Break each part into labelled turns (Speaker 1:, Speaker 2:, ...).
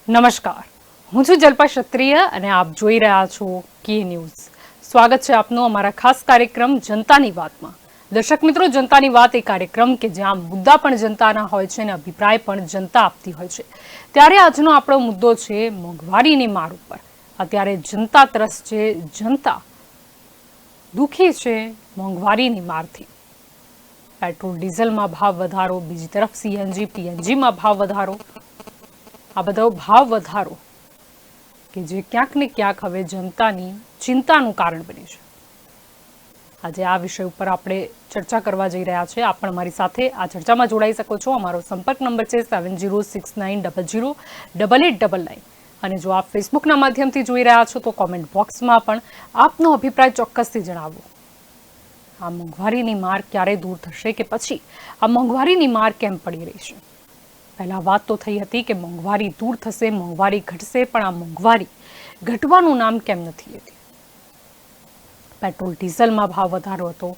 Speaker 1: નમસ્કાર, હું છું જલ્પા ક્ષત્રિય અને આપ જોઈ રહ્યા છો કે ન્યૂઝ. સ્વાગત છે આપનું અમારા ખાસ કાર્યક્રમ જનતાની વાતમાં. દર્શક મિત્રો, જનતાની વાત એ કાર્યક્રમ કે જ્યાં મુદ્દા પણ જનતાના હોય છે અને અભિપ્રાય પણ જનતા આપતી હોય છે. ત્યારે આજનો આપણો મુદ્દો છે મોંઘવારીની માર ઉપર. અત્યારે જનતા ત્રસ્ત છે, જનતા દુઃખી છે મોંઘવારીની મારથી. પેટ્રોલ ડીઝલમાં ભાવ વધારો, બીજી તરફ સીએનજી પીએનજીમાં ભાવ વધારો, આ બધો ભાવ વધારો કે જે ક્યાંક ને ક્યાંક હવે જનતાની ચિંતાનું કારણ બને છે. આજે આ વિષય ઉપર આપણે ચર્ચા કરવા જઈ રહ્યા છે. આપ પણ અમારી સાથે આ ચર્ચામાં જોડાઈ શકો છો. અમારો સંપર્ક નંબર છે 7069008899. અને જો આપ ફેસબુકના માધ્યમથી જોઈ રહ્યા છો તો કોમેન્ટ બોક્સમાં પણ આપનો અભિપ્રાય ચોક્કસથી જણાવો. આ મોંઘવારીની માર ક્યારે દૂર થશે કે પછી આ મોંઘવારીની માર કેમ પડી રહી છે? પહેલા વાત તો થઈ હતી કે મોંઘવારી દૂર થશે, મોંઘવારી ઘટશે, પણ આ મોંઘવારી ઘટવાનું નામ કેમ નથી લેતી? પેટ્રોલ ડીઝલમાં ભાવ વધારો હતો.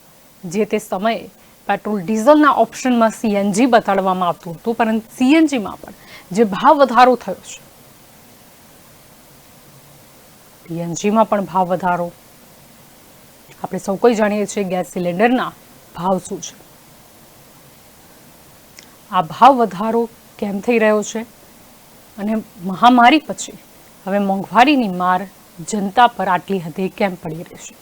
Speaker 1: જે તે સમયે પેટ્રોલ ડીઝલના ઓપ્શનમાં સીએનજી બતાડવામાં આવતું હતું, પરંતુ સીએનજીમાં પણ જે ભાવ વધારો થયો છે, પીએનજીમાં પણ ભાવ વધારો. આપણે સૌ કોઈ જાણીએ છીએ ગેસ સિલિન્ડરના ભાવ શું છે. આ ભાવ વધારો કેમ થઈ રહ્યો છે અને મહામારી પછી હવે મોંઘવારીની માર જનતા પર આટલી હદે કેમ પડી રહી છે?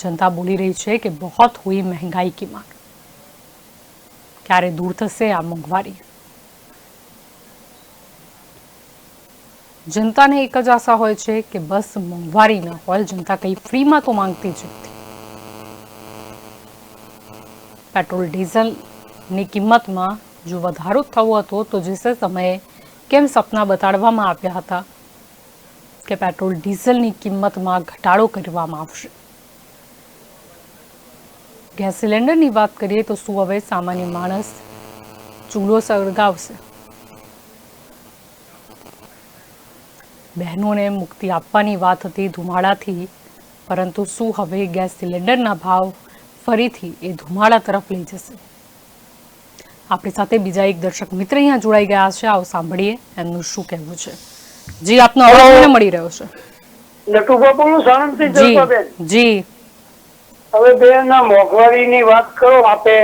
Speaker 1: जनता बोली रही है कि बहुत हुई महंगाई की मार. क्यारे दूर थशे आ मोंघवारी? जनता ने एक ज आशा होय छे कि बस मोंघवारी न होय, जनता कई फ्री में तो मांगती ज नथी. पेट्रोल डीजल ની કિંમતમાં જો વધારો થવો હતો તો જે સમયે કેમ સપના બતાડવામાં આવ્યા હતા કે પેટ્રોલ ડીઝલની કિંમતમાં ઘટાડો કરવામાં આવશે? ગેસ સિલિન્ડરની વાત કરીએ તો શું હવે સામાન્ય માણસ ચૂલો સળગાવશે? બહેનોને મુક્તિ આપવાની વાત હતી ધુમાડાથી, પરંતુ શું હવે ગેસ સિલિન્ડરના ભાવ ફરીથી એ ધુમાડા તરફ લઈ જશે? આપણી સાથે બીજા એક દર્શક મિત્ર અહીંયા જોડાઈ ગયા છે. આવો સાંભળીએ એમનું શું કહેવું છે. જી, આપનો અવાજ મને મળી રહ્યો છે.
Speaker 2: નટુભા બોલું, સાણંદથી જલ્પાબેન.
Speaker 1: જી,
Speaker 2: હવે બેન, આ મોંઘવારીની વાત કરો. આપે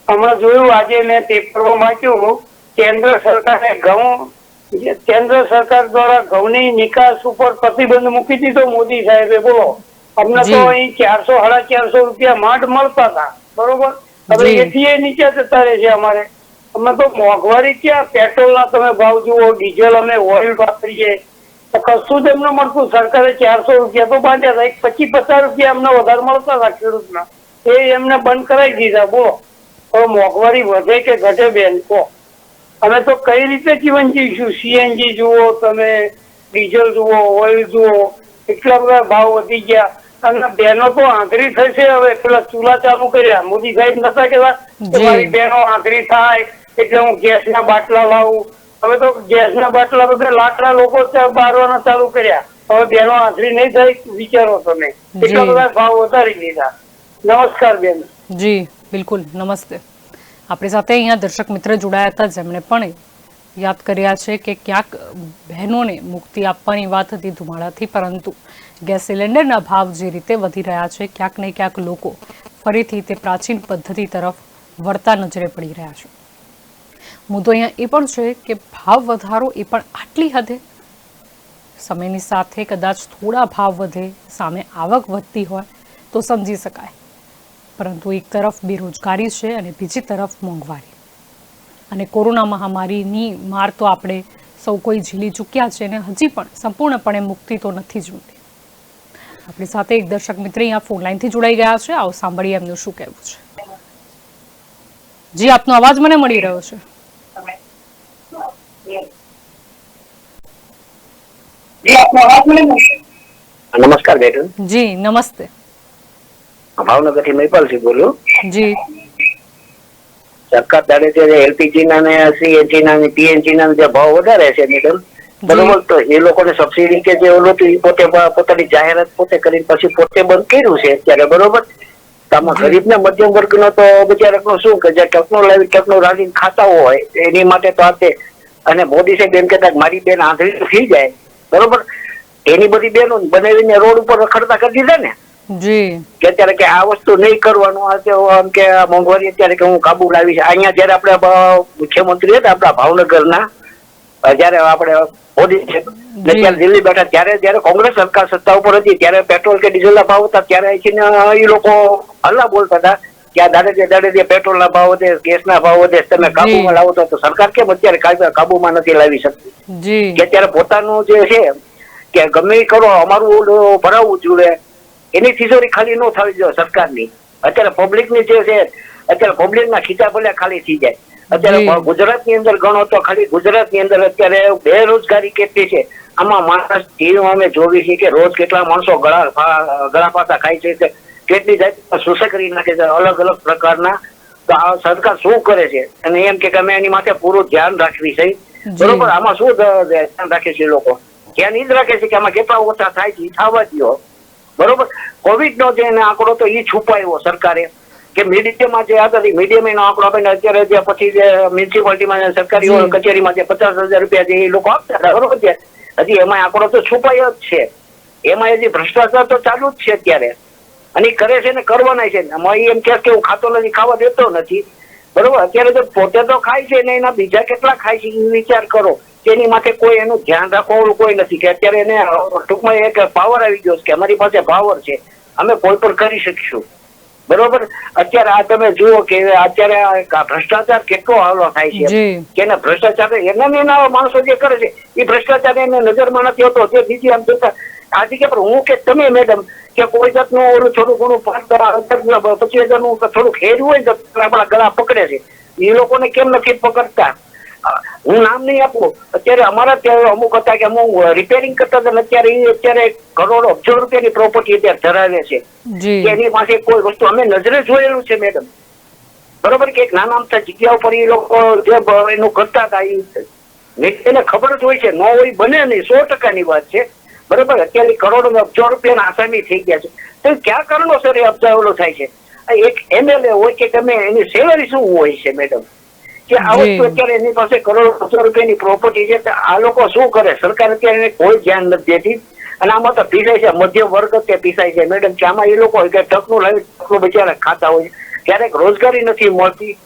Speaker 2: હમણાં જોયું, આજે મેં પેપરમાં વાંચ્યું, કેન્દ્ર સરકારે કેન્દ્ર સરકાર દ્વારા ઘઉંની નિકાસ ઉપર પ્રતિબંધ મૂકી દીધો મોદી સાહેબે. બોલો, અમને તો અહીં 400-450 રૂપિયા માંડ મળતા હતા, બરોબર? હવે એથી નીચે જતા રહે છે અમારે. અમે તો મોંઘવારી ક્યાં? પેટ્રોલ ના તમે ભાવ જુઓ, ડીઝલ અમે ઓઇલ વાપરીએ, કશું જ એમને મળતું. સરકારે 400 રૂપિયા તો બાંધ્યા હતા, 25-50 રૂપિયા અમને વધારે મળતા હતા ખેડૂતના, એ એમને બંધ કરાવી દીધા. બોલો, હવે મોંઘવારી વધે કે ઘટે બેન કહો? અમે તો કઈ રીતે જીવન જીવીશું? સીએનજી જુઓ તમે, ડીઝલ જુઓ, ઓઇલ જુઓ, એટલા બધા ભાવ વધી ગયા. અને બહેનો તો આંધળી થશે. હવે પેલા ચૂલા ચાલુ કર્યા, મોદી સાહેબ નતા કેતા કે મારી બહેનો આંધળી થાય એટલે હું ગેસના બાટલા લાવું. હવે તો ગેસના બાટલા બધા લાકડા લોકો બારવાના ચાલુ કર્યા. હવે બહેનો આંધળી નહીં થાય, વિચારો તમે. એટલા બધા ભાવ વધારી દીધા. નમસ્કાર બેન.
Speaker 1: જી બિલકુલ, નમસ્તે. આપણી સાથે અહીંયા દર્શક મિત્ર જોડાયા હતા, જેમણે પણ યાદ કર્યા છે કે ક્યાંક બહેનોને મુક્તિ આપવાની વાત હતી ધુમાડાથી, પરંતુ ગેસ સિલિન્ડરના ભાવ જે રીતે વધી રહ્યા છે, ક્યાંક ને ક્યાંક લોકો ફરીથી તે પ્રાચીન પદ્ધતિ તરફ વળતા નજરે પડી રહ્યા છે. મુદ્દો અહીંયા એ પણ છે કે ભાવ વધારો એ પણ આટલી હદે? સમયની સાથે કદાચ થોડા ભાવ વધે, સામે આવક વધતી હોય તો સમજી શકાય, પરંતુ એક તરફ બેરોજગારી છે અને બીજી તરફ મોંઘવારી. અને કોરોના મહામારીની માર તો આપણે સૌ કોઈ ઝીલી ચૂક્યા છે અને હજી પણ સંપૂર્ણપણે મુક્તિ તો નથી જ મળતી. આપણી સાથે એક દર્શક મિત્ર અહીંયા ફોન લાઈનથી જોડાઈ ગયા છે. આવો સાંભળીએ એમનું શું કહેવું છે. જી, આપનો અવાજ મને મળી રહ્યો છે.
Speaker 3: નમસ્કાર બેન.
Speaker 1: જી નમસ્તે.
Speaker 3: ભાવનગરથી મહિપાલસિંહ બોલું.
Speaker 1: જી,
Speaker 3: સરકાર ધારે છે એલપીજી ના ને સીએનજી ના ને પીએનજી ના જે ભાવ વધારે છે મેડમ, બરોબર, તો એ લોકોને સબસિડી કે જે ઓલું પોતે પોતાની જાહેરાત પોતે કરીને પછી પોતે બંધ કર્યું છે અત્યારે, બરોબર. આમાં ગરીબ ને મધ્યમ વર્ગ નો તો બિચારા શું કે જે ટેકનોલોજી ખાતા હોય એની માટે તો અને મોદી સાહેબ એમ કહેતા કે મારી બેન આંધળી થઈ જાય, બરોબર, એની બધી બેનો બનાવીને રોડ ઉપર રખડતા કરી દીધા ને
Speaker 1: જી
Speaker 3: કે અત્યારે કે આ વસ્તુ નહીં કરવાનું, આમ કે આ મોંઘવારી અત્યારે કે હું કાબુ લાવી છે. અહીંયા જયારે આપણે મુખ્યમંત્રી હતા આપણા ભાવનગરના, જયારે આપણે મોદી છે ત્યારે દિલ્હી બેઠા ત્યારે જયારે કોંગ્રેસ સરકાર સત્તા ઉપર હતી ત્યારે પેટ્રોલ કે ડીઝલ ના ભાવ હતા ત્યારે એ લોકો હલ્લા બોલતા હતા કે આ દાડે પેટ્રોલ ના ભાવ વધે, ગેસ ના ભાવ વધે, તમે કાબુમાં લાવો તો સરકાર કેમ અત્યારે કાબુમાં નથી લાવી શકતી? કે અત્યારે પોતાનું જે છે કે ગમે એ કરો અમારું ભરાવવું જોઈએ, એની તિજોરી ખાલી ન થવી જોઈએ સરકારની. અત્યારે પબ્લિક ની જે છે અત્યારે પબ્લિક ના ખીચા ભલે ખાલી થઈ જાય. અત્યારે ગુજરાત ની અંદર ગણો તો ખાલી ગુજરાત ની અંદર અત્યારે બેરોજગારી કેટલી છે. આમાં માણસ ટીવીમાં અમે જોવી છે કે રોજ કેટલા માણસો ગળા પાસા ખાય છે, કેટલી જાત શોષણ કરી નાખે છે અલગ અલગ પ્રકારના. તો આ સરકાર શું કરે છે? અને એમ કે અમે એની માટે પૂરું ધ્યાન રાખવી છે, બરોબર. આમાં શું ધ્યાન રાખે છે લોકો? ધ્યાન એ જ રાખે છે કે આમાં કેટલા ઓછા થાય છે, થવા દો, બરોબર. કોવિડ નો જે આંકડો તો એ છુપાયો સરકારે કે મીડિયમમાં જે હતા મીડિયમ નો આંકડો આપીને અત્યારે જે પછી જે મ્યુનિસિપાલિટીમાં સરકારી કચેરીમાં જે 50,000 રૂપિયા જે એ લોકો આપતા હતા, બરોબર છે, હજી એમાં આંકડો તો છુપાયો જ છે. એમાં હજી ભ્રષ્ટાચાર તો ચાલુ જ છે અત્યારે, અને કરે છે ને કરવાના છે. એમ કે હું ખાતો નથી, ખાવા દેતો નથી, બરોબર. અત્યારે તો પોતે તો ખાય છે ને એના બીજા કેટલા ખાય છે એ વિચાર કરો. તેની માટે કોઈ એનું ધ્યાન રાખવાનું કોઈ નથી કે અત્યારે એને ટૂંકમાં એક પાવર આવી ગયો છે કે અમારી પાસે પાવર છે, અમે કોઈ પણ કરી શકીશું, બરોબર. અત્યારે આ તમે જુઓ કે અત્યારે ભ્રષ્ટાચાર કેટલો હાલો થાય છે કે એના ભ્રષ્ટાચાર એના માણસો જે કરે છે એ ભ્રષ્ટાચાર એને નજરમાં નથી હોતો. જે બીજી આમ જોતા આજે કે હું કે તમે મેડમ કે કોઈ જાતનું ઓલું થોડું ઘણું 5,000-25,000 નું થોડુંક હેર્યું હોય તો આપણા ગળા પકડે છે. એ લોકોને કેમ નથી પકડતા? હું નામ નહીં આપું, અત્યારે અમારા ત્યાં અમુક હતા કે હું રિપેરિંગ કરતા હતા, અત્યારે કરોડો અબજો રૂપિયાની પ્રોપર્ટી અત્યારે ધરાવે છે કે એની પાસે કોઈ વસ્તુ અમે નજરે જોયેલું છે મેડમ, બરોબર. કે એક નાના અમથા જગ્યા ઉપર એ લોકો જે એનું કરતા હતા એને ખબર જ હોય છે, ન હોય બને નહીં, 100%ની વાત છે, બરોબર. અત્યારે કરોડો અબજો રૂપિયાના આસામી થઈ ગયા છે. તો કયા કારણોસર એ અબજાવેલો થાય છે? એક MLA હોય કે તમે એની સેલરી શું હોય છે મેડમ? કે આ વસ્તુ અત્યારે એની પાસે કરોડો રૂપિયાની પ્રોપર્ટી છે, આ લોકો શું કરે? સરકાર અત્યારે કોઈ ધ્યાન નથી દેતી. અને આમાં તો પીસાય છે મધ્યમ વર્ગ તે પીસાય છે મેડમ, કે આમાં એ લોકો ટકનું લાવી ટકનું બચારા ખાતા હોય છે. ક્યારેક રોજગારી નથી મળતી.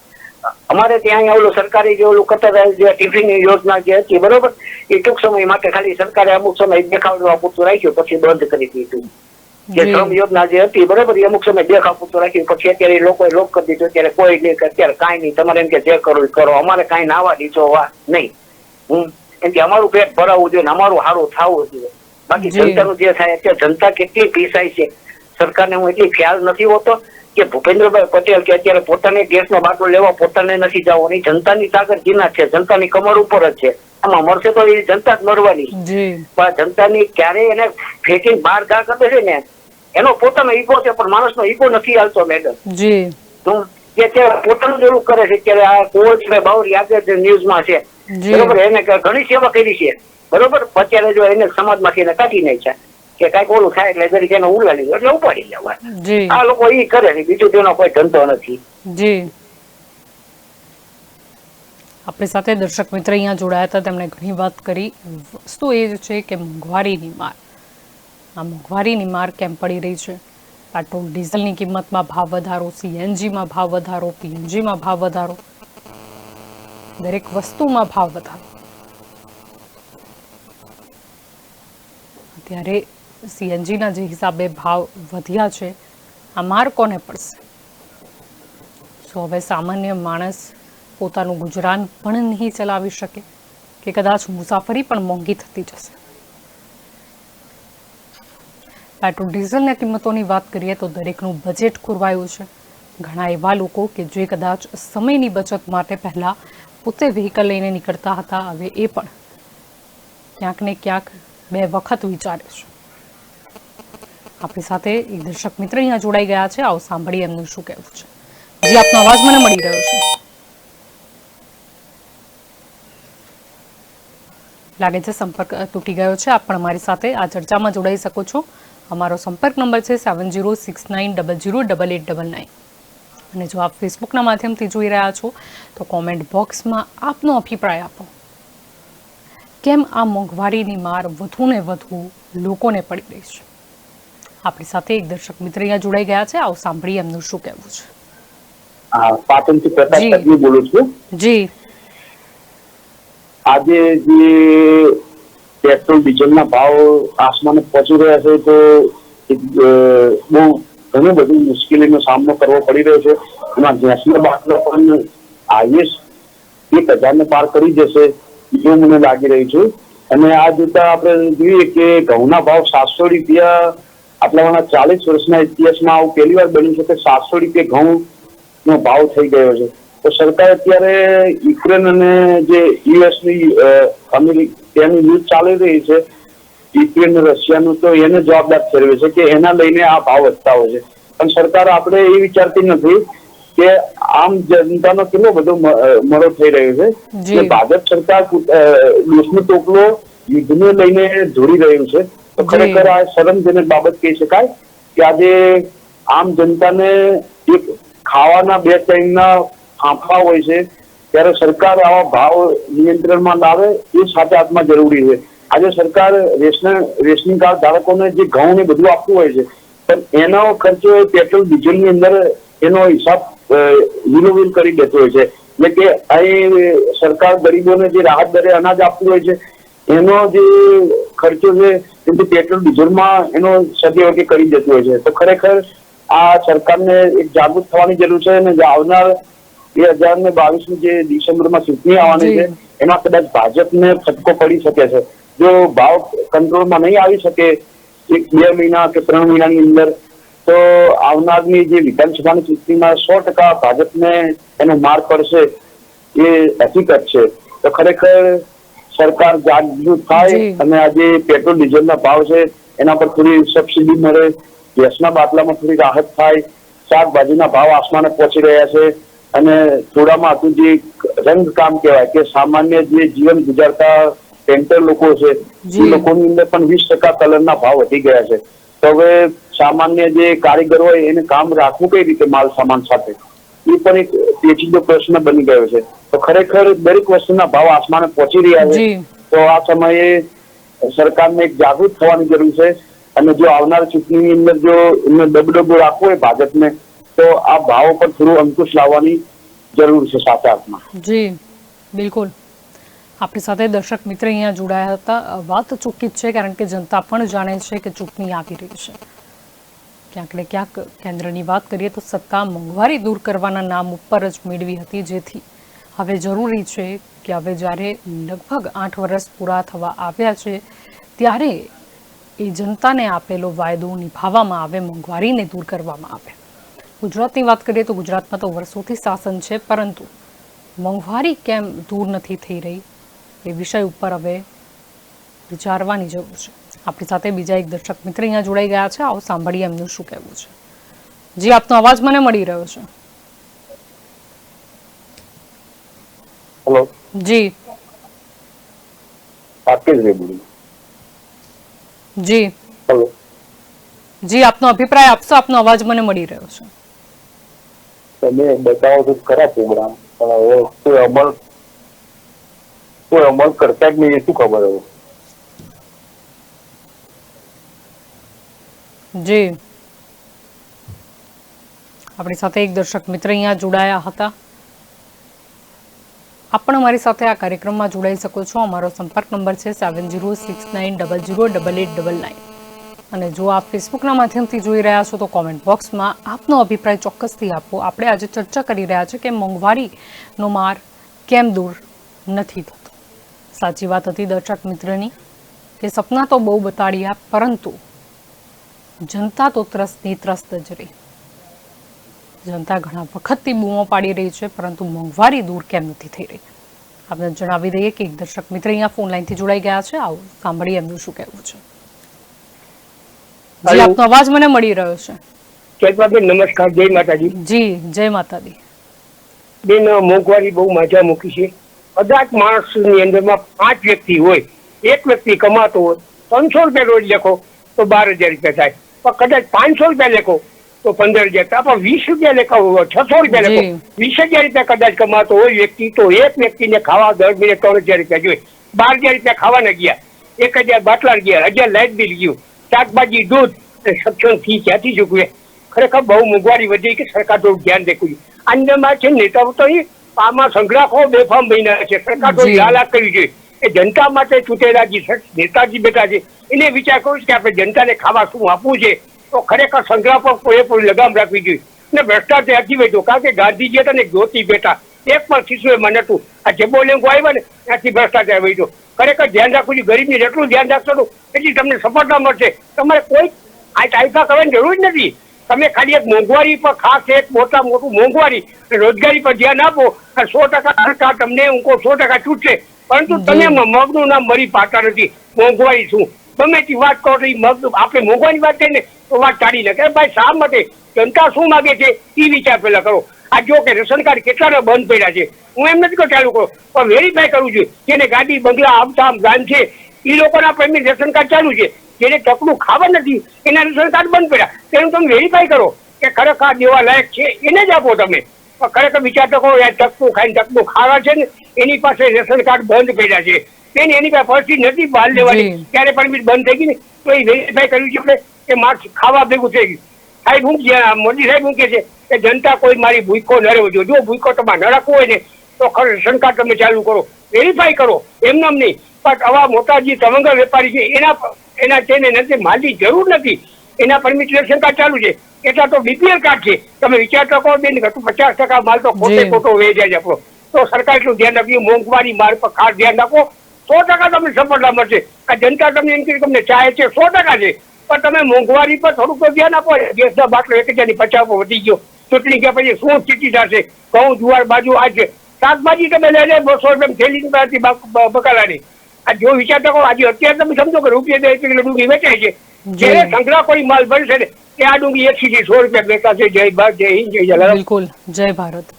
Speaker 3: અમારે ત્યાં ઓલું સરકારી જે ઓલું કરતા હતા જે ટિફિન યોજના જે હતી, બરોબર, એ ટૂંક સમય માટે ખાલી સરકારે અમુક સમય દેખાડવા પૂરતું રાખ્યું, પછી બંધ કરી દીધું. જે શ્રમ યોજના જે હતી, બરોબર, એ અમુક સમય દેખાવ પૂરતું રાખ્યું, પછી અત્યારે લોકોએ લોક કરી દીધું. અત્યારે કોઈ નહીં, અત્યારે કાંઈ નહીં, તમારે એમ કે જે કરવું કરો, અમારે કાંઈ નાવા દીધો નહીં. એમ કે અમારું પેટ ભરાવવું જોઈએ, અમારું સારું થવું જોઈએ. બાકી જનતાનું જે થાય અત્યારે જનતા કેટલી પીસાય છે સરકારને હું એટલી ખ્યાલ નથી હોતો કે ભૂપેન્દ્રભાઈ પટેલ કે અત્યારે પોતાને ગેસનો બાટલો લેવા પોતાને નથી જવો, જનતાની તાકાત જીના છે, જનતાની કમર ઉપર જ છે. આમાં મરશે તો એ જનતા જ મરવાની, પણ જનતાની ક્યારે એને ફેંકીને બહાર ગા કરે છે ને એનો પોતાનો ઈગો છે, પણ માણસનો ઈગો નથી હાલતો મેડમ. જે પોતાનું જ એવું કરે છે. અત્યારે આ કોચ બાવરી આગળ ન્યૂઝમાં છે, બરોબર, એને ઘણી સેવા કરી છે, બરોબર. અત્યારે જો એને સમાજમાંથી એને કાઢી નાખ્યા કે કઈક ઓલું થાય એટલે જરીક એને ઉલાડી એટલે ઉપાડી લેવા. આ લોકો ઈ કરે છે, બીજું તેનો કોઈ ધંધો નથી.
Speaker 1: જી, આપણી સાથે દર્શક મિત્ર અહીંયા જોડાયા હતા, તેમણે ઘણી વાત કરી. વસ્તુ એ છે કે મોંઘવારીની માર, આ મોંઘવારીની માર કેમ પડી રહી છે? પેટ્રોલ ડીઝલની કિંમતમાં ભાવ વધારો, CNGમાં ભાવ વધારો, PNGમાં ભાવ વધારો, દરેક વસ્તુમાં ભાવ વધારો. અત્યારે CNGના જે હિસાબે ભાવ વધ્યા છે, આ માર કોને પડશે? તો હવે સામાન્ય માણસ પોતાનું ગુજરાન પણ નહીં ચલાવી શકે કે કદાચ મુસાફરી પણ મોંઘી થતી જશે. પેટ્રોલ ડીઝલની કિંમતોની વાત કરીએ તો દરેકનું બજેટ ખોરવાયું છે. ઘણા એવા લોકો કે જે કદાચ સમયની બચત માટે પહેલા પોતે વ્હીકલ લઈને નીકળતા હતા, હવે એ પણ ક્યાંક ને ક્યાંક બે વખત વિચારે છે. આપણી સાથે એક દર્શક મિત્ર અહીંયા જોડાઈ ગયા છે, આવો સાંભળીએ એમનું શું કહેવું છે. જી, આપનો અવાજ મને મળી રહ્યો છે. લાગે છે સંપર્ક તૂટી ગયો છે. આપ પણ અમારી સાથે આ ચર્ચામાં જોડાઈ શકો છો. અમારો સંપર્ક નંબર છે 7069008899. અને જો આપ ફેસબુકના માધ્યમથી જોઈ રહ્યા છો તો કોમેન્ટ બોક્સમાં આપનો અભિપ્રાય આપો. કેમ આ મોંઘવારીની માર વધુ ને વધુ લોકોને પડી રહી છે? આપણી સાથે એક દર્શક મિત્ર અહીંયા જોડાઈ ગયા છે, આવો સાંભળીએ એમનું શું કહેવું છે.
Speaker 3: હા, પાટણથી પ્રકાશ તજવી બોલું છું.
Speaker 1: જી,
Speaker 3: આજે જે પેટ્રોલ ડીઝલના ભાવ આસમાને પહોંચી રહ્યા છે તો બહુ ઘણી બધી મુશ્કેલીનો સામનો કરવો પડી રહ્યો છે. એમાં ગેસના બાટલા પણ હાઈએસ્ટ 1000 પાર કરી જશે એવું મને લાગી રહ્યું છે. અને આ જોતા આપણે જોઈએ કે ઘઉંના ભાવ 700 રૂપિયા આટલાના 40 વર્ષના ઇતિહાસમાં આવું પહેલી વાર બન્યું છે કે 700 રૂપિયા ઘઉંનો ભાવ થઈ ગયો છે. તો સરકાર અત્યારે યુક્રેન અને જે યુએસની અમેરિકાની યુદ્ધ ચાલી રહી છે, યુક્રેન રશિયાનું, તો એને જવાબદાર ઠેરવે છે કે એના લઈને આ ભાવ વધતા હોય છે. પણ સરકાર આપણે એ વિચારતી નથી કે આમ જનતાનો કેટલો બધો મરો થઈ રહ્યો છે કે ભાજપ સરકાર દેશનો ટોકલો યુદ્ધને લઈને જોડી રહ્યું છે. તો ખરેખર આ શરમજનક બાબત કહી શકાય કે આજે આમ જનતાને એક ખાવાના 2 ટાઈમના ફાંફા હોય છે ત્યારે સરકાર આવા ભાવ નિયંત્રણમાં લાવે એ સાચા હાથમાં જરૂરી છે. આજે સરકાર રેશનિંગ કાર્ડ ધારકોને જે ઘઉં ને બધું આપતું હોય છે, પણ એનો ખર્ચો પેટ્રોલ ડીઝલની અંદર એનો હિસાબ વિલોવિલ કરી દેતો હોય છે. એટલે કે અહીં સરકાર ગરીબોને જે રાહત દરે અનાજ આપતું હોય છે એનો જે ખર્ચો છે એ પેટ્રોલ ડીઝલમાં એનો સદવકે કરી દેતું હોય છે. તો ખરેખર આ સરકારને એક જાગૃત થવાની જરૂર છે. અને આવનાર 2022ની જે ડિસેમ્બરમાં ચૂંટણી આવવાની છે એમાં કદાચ ભાજપને ફટકો પડી શકે છે. જો ભાવ કંટ્રોલમાં નહીં આવી શકે 1-2 મહિના કે 3 મહિનાની અંદર, તો આવનારની જે વિધાનસભાની ચૂંટણીમાં 100% ભાજપને એનો માર પડશે એ હકીકત છે. તો ખરેખર સરકાર જાગૃત થાય અને આજે પેટ્રોલ ડીઝલના ભાવ છે એના પર થોડી સબસિડી મળે, ગેસના બાટલામાં થોડી રાહત થાય, શાકભાજીના ભાવ આસમાને પહોંચી રહ્યા છે. અને થોડામાં હતું જે રંગકામ કહેવાય કે સામાન્ય જે જીવન ગુજારતા પેન્ટર લોકો છે એ લોકોની અંદર પણ 20% કલરના ભાવ વધી ગયા છે. તો હવે સામાન્ય જે કારીગર હોય એને કામ રાખવું કઈ રીતે માલ સામાન સાથે, એ પણ એક પેચીદો પ્રશ્ન બની ગયો છે. તો ખરેખર દરેક વસ્તુના ભાવ આસમાને પહોંચી રહ્યા છે. તો આ સમયે સરકારને એક જાગૃત થવાની જરૂર છે. અને જો આવનાર ચૂંટણીની અંદર જો એમને દબદબો રાખવો હોય ભાજપને, તો આ ભાવો પર થોડું અંકુશ લાવવાની જરૂર છે સાચા અર્થમાં.
Speaker 1: જી બિલકુલ. આપણી સાથે દર્શક મિત્ર અહીંયા જોડાયા હતા. વાત ચોખ્ખી જ છે, કારણ કે જનતા પણ જાણે છે કે ચૂંટણી આવી રહી છે. ક્યાંક ને ક્યાંક કેન્દ્રની વાત કરીએ તો સત્તા મોંઘવારી દૂર કરવાના નામ ઉપર જ મેળવી હતી, જેથી હવે જરૂરી છે કે હવે જ્યારે લગભગ 8 વર્ષ પૂરા થવા આવ્યા છે ત્યારે એ જનતાને આપેલો વાયદો નિભાવવામાં આવે, મોંઘવારીને દૂર કરવામાં આવે. ગુજરાતની વાત કરીએ તો ગુજરાતમાં તો વર્ષોથી શાસન છે, પરંતુ મોંઘવારી કેમ દૂર નથી થઈ રહી એ વિષય ઉપર હવે વિચારવાની જરૂર છે. આપણી સાથે બીજા એક દર્શક મિત્ર અહીંયા જોડાઈ ગયા છે, આવો સાંભળીએ એમનું શું કહેવું છે. જી, આપનો અવાજ મને મળી રહ્યો છે.
Speaker 3: હેલો
Speaker 1: જી જી
Speaker 3: હેલો
Speaker 1: જી, આપનો અભિપ્રાય આપશો? આપનો અવાજ મને મળી રહ્યો છે.
Speaker 3: તમે બતાવો તો ખરા પ્રોગ્રામ, પણ હવે કોઈ અમલ કરતા જ નહીં, શું ખબર હવે.
Speaker 1: જી, આપણી સાથે એક દર્શક મિત્ર અહીંયા જોડાયા હતા. આપ પણ અમારી સાથે આ કાર્યક્રમમાં જોડાઈ શકો છો. અમારો સંપર્ક નંબર છે 7069008899. અને જો આપ ફેસબુકના માધ્યમથી જોઈ રહ્યા છો તો કોમેન્ટ બોક્સમાં આપનો અભિપ્રાય ચોક્કસથી આપો. આપણે આજે ચર્ચા કરી રહ્યા છીએ કે મોંઘવારીનો માર કેમ દૂર નથી થતો. સાચી વાત હતી દર્શક મિત્રની કે સપના તો બહુ બતાડ્યા, પરંતુ જનતા તો ત્રસ્તની ત્રસ્ત જ રહી. જનતા ઘણા વખતથી બૂમો પાડી રહી છે, પરંતુ મોંઘવારી દૂર કેમ નથી થઈ રહી? આપણે જણાવી દઈએ કે એક દર્શક મિત્ર અહીંયા ફોન લાઈનથી જોડાઈ ગયા છે, આવો સાંભળીએ એમનું શું કહેવું છે. જી, આપનો અવાજ મને મળી રહ્યો છે.
Speaker 4: નમસ્કાર, જય માતાજી.
Speaker 1: જી, જય માતાજી.
Speaker 4: બેન, મોંઘવારી બહુ માજા મૂકી છે. કદાચ માણસની અંદરમાં 5 વ્યક્તિ હોય, એક વ્યક્તિ કમાતો હોય, 300 રૂપિયા રોજ લેખો તો 12,000 રૂપિયા થાય. પણ કદાચ 500 રૂપિયા લેખો તો 15,000 થાય. પણ 20 રૂપિયા લેખો 600 રૂપિયા લેખો 20,000 રૂપિયા કદાચ કમાતો હોય વ્યક્તિ, તો એક વ્યક્તિને ખાવા દર મહિને 3,000 રૂપિયા જોઈએ. ₹12,000 ખાવાના ગયા, 1,000 બાટલા ગયા, 1,000 લાઇટ બિલ ગયું, શાકભાજી, દૂધ, સક્ષમ ફી ક્યાંથી ચૂકવે? ખરેખર બહુ મોંઘવારી વધી કે સરકાર થોડું ધ્યાન રાખવું. આંદોલનમાં છે નેતાઓ તો આમાં સંગ્રાહકો બેફામ બન્યા છે. સરકાર તો હાલાત કરવી જોઈએ. એ જનતા માટે ચૂંટેલા જે નેતાજી બેઠા છે એને વિચાર કરવો છે કે આપણે જનતાને ખાવા શું આપવું છે. તો ખરેખર સંગ્રાહ પર પૂરેપૂરી લગામ રાખવી જોઈએ. અને ભ્રષ્ટાચાર હજી વધ્યો, કારણ કે ગાંધીજી હતા ને જ્યોતિ બેઠા, એક પણ શિશુ એમાં નતું. આ જબો લેંગો આવ્યા ને ત્યાંથી ભ્રષ્ટાચાર વધ્યો. ખરેખર ધ્યાન રાખવું જોઈએ. ગરીબની જેટલું ધ્યાન રાખશો તો એટલી તમને સફળતા મળશે. તમારે કોઈ આ ટાઈપા કરવાની જરૂર જ નથી. તમે ખાલી એક મોંઘવારી પર ખાસ એક મોટા મોટું મોંઘવારી રોજગારી પર ધ્યાન આપો, 100% સરકાર તમને ઊંકો 100% છૂટશે. પરંતુ તમે મગનું નામ મરી પાડતા નથી. મોંઘવારી શું ગમે તે વાત કરો તો મગ આપણે મોંઘવારી વાત કરીને તો વાત ટાળી નાખે. ભાઈ શા માટે જનતા શું માગે છે એ વિચાર પેલા કરો. આ જો કે રેશન કાર્ડ કેટલાના બંધ પડ્યા છે, હું એમ નથી કહું ચાલુ કરો, પણ વેરીફાઈ કરવું જોઈએ. જેને ગાડી બંગલા આમતામ ગામ છે એ લોકોના પ્રેમી રેશન કાર્ડ ચાલુ છે, જેને ટકલું ખાવા નથી એના રેશન કાર્ડ બંધ પડ્યા, તેનું તમે વેરીફાઈ કરો કે ખરેખર દેવા લાયક છે એને જ આપો. તમે ખરેખર વિચાર તો કરો, ટકલું ખાઈને ટકલું ખાવા છે ને એની પાસે રેશન કાર્ડ બંધ પડ્યા છે, એની પાસે પરિસ્થિતિ નથી બહાર લેવાની, ત્યારે પરમિટ બંધ થઈ ગઈ ને તો એ વેરીફાઈ કરવી છે આપણે કે માર્ક્સ ખાવા ભેગું થઈ ગયું. સાહેબ હું મોદી સાહેબ શું કે છે કે જનતા કોઈ મારી ભૂખો ન રહેવો જોઈએ. જો ભૂખો તમારે ન રાખવું હોય ને તો રેશન કાર્ડ તમે ચાલુ કરો, વેરીફાઈ કરો, એમને નહીં. પણ આવા મોટા જે તવંગર વેપારી છે એના તેને નથી માલની જરૂર નથી, એના પરમિટ રેશન કાર્ડ ચાલુ છે. એટલા તો બીપીએલ કાર્ડ છે. તમે વિચાર તો કરો બેન, 50% માલ તો ખોટો વહી જાય છે આપણો. તો સરકાર એટલું ધ્યાન રાખવું. મોંઘવારી માલ પર ખાસ ધ્યાન રાખો. 100% તમને સફળતા મળશે. આ જનતા તમને એમ કે તમને ચાહે છે 100% છે, પણ તમે મોંઘવારી પર થોડુંક તો ધ્યાન આપો. ગેસના બાટલો 1,050 વધી ગયો, ચૂંટણી ગયા પછી શું સ્થિતિ થશે? ઘઉં, જુવાર, બાજુ આ છે. શાકભાજી તમે લઈ લે ₹200 થેલી બકાલાની. આ જો વિચાર કરો, આજે અત્યારે તમે સમજો કે ₹2 કિલો ડુંગળી વેચાય છે, જયારે સંગ્રહ કોઈ માલ બનશે ને ત્યાં ડુંગળી 80 થી ₹100 વેચાશે. જય ભારત, જય હિન્દ, જય જલારામ.
Speaker 1: બિલકુલ, જય ભારત.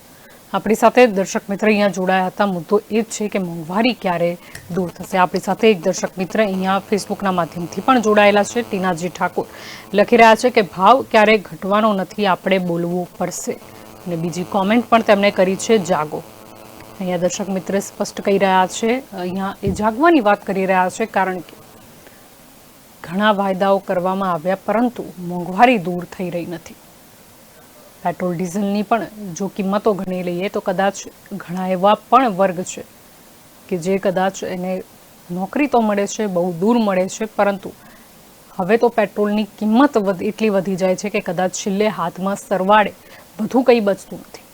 Speaker 1: આપણી સાથે દર્શક મિત્ર અહીંયા જોડાયા હતા. મુદ્દો એ જ છે કે મોંઘવારી ક્યારે દૂર થશે. આપણી સાથે એક દર્શક મિત્ર અહીંયા ફેસબુકના માધ્યમથી પણ જોડાયેલા છે. ટીનાજી ઠાકોર લખી રહ્યા છે કે ભાવ ક્યારે ઘટવાનો નથી, આપણે બોલવું પડશે. અને બીજી કોમેન્ટ પણ તેમણે કરી છે, જાગો. અહીંયા દર્શક મિત્ર સ્પષ્ટ કહી રહ્યા છે, અહીંયા એ જાગવાની વાત કરી રહ્યા છે, કારણ કે ઘણા વાયદાઓ કરવામાં આવ્યા પરંતુ મોંઘવારી દૂર થઈ રહી નથી. પેટ્રોલ ડીઝલની પણ જો કિંમતો ગણી લઈએ તો કદાચ ઘણા એવા પણ વર્ગ છે કે જે કદાચ એને નોકરી તો મળે છે, બહુ દૂર મળે છે, પરંતુ હવે તો પેટ્રોલની કિંમત એટલી વધી જાય છે કે કદાચ છેલ્લે હાથમાં સરવાળે વધુ કંઈ બચતું નથી,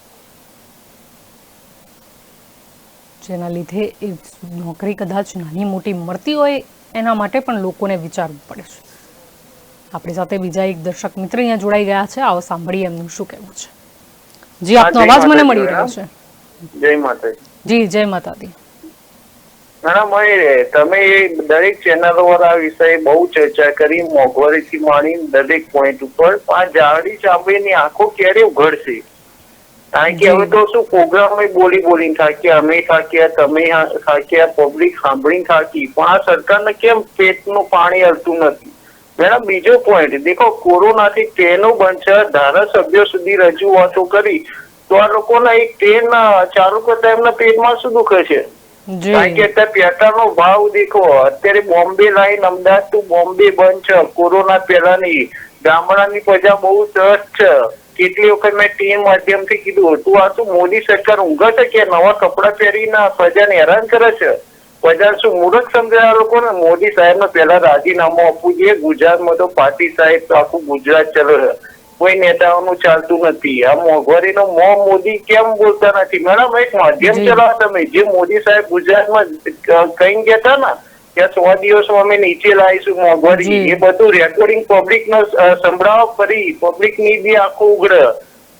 Speaker 1: જેના લીધે એ નોકરી કદાચ નાની મોટી મળતી હોય એના માટે પણ લોકોને વિચારવું પડે છે. આપણી સાથે બીજા એક દર્શક મિત્ર અહીંયા જોડાઈ ગયા છે. આવો સાંભળીએ એમનું શું કહેવું છે. જી, આપનો અવાજ મને મળી રહ્યો છે.
Speaker 3: જય માતાજી.
Speaker 1: જી, જય માતાજી.
Speaker 3: તમે દરેક ચેનલો પર આ વિષય બહુ ચર્ચા કરી, મોંઘવારીથી માંડી દરેક પોઈન્ટ ઉપર. આ જાડી ચાંપીની આંખો ક્યારે ઉઘડશે? કારણ કે હવે તો શું પ્રોગ્રામ બોલીને થાક્યા, અમે થાક્યા, તમે થાક્યા, પબ્લિક સાંભળીને થાકી, પણ આ સરકારને કેમ પેટનું પાણી હલતું નથી? મેડમ, બીજો પોઈન્ટ દેખો, કોરોનાથી ટ્રેનો બંધ છે, ધારાસભ્યો સુધી રજૂઆતો કરી તો આ લોકોના એક ટ્રેન ચાલુ કરતા એમના પેટમાં શું દુખે છે? કારણ કે અત્યારે પેટ્રોલનો ભાવ દેખો, અત્યારે બોમ્બે લાઈન અમદાવાદ ટુ બોમ્બે બંધ છે. કોરોના પહેલાની ગામડાની પ્રજા બહુ ત્રસ્ત છે. કેટલી વખત મેં ટીમ માધ્યમથી કીધું હતું, આ શું મોદી સરકાર ઊંઘે છે કે નવા કપડા પહેરીને પ્રજાને હેરાન કરે છે? પ્રજા શું મૂર્ખ સમજાય આ લોકોને? મોદી સાહેબને પહેલા રાજીનામું આપવું જોઈએ. ગુજરાતમાં તો પાર્ટી સાહેબ આખું ગુજરાત ચાલે છે, કોઈ નેતાઓનું ચાલતું નથી. આ મોંઘવારીનો મોદી કેમ બોલતા નથી? મેડમ, એક માધ્યમ ચલાવો તમે. જે મોદી સાહેબ ગુજરાતમાં કઈ ગયા હતા ને ત્યાં 100 દિવસમાં અમે નીચે લાવીશું મોંઘવારી, એ બધું રેકોર્ડિંગ પબ્લિકને સંભળાવો, ફરી પબ્લિકની બી આંખો ઉઘડે.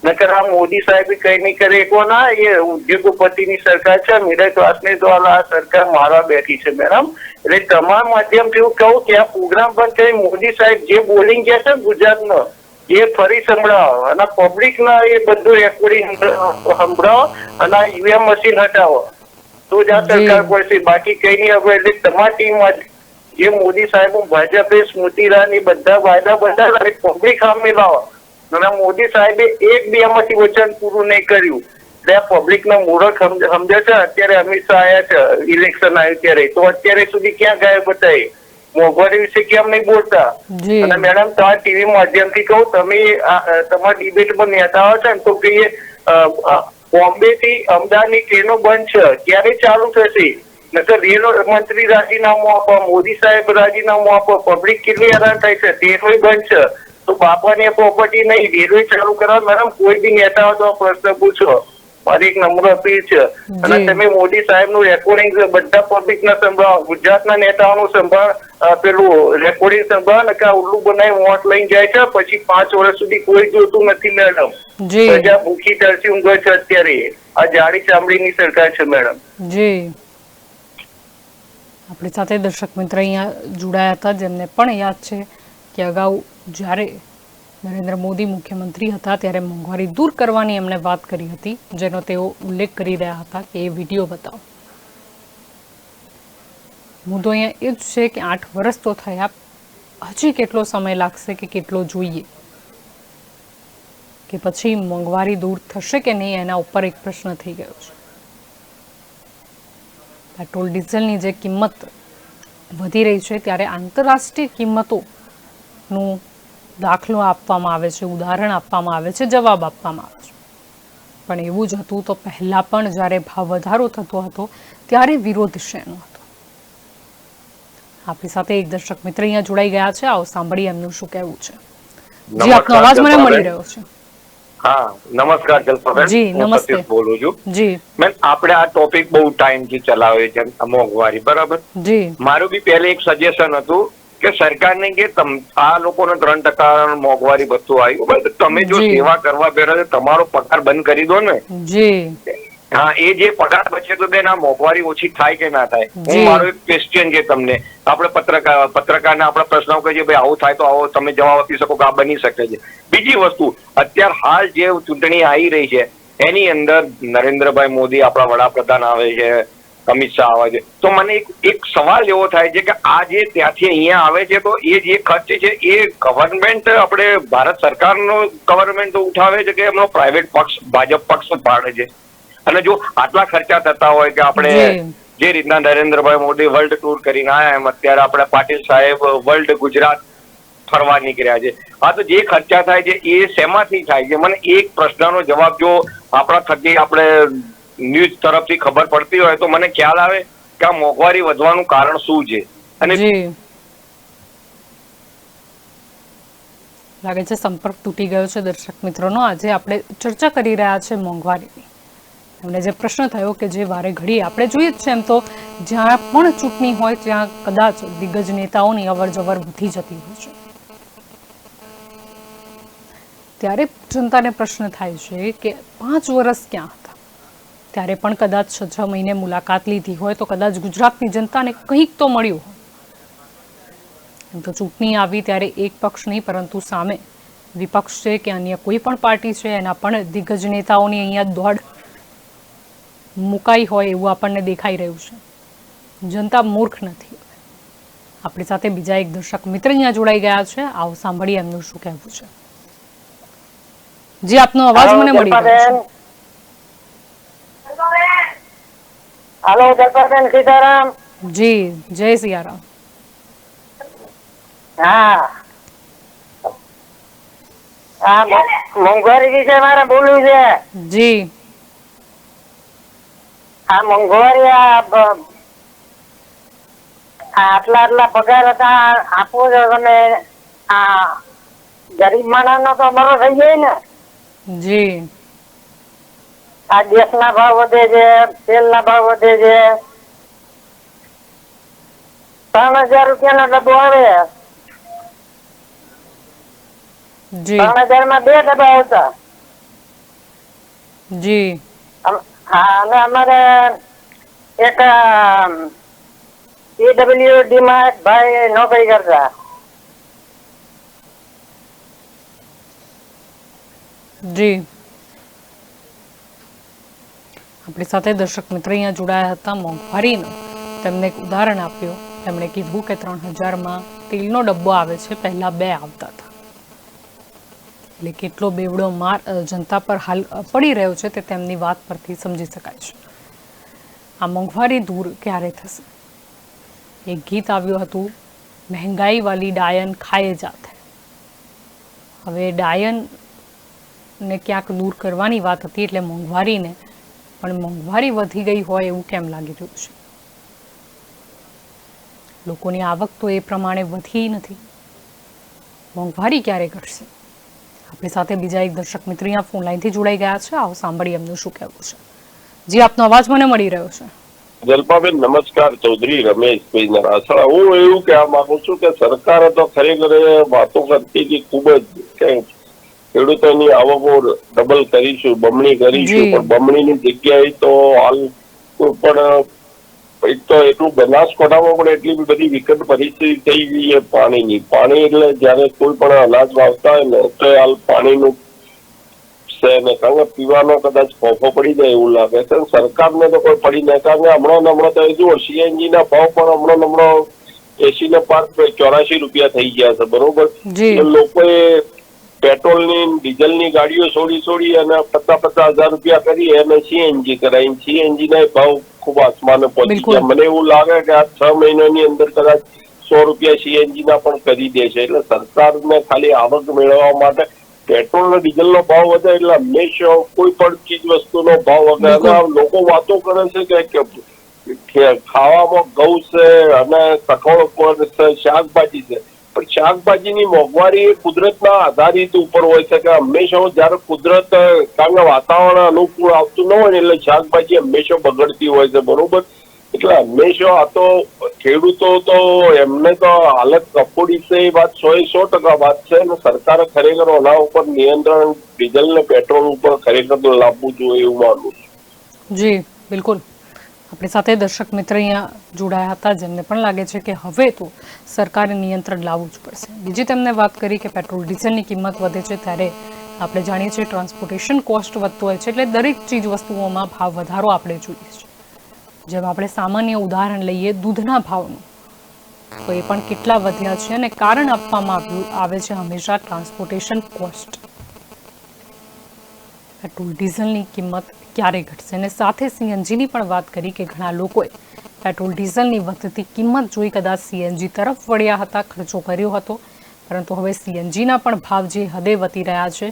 Speaker 3: નકર આ મોદી સાહેબ કઈ નહીં કરે કોના? એ ઉદ્યોગપતિની સરકાર છે, મિડલ ક્લાસની તો આ સરકાર મારવા બેઠી છે મેડમ. એટલે તમારા માધ્યમથી હું કહું કે આ પ્રોગ્રામ બંધ કરી મોદી સાહેબ જે બોલિંગ ગયા છે ગુજરાતનો એ ફરી સંભળાવો અને પબ્લિકના એ બધું રેકોર્ડિંગ સંભળાવો અને આ ઈવીએમ મશીન હટાવો તો જ આ સરકાર પડશે. બાકી કઈ નહીં હવે. એટલે તમારી ટીમમાં જે મોદી સાહેબ, ભાજપે, સ્મૃતિ ઈરાની બધા વાયદા બધા પબ્લિક સામે લાવો. અને મોદી સાહેબે એક બે એમાંથી વચન પૂરું નહીં કર્યું.
Speaker 5: એટલે પબ્લિક ના મૂર્ખ સમજે છે. અત્યારે અમિત શાહ આવ્યા છે, ઇલેક્શન આવ્યું ત્યારે, તો અત્યારે સુધી ક્યાં ગાયબ હતા એ? મોંઘવારી વિશે કેમ નહીં બોલતા?
Speaker 1: જી
Speaker 5: અને મેડમ, તમારા ટીવી માધ્યમથી કહું, તમે તમારા ડિબેટમાં નેતા આવો છો ને તો કહીએ બોમ્બે થી અમદાવાદની ટ્રેનો બંધ છે, ક્યારે ચાલુ થશે? નકર રેલ મંત્રી રાજીનામું આપો, મોદી સાહેબ રાજીનામું આપો, પબ્લિક કેટલી હેરાન થાય છે. ટ્રેનો બંધ છે તો બાપાની પ્રોપર્ટી નહીં, રેલવે ચાલુ કરવા. મેડમ, કોઈ બી નેતા હોય તો પ્રશ્ન પૂછો, મારી એક નમ્ર અપીલ છે. અને તમે મોદી સાહેબ નું રેકોર્ડિંગ બધા પબ્લિક ના સંભાળ, ગુજરાતના નેતાઓનું સંભાળ, પેલું રેકોર્ડિંગ સંભાળ ને કે ઉલ્લુ બનાવી વોટ લઈને જાય છે, પછી 5 વર્ષ સુધી કોઈ જોતું નથી મેડમ. પ્રજા ભૂખી તરસી ઊંઘે છે અત્યારે. આ જાડી ચામડીની સરકાર છે મેડમ.
Speaker 1: જી આપણી સાથે દર્શક મિત્ર અહીંયા જોડાયા હતા, જેમને પણ યાદ છે કે અગાઉ જ્યારે નરેન્દ્ર મોદી મુખ્યમંત્રી હતા ત્યારે મોંઘવારી દૂર કરવાની એમણે વાત કરી હતી, જેનો તેઓ ઉલ્લેખ કરી રહ્યા હતા કે એ વિડીયો બતાવો. મુદ્દો અહીંયા એ જ છે કે 8 વર્ષ તો થયા, હજી કેટલો સમય લાગશે કે કેટલો જોઈએ, કે પછી મોંઘવારી દૂર થશે કે નહીં, એના ઉપર એક પ્રશ્ન થઈ ગયો છે. પેટ્રોલ ડીઝલની જે કિંમત વધી રહી છે ત્યારે આંતરરાષ્ટ્રીય કિંમતોનું દાખલો આપવામાં આવે છે, ઉદાહરણ આપવામાં આવે છે, જવાબ આપવામાં આવે છે. પણ એવું જ હતું તો પહેલા પણ જ્યારે ભાવ વધારો થતો હતો ત્યારે વિરોધ શેનો હતો? આપણી સાથે એક દર્શક મિત્ર અહીંયા જોડાઈ ગયા છે, આવો સાંભળીએ એમનું શું કહેવું છે. જી, આપનો અવાજ મને મળી રહ્યો છે.
Speaker 5: હા, નમસ્કાર જલ્પાબેન.
Speaker 1: જી નમસ્તે.
Speaker 5: બોલું છું.
Speaker 1: જી
Speaker 5: મેમ, આપણે આ ટોપિક બહુ ટાઈમ થી ચલાવે છે, મોંઘવારી, બરાબર?
Speaker 1: જી
Speaker 5: મારું બી પહેલે એક સજેશન હતું કે સરકારને કે આ લોકોને 3% મોંઘવારી ભથ્થું આવ્યું, તમે જો સેવા કરવા બેઠા તમારો પગાર બંધ કરી દો ને.
Speaker 1: જી
Speaker 5: હા, એ જે પગાર બચે તો બેન આ મોંઘવારી ઓછી થાય કે ના થાય? મારો એક ક્વેશ્ચન છે તમને. આપણે પત્રકારને આપણે પ્રશ્નો કહીએ, ભાઈ આવું થાય તો આવો તમે જવાબ આપી શકો કે આ બની શકે છે. બીજી વસ્તુ, અત્યારે હાલ જે ચૂંટણી આવી રહી છે એની અંદર નરેન્દ્રભાઈ મોદી આપણા વડાપ્રધાન આવે છે, અમિત શાહ આવે છે, તો મને એક સવાલ એવો થાય છે કે આ જે ત્યાંથી અહીંયા આવે છે તો એ જે ખર્ચ છે એ ગવર્મેન્ટ, આપણે ભારત સરકારનો ગવર્મેન્ટ ઉઠાવે છે કે એમનો પ્રાઇવેટ પક્ષ, ભાજપ પક્ષ પાડે છે? અને જો આટલા ખર્ચા થતા હોય કે આપણે જે રીતના નરેન્દ્રભાઈ મોદી વર્લ્ડ ટૂર કરીને આવ્યા, એમ અત્યારે આપણે પાટીલ સાહેબ વર્લ્ડ ગુજરાત ફરવા નીકળ્યા છે. આ તો જે ખર્ચા થાય છે એ શેમાંથી થાય છે? મને એક પ્રશ્નનો જવાબ જો આપણા થકી આપણે ન્યૂઝ તરફથી ખબર પડતી હોય તો મને ખ્યાલ આવે કે આ મોંઘવારી વધવાનું કારણ શું છે. અને
Speaker 1: લાગે છે સંપર્ક તૂટી ગયો છે દર્શક મિત્રોનો. આજે આપણે ચર્ચા કરી રહ્યા છે મોંઘવારીની. એમને જે પ્રશ્ન થયો કે જે વારે ઘડી આપણે જોઈએ જ છે એમ તો જ્યાં પણ ચૂંટણી હોય ત્યાં કદાચ દિગ્ગજ નેતાઓની અવર જવર વધી જતી હોય છે, ત્યારે જનતાને પ્રશ્ન થાય છે કે 5 વર્ષ ક્યાં હતા? ત્યારે પણ કદાચ 6 મહિને મુલાકાત લીધી હોય તો કદાચ ગુજરાતની જનતાને કંઈક તો મળ્યું હોય. એમ તો ચૂંટણી આવી ત્યારે એક પક્ષ નહીં પરંતુ સામે વિપક્ષ છે કે અન્ય કોઈ પણ પાર્ટી છે એના પણ દિગ્ગજ નેતાઓની અહીંયા દોડ મુકાઈ હોય એવું આપણને દેખાઈ રહ્યું છે. જનતા મૂર્ખ નથી. આપણી સાથે બીજા એક દર્શક મિત્ર અહીંયા જોડાઈ ગયા છે, આવો સાંભળીએ એમનું શું કહેવું છે. જી, આપનો અવાજ મને મળી રહ્યો છે.
Speaker 2: હાલો જલ્પાબેન, સીતારામ.
Speaker 1: જી, જય સિયારામ.
Speaker 2: હા, મોંઘવારી વિશે મારે બોલવું છે.
Speaker 1: જી,
Speaker 2: આ મોંઘવારી આટલા પગાર હતા આપવો છો તમે, આ ગરીબ માણસ નો તો મરો થઈ જાય ને.
Speaker 1: જી,
Speaker 2: આ ગેસ ના ભાવ વધે છે, તેલ ના ભાવ વધે છે. 3000 રૂપિયા નો ડબ્બો આવે,
Speaker 1: જી
Speaker 2: 3000 માં 2 ડબ્બા આવતા.
Speaker 1: જી,
Speaker 2: હા, અને અમારે એક PWD માં એક ભાઈ નોકરી કરતા.
Speaker 1: જી, આપણી સાથે દર્શક મિત્ર અહીંયા જોડાયા હતા. મોંઘવારીનું તેમને એક ઉદાહરણ આપ્યું. તેમણે કીધું કે 3000 માં તેલનો ડબ્બો આવે છે, પહેલા 2 આવતા હતા. એટલે કેટલો બેવડો માર જનતા પર હાલ પડી રહ્યો છે તે તેમની વાત પરથી સમજી શકાય છે. આ મોંઘવારી દૂર ક્યારે થશે? એક ગીત આવ્યું હતું, મહેંગાઈ વાલી ડાયન ખાએ જાત હૈ. હવે ડાયનને ક્યાંક દૂર કરવાની વાત હતી, એટલે મોંઘવારીને પણ મોંઘવારી વધી ગઈ હોય એવું કેમ લાગી રહ્યું છે? લોકોની આવક તો એ પ્રમાણે વધી નથી, મોંઘવારી ક્યારે ઘટશે? આપણી સાથે બીજા એક દર્શક મિત્ર અહીંયા ફોન લાઈનથી જોડાઈ ગયા છે. આવો સાંભળીએ એમનું શું કહેવું છે. જી, આપનો અવાજ મને મળી રહ્યો છે.
Speaker 6: જલ્પાબેન નમસ્કાર. ચૌધરી રમેશભાઈ નરાસણા. હું એવું કહેવા માંગુ છું કે સરકારે તો ખરેખર વાતો કરતી હતી ખૂબ જ કે ખેડૂતોની આવકો ડબલ કરીશું, બમણી કરીશું, પણ બમણીની જગ્યાએ તો હાલ કોઈ પણ એક તો એટલું બનાસકાંઠામાં પણ એટલી બધી વિકટ પરિસ્થિતિ થઈ ગઈ છે પાણીની. પાણી એટલે જયારે કોઈ પણ અનાજ વાવતા હોય ને તો હાલ પાણીનું છે ને, કારણ કે પીવાનો કદાચ ફોફો પડી જાય એવું લાગે છે. સરકારને તો કોઈ પડી નહીં, કારણ કે હમણાં તો જુઓ સીએનજી ના ભાવ પણ હમણાં 80 ને પાર 84 રૂપિયા થઈ ગયા છે, બરોબર? લોકોએ પેટ્રોલની ડીઝલની ગાડીઓ છોડી અને 50,000 રૂપિયા કરી અને સીએનજી કરાવી. સીએનજી ના ભાવ ખૂબ આસમાને પહોંચી ગયા. મને એવું લાગે કે આ 6 મહિનાની અંદર કદાચ 100 રૂપિયા સીએનજી ના પણ કરી દે છે. એટલે સરકારને ખાલી આવક મેળવવા માટે પેટ્રોલ અને ડીઝલ નો ભાવ વધે એટલે હંમેશા કોઈ પણ ચીજ વસ્તુનો ભાવ વધે. લોકો વાતો કરે છે કે ખાવામાં ઘઉં છે અને કઠોળ છે, શાકભાજી છે, પણ શાકભાજીની મોંઘવારી કુદરતના આધારિત ઉપર હોય છે કે હંમેશા જયારે કુદરત, કારણ કે વાતાવરણ અનુકૂળ આવતું ન હોય ને એટલે શાકભાજી હંમેશા બગડતી હોય છે, બરોબર? એટલે હંમેશા આ તો ખેડૂતો તો એમને તો હાલત કફોડી છે, એ વાત 100% વાત છે. અને સરકારે ખરેખર ઓના ઉપર નિયંત્રણ ડીઝલ ને પેટ્રોલ ઉપર ખરેખર તો લાવવું જોઈએ એવું માનવું છું.
Speaker 1: જી બિલકુલ. આપણી સાથે દર્શક મિત્ર અહીંયા જોડાયા હતા, જેમને પણ લાગે છે કે હવે તો સરકારે નિયંત્રણ લાવવું જ પડશે. બીજી તેમને વાત કરી કે પેટ્રોલ ડીઝલની કિંમત વધે છે ત્યારે આપણે જાણીએ છીએ ટ્રાન્સપોર્ટેશન કોસ્ટ વધતો હોય છે, એટલે દરેક ચીજ વસ્તુઓમાં ભાવ વધારો આપણે જોઈએ છીએ. જેમ આપણે સામાન્ય ઉદાહરણ લઈએ દૂધના ભાવનું, તો એ પણ કેટલા વધ્યા છે અને કારણ આપવામાં આવે છે હંમેશા ટ્રાન્સપોર્ટેશન કોસ્ટ. પેટ્રોલ ડીઝલની કિંમત ક્યારે ઘટશે? અને સાથે સીએનજીની પણ વાત કરી કે ઘણા લોકોએ પેટ્રોલ ડીઝલની વધતી કિંમત જોઈ કદાચ સીએનજી તરફ વળ્યા હતા, ખર્ચો કર્યો હતો, પરંતુ હવે સીએનજીના પણ ભાવ જે હદે વધી રહ્યા છે,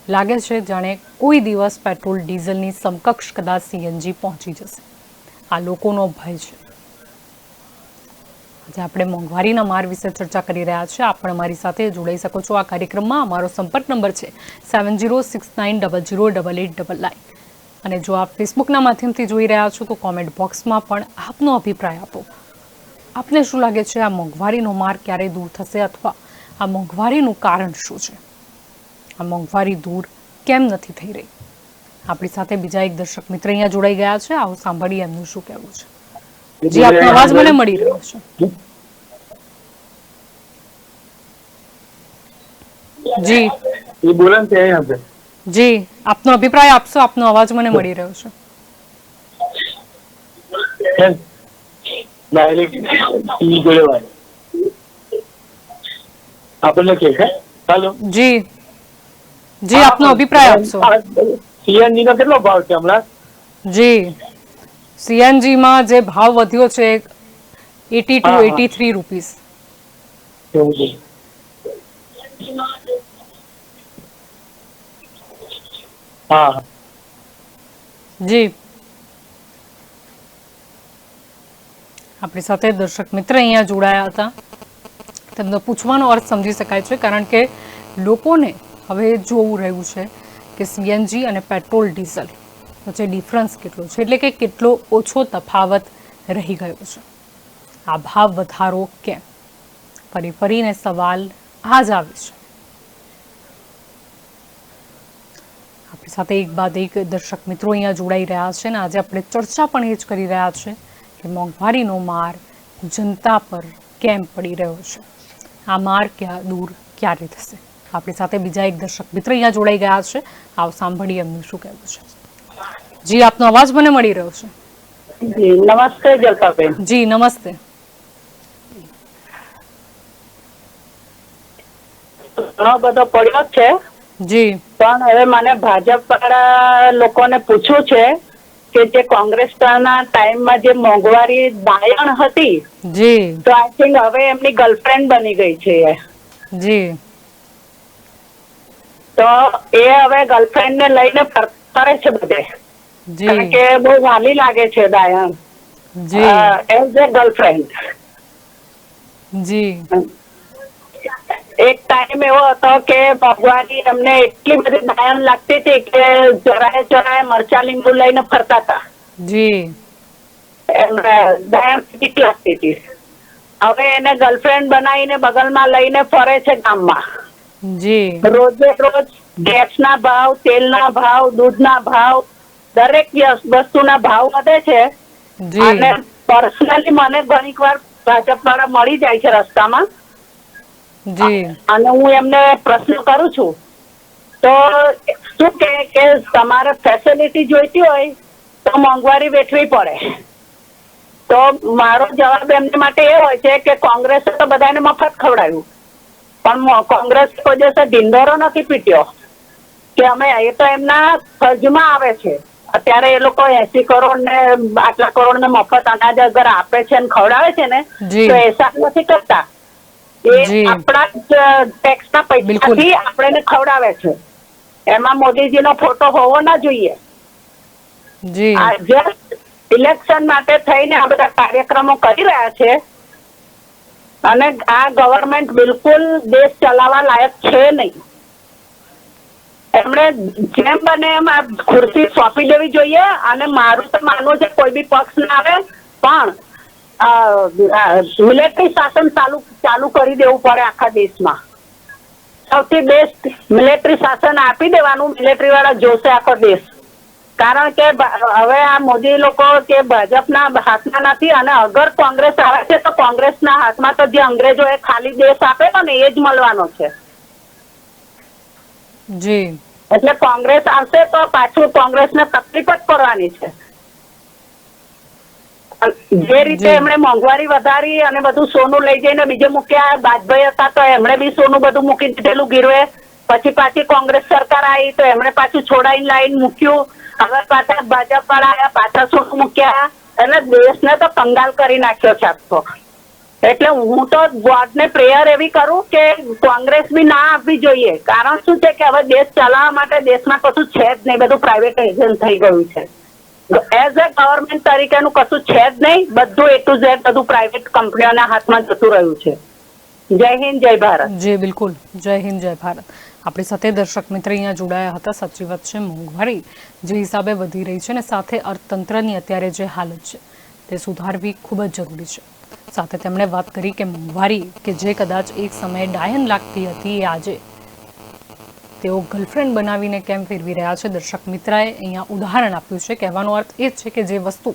Speaker 1: લાગે છે જાણે કોઈ દિવસ પેટ્રોલ ડીઝલની સમકક્ષ કદાચ સીએનજી પહોંચી જશે. આ લોકોનો ભય છે. આજે આપણે મોંઘવારીના માર વિશે ચર્ચા કરી રહ્યા છીએ. આપ પણ અમારી સાથે જોડાઈ શકો છો આ કાર્યક્રમમાં. અમારો સંપર્ક નંબર છે 7069008899. અને જો આપ ફેસબુકના માધ્યમથી જોઈ રહ્યા છો તો કોમેન્ટ બોક્સમાં પણ આપનો અભિપ્રાય આપો. આપને શું લાગે છે આ મોંઘવારીનો માર ક્યારે દૂર થશે, અથવા આ મોંઘવારીનું કારણ શું છે? આ મોંઘવારી દૂર કેમ નથી થઈ રહી? આપણી સાથે બીજા એક દર્શક મિત્ર અહીંયા જોડાઈ ગયા છે. આવો સાંભળીએ એમનું શું કહેવું છે. જી, આપનો અવાજ મને મળી રહ્યો છે. જી
Speaker 4: બોલે છે
Speaker 1: જી, આપનો અભિપ્રાય આપશો? આપનો અવાજ મને મળી રહ્યો છે. જી જી, આપનો અભિપ્રાય આપશો?
Speaker 4: સીએનજી નો કેટલો ભાવ છે હમણાં?
Speaker 1: જી, સીએનજી માં જે ભાવ વધ્યો છે 80 to 83 રૂપીસ.
Speaker 4: હા
Speaker 1: જી, આપણી સાથે દર્શક મિત્ર અહીંયા જોડાયા હતા. તેમનો પૂછવાનો અર્થ સમજી શકાય છે, કારણ કે લોકોને હવે જોવું રહ્યું છે કે સીએનજી અને પેટ્રોલ ડીઝલ વચ્ચે ડિફરન્સ કેટલો છે, એટલે કે કેટલો ઓછો તફાવત રહી ગયો છે. આ ભાવ વધારો કેમ? ફરીને સવાલ આ જ આવે છે. આપણી સાથે એક બાદ એક દર્શક મિત્રો અહીંયા જોડાઈ રહ્યા છે અને આજે આપણે ચર્ચા પણ એ જ કરી રહ્યા છે કે મોંઘવારીનો માર જનતા પર કેમ પડી રહ્યો છે, આ માર દૂર ક્યારે થશે? આપણી સાથે બીજા એક દર્શક મિત્ર અહીંયા જોડાઈ ગયા છે. આવો સાંભળીએ એમનું શું કહેવું છે. જી, આપનો અવાજ મને મળી રહ્યો છે.
Speaker 2: નમસ્તે જલ્પાબેન.
Speaker 1: જી નમસ્તે.
Speaker 2: ઘણો બધો પડ્યો છે
Speaker 1: જી
Speaker 7: પણ હવે મને ભાજપ વાળા લોકોને પૂછવું છે કે જે કોંગ્રેસના ટાઈમમાં જે મોંઘવારી દાયણ હતી
Speaker 1: જી
Speaker 7: તો આઈ થિંક હવે એમની ગર્લફ્રેન્ડ બની ગઈ છે એ.
Speaker 1: જી
Speaker 7: તો એ હવે ગર્લફ્રેન્ડ ને લઈને ફરે છે બધે, કારણ
Speaker 1: જી
Speaker 7: કે બહુ વાલી લાગે છે દાયણ
Speaker 1: જી
Speaker 7: એઝ એ ગર્લફ્રેન્ડ.
Speaker 1: જી
Speaker 7: એક ટાઈમ એવો હતો કે ભગવાની એમને એટલી બધી દાયણ લાગતી હતી કે જરાએ મરચા લીંબુ લઈને ફરતા હતા.
Speaker 1: જી
Speaker 7: એમને દાયણ ઠીક લાગતી હતી. હવે એને ગર્લફ્રેન્ડ બનાવીને બગલમાં લઈને ફરે છે ગામમાં.
Speaker 1: જી
Speaker 7: રોજે રોજ ગેસના ભાવ, તેલના ભાવ, દૂધના ભાવ, દરેક વસ્તુના ભાવ વધે છે.
Speaker 1: જી
Speaker 7: અને પર્સનલી મને ઘણીક વાર ભાજપ વાળા મળી જાય છે રસ્તામાં
Speaker 1: જી
Speaker 7: અને હું એમને પ્રશ્ન કરું છું તો શું કે તમારે ફેસિલિટી જોઈતી હોય તો મોંઘવારી વેઠવી પડે. તો મારો જવાબ એમને માટે એ હોય છે કે કોંગ્રેસે તો બધાને મફત ખવડાવ્યું, પણ કોંગ્રેસ કોઈ દિવસે ઢીંઢોરો નથી પીટ્યો કે અમે એ તો એમના ફરજમાં આવે છે. અત્યારે એ લોકો 80 કરોડ ને આટલા કરોડ ને મફત અનાજ અગર આપે છે ને ખવડાવે છે ને
Speaker 1: જી.
Speaker 7: તો હિસાબ નથી કરતા. એ
Speaker 1: જી.
Speaker 7: આપણા ટેક્સના પૈસાથી આપણે ખવડાવે છે. એમાં મોદીજીનો ફોટો હોવો ના જોઈએ.
Speaker 1: જી
Speaker 7: આજે ઇલેક્શન માટે થઈને આ બધા કાર્યક્રમો કરી રહ્યા છે અને આ ગવર્મેન્ટ બિલકુલ દેશ ચલાવવા લાયક છે નહીં. એમણે જેમ બને એમ આ ખુરશી સોંપી દેવી જોઈએ. અને મારું તો માનવું છે કોઈ બી પક્ષ ના આવે પણ મિલિટરી શાસન ચાલુ કરી દેવું પડે આખા દેશમાં. સૌથી બેસ્ટ મિલિટરી શાસન આપી દેવાનું. મિલિટરી વાળા જોશે આખો દેશ. કારણ કે હવે આ મોદી લોકો કે ભાજપના હાથમાં નથી. અને અગર કોંગ્રેસ આવે છે તો કોંગ્રેસના હાથમાં તો જે અંગ્રેજો એ ખાલી દેશ આપેલો ને એ જ મળવાનો છે.
Speaker 1: જી
Speaker 7: એટલે કોંગ્રેસ આવશે તો પાછું કોંગ્રેસને તકલીફ જ પડવાની છે. જે રીતે એમણે મોંઘવારી વધારી અને બધું સોનું લઈ જઈને બીજે મૂક્યા. બાજભાઈ હતા તો એમણે બી સોનું બધું મૂકી દીધેલું ગીરવે. પછી પાછી કોંગ્રેસ સરકાર આવી તો એમણે પાછું છોડાઈને લાઈન મૂક્યું. હવે પાછા ભાજપ વાળા આવ્યા, પાછા સોનું મૂક્યા. એટલે દેશને તો કંગાલ કરી નાખ્યો છે આખો. એટલે હું તો ગોડને પ્રેયર એવી કરું કે કોંગ્રેસ બી ના આપવી જોઈએ. કારણ શું છે કે હવે દેશ ચલાવવા માટે દેશમાં કશું છે જ નહીં. બધું પ્રાઇવેટાઇઝેશન થઈ ગયું છે. એઝ એ ગવર્મેન્ટ તરીકેનું કશું છે જ નહીં. બધું A to Z બધું પ્રાઇવેટ કંપનીઓના હાથમાં જતું રહ્યું છે. જય હિન્દ, જય ભારત.
Speaker 1: જી બિલકુલ. જય હિન્દ, જય ભારત. આપણી સાથે દર્શક મિત્ર અહીંયા જોડાયા હતા. સાચી વાત છે, મોંઘવારી જે હિસાબે વધી રહી છે ને સાથે અર્થતંત્રની અત્યારે જે હાલત છે તે સુધારવી ખૂબ જ જરૂરી છે. સાથે તેમણે વાત કરી કે મોંઘવારી કે જે કદાચ એક સમયે ડાયન લાગતી હતી એ આજે તેઓ ગર્લફ્રેન્ડ બનાવીને કેમ ફેરવી રહ્યા છે. દર્શક મિત્રએ અહીંયા ઉદાહરણ આપ્યું છે. કહેવાનો અર્થ એ છે કે જે વસ્તુ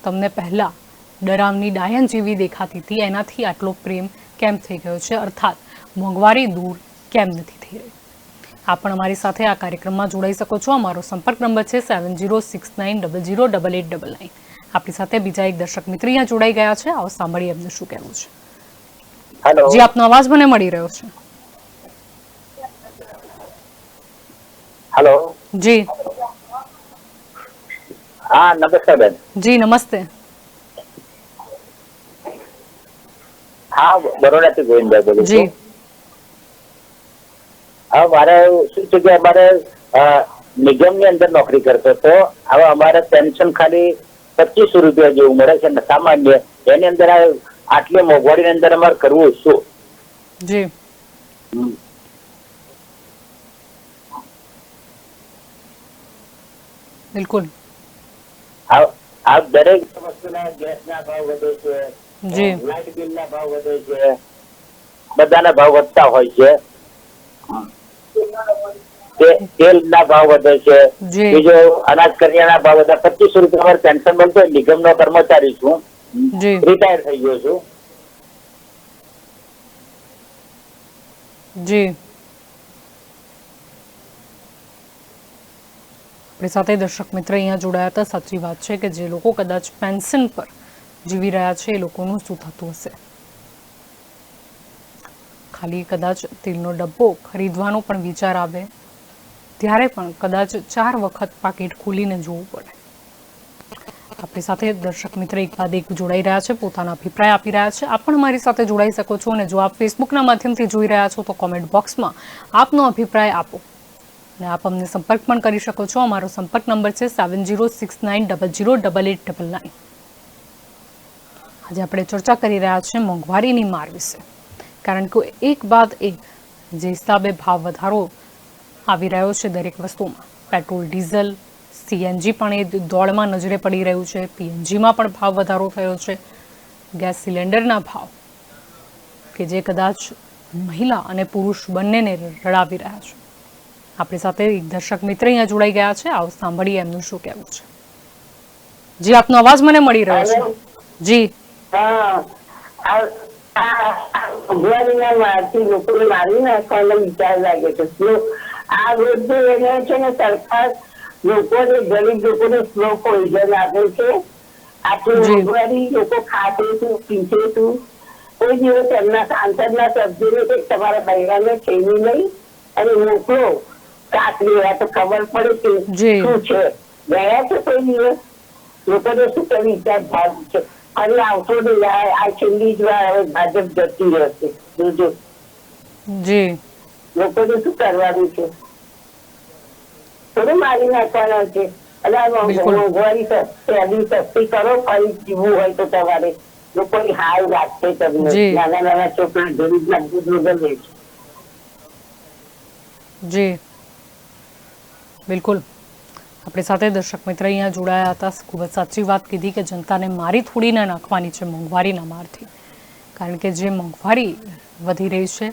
Speaker 1: તમને પહેલા ડરાવની ડાયન જેવી દેખાતી હતી એનાથી આટલો પ્રેમ કેમ થઈ ગયો છે, અર્થાત મોંઘવારી દૂર કેમ નથી થઈ રહી. આપ પણ અમારી સાથે આ કાર્યક્રમમાં જોડાઈ શકો છો. અમારો સંપર્ક નંબર છે 7069008899. આપણી સાથે બીજા એક દર્શક મિત્ર અહીંયા જોડાઈ ગયા છે. આવો સાંભળીએ એમને શું કહેવું છે.
Speaker 3: હેલો
Speaker 1: જી આપનો અવાજ મને મળી રહ્યો છે.
Speaker 3: હેલો
Speaker 1: જી
Speaker 3: હા નમસ્કાર બેન.
Speaker 1: જી નમસ્તે.
Speaker 3: હા બરોડાથી ગોવિંદભાઈ બોલું
Speaker 1: જી
Speaker 3: છું. હા મારે શું છે કે અમારે નિગમની અંદર નોકરી કરતો હતો. હવે અમારે પેન્શન ખાલી 2500 રૂપિયા જેવું મળે છે ને સામાન્ય. એની અંદર આટલી મોંઘવારીની અંદર અમારે કરવું શું?
Speaker 1: જી બિલકુલ.
Speaker 3: આ દરેક વસ્તુના ગેસના ભાવ વધે છે,
Speaker 1: જી
Speaker 3: લાઇટ બિલના ભાવ વધે છે, બધાના ભાવ વધતા હોય છે. તેલના ભાવ વધે છે,
Speaker 1: જી
Speaker 3: બીજો અનાજ કરિયાણા ભાવ વધે. 2500 રૂપિયા અમારે પેન્શન મળતો હોય. નિગમનો કર્મચારી છું,
Speaker 1: જી
Speaker 3: રિટાયર થઈ ગયો છું.
Speaker 1: જી આપણી સાથે દર્શક મિત્ર અહીંયા જોડાયા હતા. સાચી વાત છે કે જે લોકો કદાચ પેન્શન પર જીવી રહ્યા છે એ લોકોનું શું થતું હશે. ખાલી કદાચ તેલનો ડબ્બો ખરીદવાનો પણ વિચાર આવે ત્યારે પણ કદાચ 4 વખત પાકીટ ખોલીને જોવું પડે. આપણી સાથે દર્શક મિત્ર એક બાદ એક જોડાઈ રહ્યા છે, પોતાના અભિપ્રાય આપી રહ્યા છે. આપ પણ અમારી સાથે જોડાઈ શકો છો અને જો આપ ફેસબુકના માધ્યમથી જોઈ રહ્યા છો તો કોમેન્ટ બોક્સમાં આપનો અભિપ્રાય આપો અને આપ અમને સંપર્ક પણ કરી શકો છો. અમારો સંપર્ક નંબર છે 7069008899. આજે આપણે ચર્ચા કરી રહ્યા છીએ મોંઘવારીની માર વિશે, કારણ કે એક બાદ એક જે હિસાબે ભાવ વધારો આવી રહ્યો છે દરેક વસ્તુમાં, પેટ્રોલ, ડીઝલ, સીએનજી પણ એ દોડમાં નજરે પડી રહ્યું છે, પીએનજીમાં પણ ભાવ વધારો થયો છે, ગેસ સિલિન્ડરના ભાવ કે જે કદાચ મહિલા અને પુરુષ બંનેને રડાવી રહ્યા છે. આપણી સાથે એક દર્શક મિત્ર અહીંયા જોડાઈ ગયા છે, આવો સાંભળીએ એમનું શું કહેવું છે. જી, આપનો અવાજ મને મળી રહ્યો છે. જી,
Speaker 8: મોંઘવારીના મારથી લોકોને મારી નાખવાનો વિચાર લાગે છે. આ વૃદ્ધ એને છે ને સરકાર લોકોને, ગરીબ લોકોને સ્લો પોઈઝન આપે છે. આટલી મોંઘવારી લોકો ખાતે શું, પીછે શું. કોઈ દિવસ એમના સાંસદના સભ્યોને કંઈક તમારા બૈરાને છેવી નહીં અને મોકલો કાક લેવા તો ખબર પડે કે શું છે. ગયા છે કોઈ દિવસ લોકોને શું કઈ વિચાર ભાવ છે. અને આવતો નહીં, આ છેલ્લી જ વાર હવે ભાજપ જતી રહેશે. જોજો લોકોને શું કરવાનું છે, થોડું મારી નાખવાના છે. અને આ મોંઘવારી સસ્તી કરો, ફરી જીવવું હોય તો તમારે લોકોની હાલ રાખશે તમને. નાના નાના છોકરા ગરીબના દૂધ વગર લે છે.
Speaker 1: જી બિલકુલ, આપણી સાથે દર્શક મિત્ર અહીંયા જોડાયા હતા. ખૂબ જ સાચી વાત કીધી કે જનતાને મારી થોડી ના નાખવાની છે મોંઘવારીના મારથી, કારણ કે જે મોંઘવારી વધી રહી છે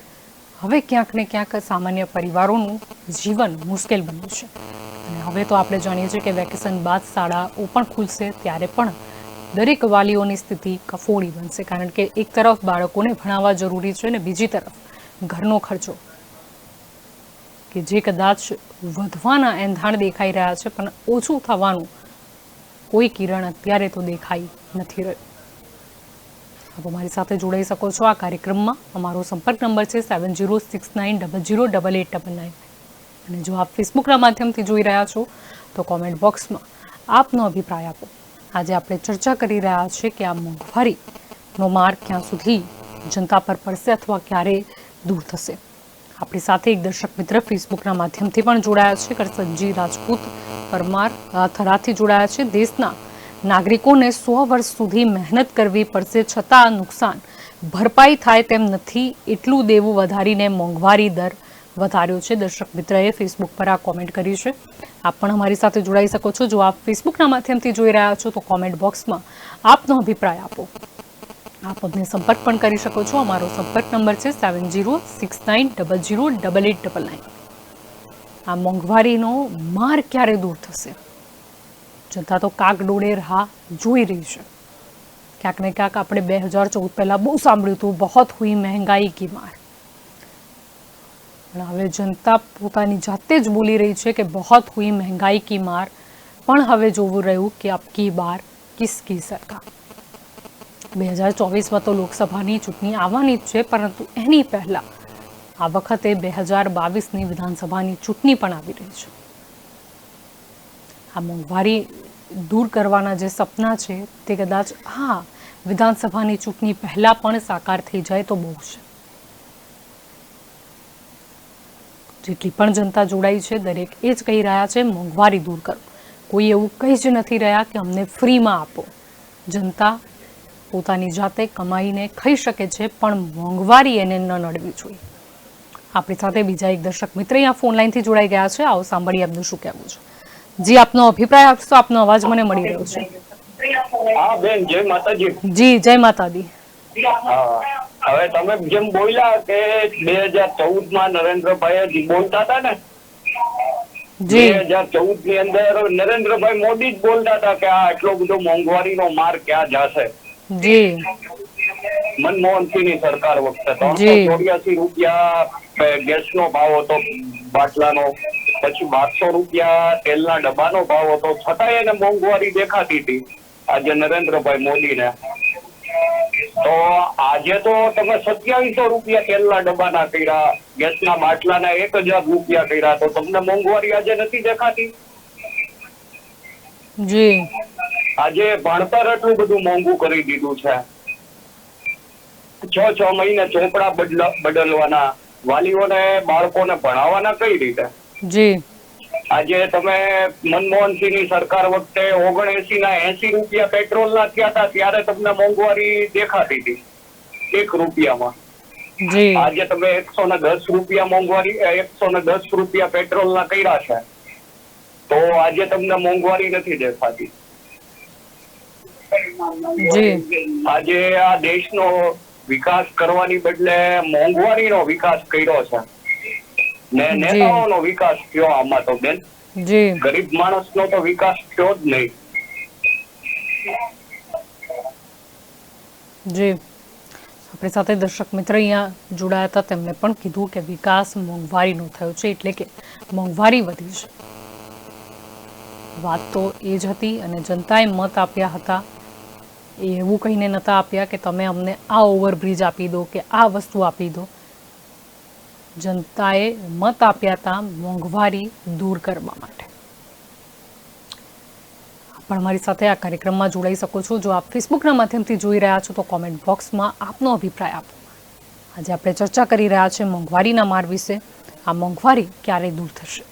Speaker 1: હવે ક્યાંક ને ક્યાંક સામાન્ય પરિવારોનું જીવન મુશ્કેલ બન્યું છે. અને હવે તો આપણે જાણીએ છીએ કે વેકેશન બાદ શાળાઓ પણ ખુલશે, ત્યારે પણ દરેક વાલીઓની સ્થિતિ કફોડી બનશે, કારણ કે એક તરફ બાળકોને ભણાવવા જરૂરી છે અને બીજી તરફ ઘરનો ખર્ચો કે જે કદાચ વધવાના એંધાણ દેખાઈ રહ્યા છે પણ ઓછું થવાનું કોઈ કિરણ અત્યારે તો દેખાઈ નથી રહ્યું. આપ અમારી સાથે જોડાઈ શકો છો આ કાર્યક્રમમાં. અમારો સંપર્ક નંબર છે 7069008899. અને જો આપ ફેસબુકના માધ્યમથી જોઈ રહ્યા છો તો કોમેન્ટ બોક્સમાં આપનો અભિપ્રાય આપો. આજે આપણે ચર્ચા કરી રહ્યા છીએ કે આ મોંઘવારીનો માર ક્યાં સુધી જનતા પર પડશે અથવા ક્યારે દૂર થશે. આપણી સાથે એક દર્શક મિત્ર ફેસબુકના માધ્યમથી પણ જોડાયા છે, કરસનજી રાજપૂત પરમાર થરાથી જોડાયા છે. દેશના નાગરિકોને 100 વર્ષ સુધી મહેનત કરવી પડશે છતાં નુકસાન ભરપાઈ થાય તેમ નથી, એટલું દેવું વધારીને મોંઘવારી દર વધાર્યો છે. દર્શક મિત્રએ ફેસબુક પર આ કોમેન્ટ કરી છે. આપ પણ અમારી સાથે જોડાઈ શકો છો. જો આપ ફેસબુકના માધ્યમથી જોઈ રહ્યા છો તો કોમેન્ટ બોક્સમાં આપનો અભિપ્રાય આપો. આપ અમને સંપર્ક પણ કરી શકો છો. અમારો સંપર્ક નંબર છે 7069008899. આ મોંઘવારીનો માર ક્યારે દૂર થશે? જનતા તો કાગડોળે રાહ જોઈ રહી છે. ક્યાંક ને ક્યાંક આપણે 2014 પહેલા બહુ સાંભળ્યું હતું, બહોત હુઈ મહેંગાઈ કી માર. પણ હવે જનતા પોતાની જાતે જ બોલી રહી છે કે બહોત હુઈ મહેંગાઈ કી માર. પણ હવે જોવું રહ્યું કે અબકી બાર કિસકી સરકાર. 2024માં તો લોકસભાની ચૂંટણી આવવાની જ છે, પરંતુ એની પહેલા આ વખતે 2022ની વિધાનસભાની ચૂંટણી પણ આવી રહી છે. આ મોંઘવારી દૂર કરવાના જે સપના છે તે કદાચ વિધાનસભાની ચૂંટણી પહેલા પણ સાકાર થઈ જાય તો બહુ છે. જેટલી પણ જનતા જોડાઈ છે દરેક એ જ કહી રહ્યા છે મોંઘવારી દૂર કરો. કોઈ એવું કહી જ નથી રહ્યા કે અમને ફ્રીમાં આપો. જનતા પોતાની જાતે કમાઈને ખાઈ શકે છે, પણ મોંઘવારી એને ન નડવી જોઈએ. આપણી સાથે બીજા એક દર્શક મિત્ર અહીંયા ફોન લાઈનથી જોડાઈ ગયા છે. આવો સાંભળીએ એમનું શું કહેવું છે. જી, આપનો અભિપ્રાય આપશો? આપનો અવાજ મને મળી રહ્યો છે.
Speaker 4: હા બેન, જય માતાજી.
Speaker 1: જી, જય માતાજી.
Speaker 4: હવે તમે જેમ બોલ્યા કે 2014માં નરેન્દ્રભાઈ બોલતા હતા ને, 2014 ની અંદર નરેન્દ્રભાઈ મોદી જ બોલતા હતા કે આ એટલો બધો મોંઘવારીનો માર ક્યાં જશે.
Speaker 1: જી,
Speaker 4: મનમોહનસિંહ ની સરકાર વખતે 384 રૂપિયા ગેસનો ભાવ હતો બાટલાનો, પછી 1200 રૂપિયા તેલના ડબ્બાનો ભાવ હતો, છતાં એને મોંઘવારી દેખાતી હતી. આજે નરેન્દ્રભાઈ મોદીને
Speaker 5: તો આજે તો તમે 2700 રૂપિયા તેલના ડબ્બાના કર્યા, ગેસના બાટલાના 1000 રૂપિયા કર્યા, તો તમને મોંઘવારી આજે નથી દેખાતી?
Speaker 1: જી
Speaker 5: આજે ભણતર એટલું બધું મોંઘું કરી દીધું છે. 6 મહિને ચોપડા બદલવાના, વાલીઓને બાળકોને ભણાવવાના કઈ રીતે?
Speaker 1: જી
Speaker 5: આજે તમે મનમોહનસિંહ ની સરકાર વખતે 79 ના 80 રૂપિયા પેટ્રોલ ના થયા હતા, ત્યારે તમને મોંઘવારી દેખાતી હતી 1 રૂપિયામાં.
Speaker 1: જી
Speaker 5: આજે તમે 110 રૂપિયા મોંઘવારી 110 રૂપિયા પેટ્રોલ ના કર્યા છે, તો આજે તમને મોંઘવારી નથી દેખાતી.
Speaker 1: જી
Speaker 5: આજે આ દેશનો વિકાસ કરવાની બદલે મોંઘવારીનો વિકાસ કર્યો છે ને નેતાઓનો વિકાસ થયો આમાં તો બેન.
Speaker 1: જી
Speaker 5: ગરીબ માણસનો તો વિકાસ થયો જ નહીં.
Speaker 1: જી આપણી સાથે દર્શક મિત્ર અહીંયા જોડાયા હતા, તેમણે પણ કીધું કે વિકાસ મોંઘવારીનો થયો છે, એટલે કે મોંઘવારી વધી છે. વાત તો એ જ હતી અને જનતાએ મત આપ્યા હતા. એ એવું કહીને નહોતા આપ્યા કે તમે અમને આ ઓવરબ્રિજ આપી દો કે આ વસ્તુ આપી દો. જનતાએ મત આપ્યા હતા મોંઘવારી દૂર કરવા માટે. પણ અમારી સાથે આ કાર્યક્રમમાં જોડાઈ શકો છો. જો આપ ફેસબુકના માધ્યમથી જોઈ રહ્યા છો તો કોમેન્ટ બોક્સમાં આપનો અભિપ્રાય આપો. આજે આપણે ચર્ચા કરી રહ્યા છીએ મોંઘવારીના માર વિશે. આ મોંઘવારી ક્યારે દૂર થશે?